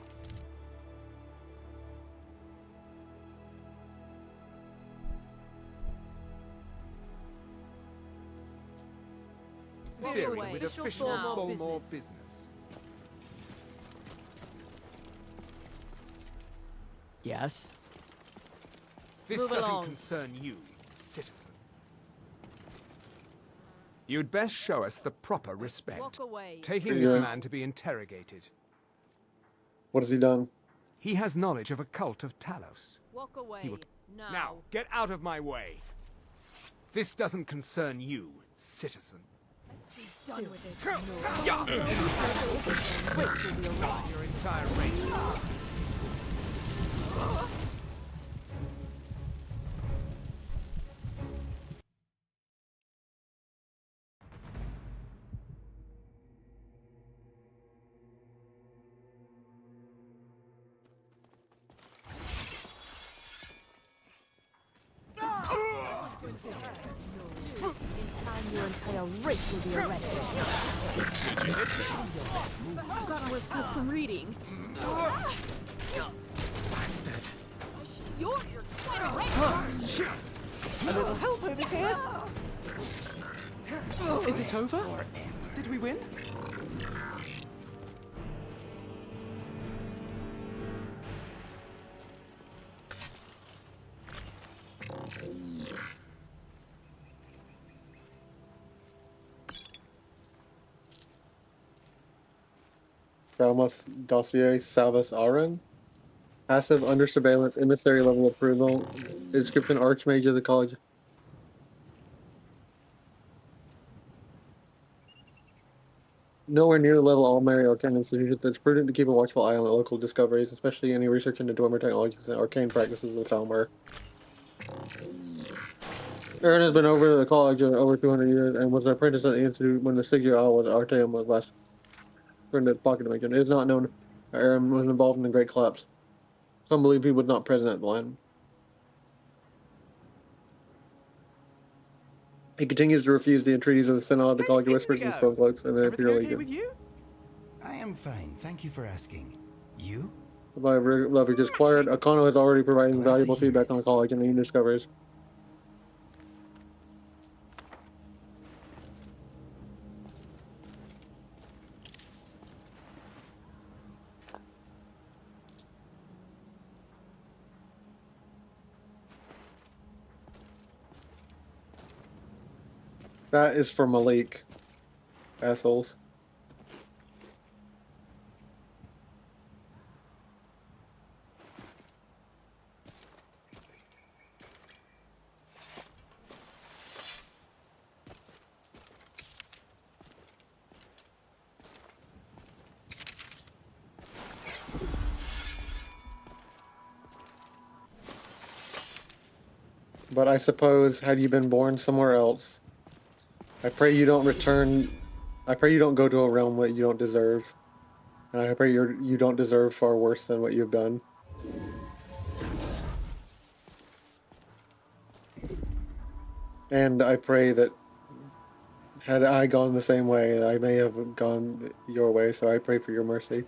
Interfering with official formal business. Yes? This Move doesn't along. concern you, citizen. You'd best show us the proper respect. Walk away. Taking this man to be interrogated. What has he done? He has knowledge of a cult of Talos. Walk away. He will... Now. Now, get out of my way. This doesn't concern you, citizen. Let's be done with it. Your entire race. In time, your entire race will be eradicated. I've gotten worse cuts from reading. Bastard. You're quite a race. A little help over here. Is it over? Did we win? Ramos dossier Salvus Auron. Passive under surveillance, emissary level approval. Description Archmage of the College. Nowhere near the level all Mary Arcane institutions, it's prudent to keep a watchful eye on the local discoveries, especially any research into Dwemer technologies and arcane practices of the Falmer. Aaron has been over the college for over 200 years and was an apprentice at the institute when the Sigil was Arteum was last turned into pocket dimension. It is not known Aaron was involved in the Great Collapse. Some believe he was not present at the land. He continues to refuse the entreaties of the Synod, the College of Whispers and Spokecloaks, and the Imperial Legion. I am fine, thank you for asking. You? Leverage is acquired. Akano is already providing valuable feedback on the college and the new discoveries. That is for Malik. Assholes. But I suppose, had you been born somewhere else, I pray you don't return. I pray you don't go to a realm that you don't deserve. And I pray you don't deserve far worse than what you've done. And I pray that had I gone the same way, I may have gone your way, so I pray for your mercy.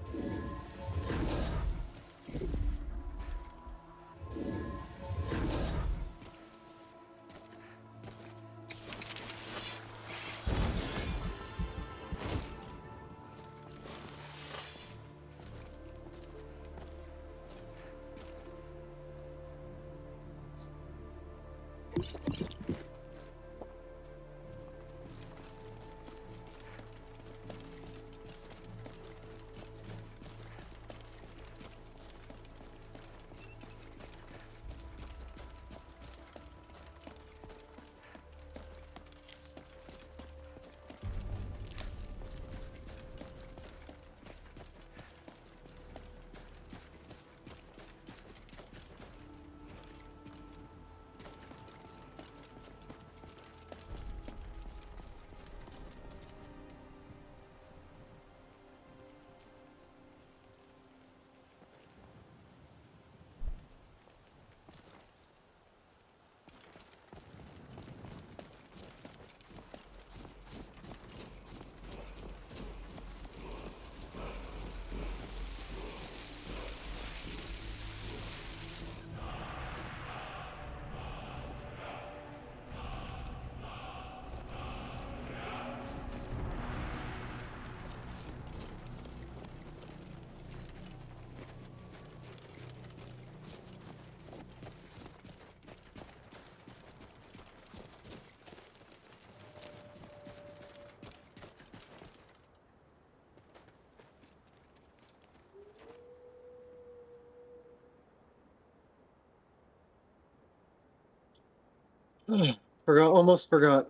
Almost forgot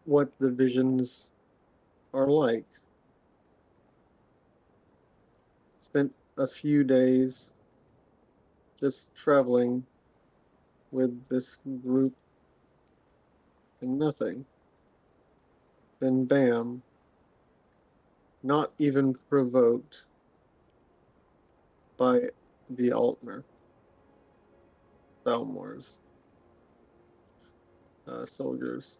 what the visions are like. Spent a few days just traveling with this group and nothing. Then bam, not even provoked by the Altmer, Thalmor's soldiers.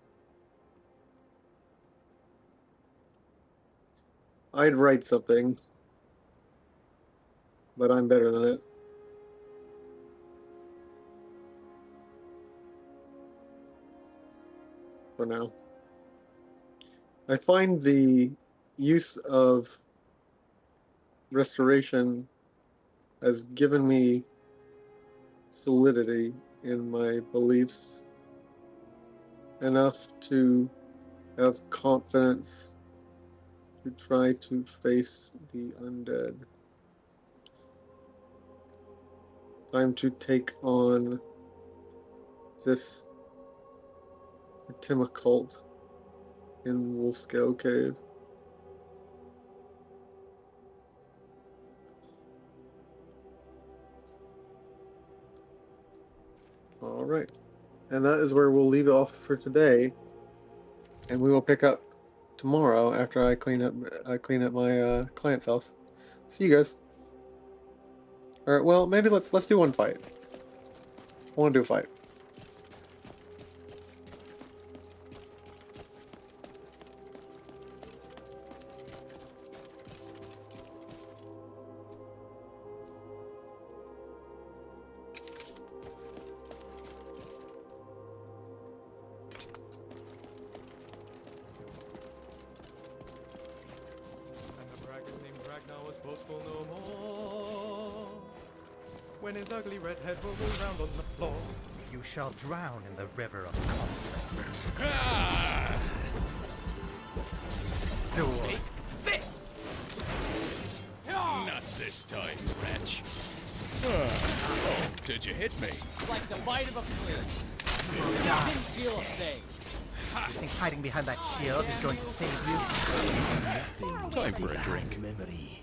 I'd write something, but I'm better than it. For now. I find the use of restoration has given me solidity in my beliefs enough to have confidence to try to face the undead. Time to take on this Fatima cult in Wolfscale Cave. All right, and that is where we'll leave it off for today, and we will pick up tomorrow after I clean up my client's house. See you guys. All right, well, maybe let's do one fight. I want to do a fight. When his ugly red head will roll round on the floor. You shall drown in the river of conflict. Sword. This! Not this time, wretch. Oh, did you hit me? Like the bite of a flea. Didn't feel a thing. You think hiding behind that shield is going to save you? Time for a drink. Memory.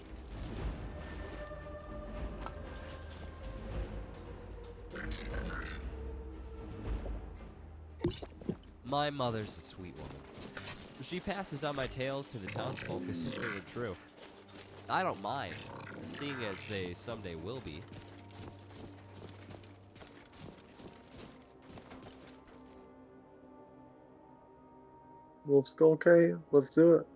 My mother's a sweet woman. She passes on my tales to the townsfolk as if they were true. I don't mind, seeing as they someday will be. Wolfskull Cave, let's do it.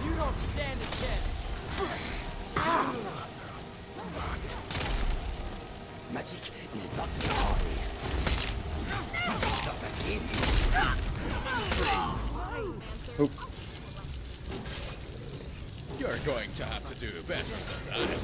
You don't stand a chance. Magic is not in a hurry. This is not a game. Oh. You're going to have to do better than that.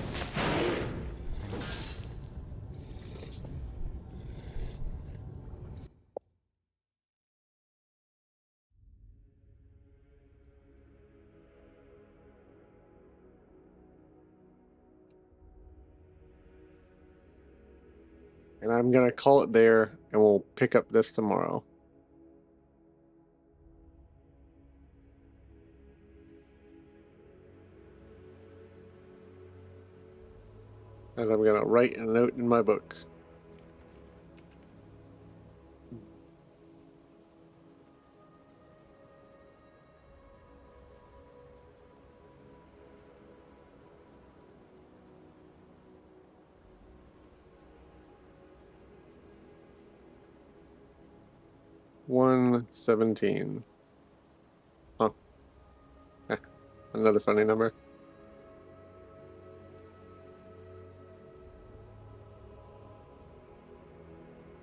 And I'm going to call it there, and we'll pick up this tomorrow. As I'm going to write a note in my book. 117. Oh. Another funny number.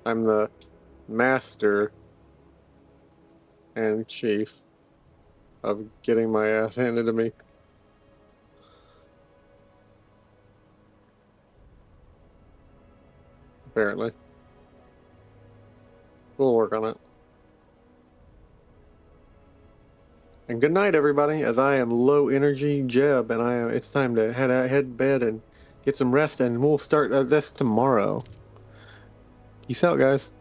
I'm the master and chief of getting my ass handed to me. Apparently. We'll work on it. And good night, everybody, as I am low energy Jeb, and it's time to head to bed and get some rest, and we'll start this tomorrow. Peace out, guys.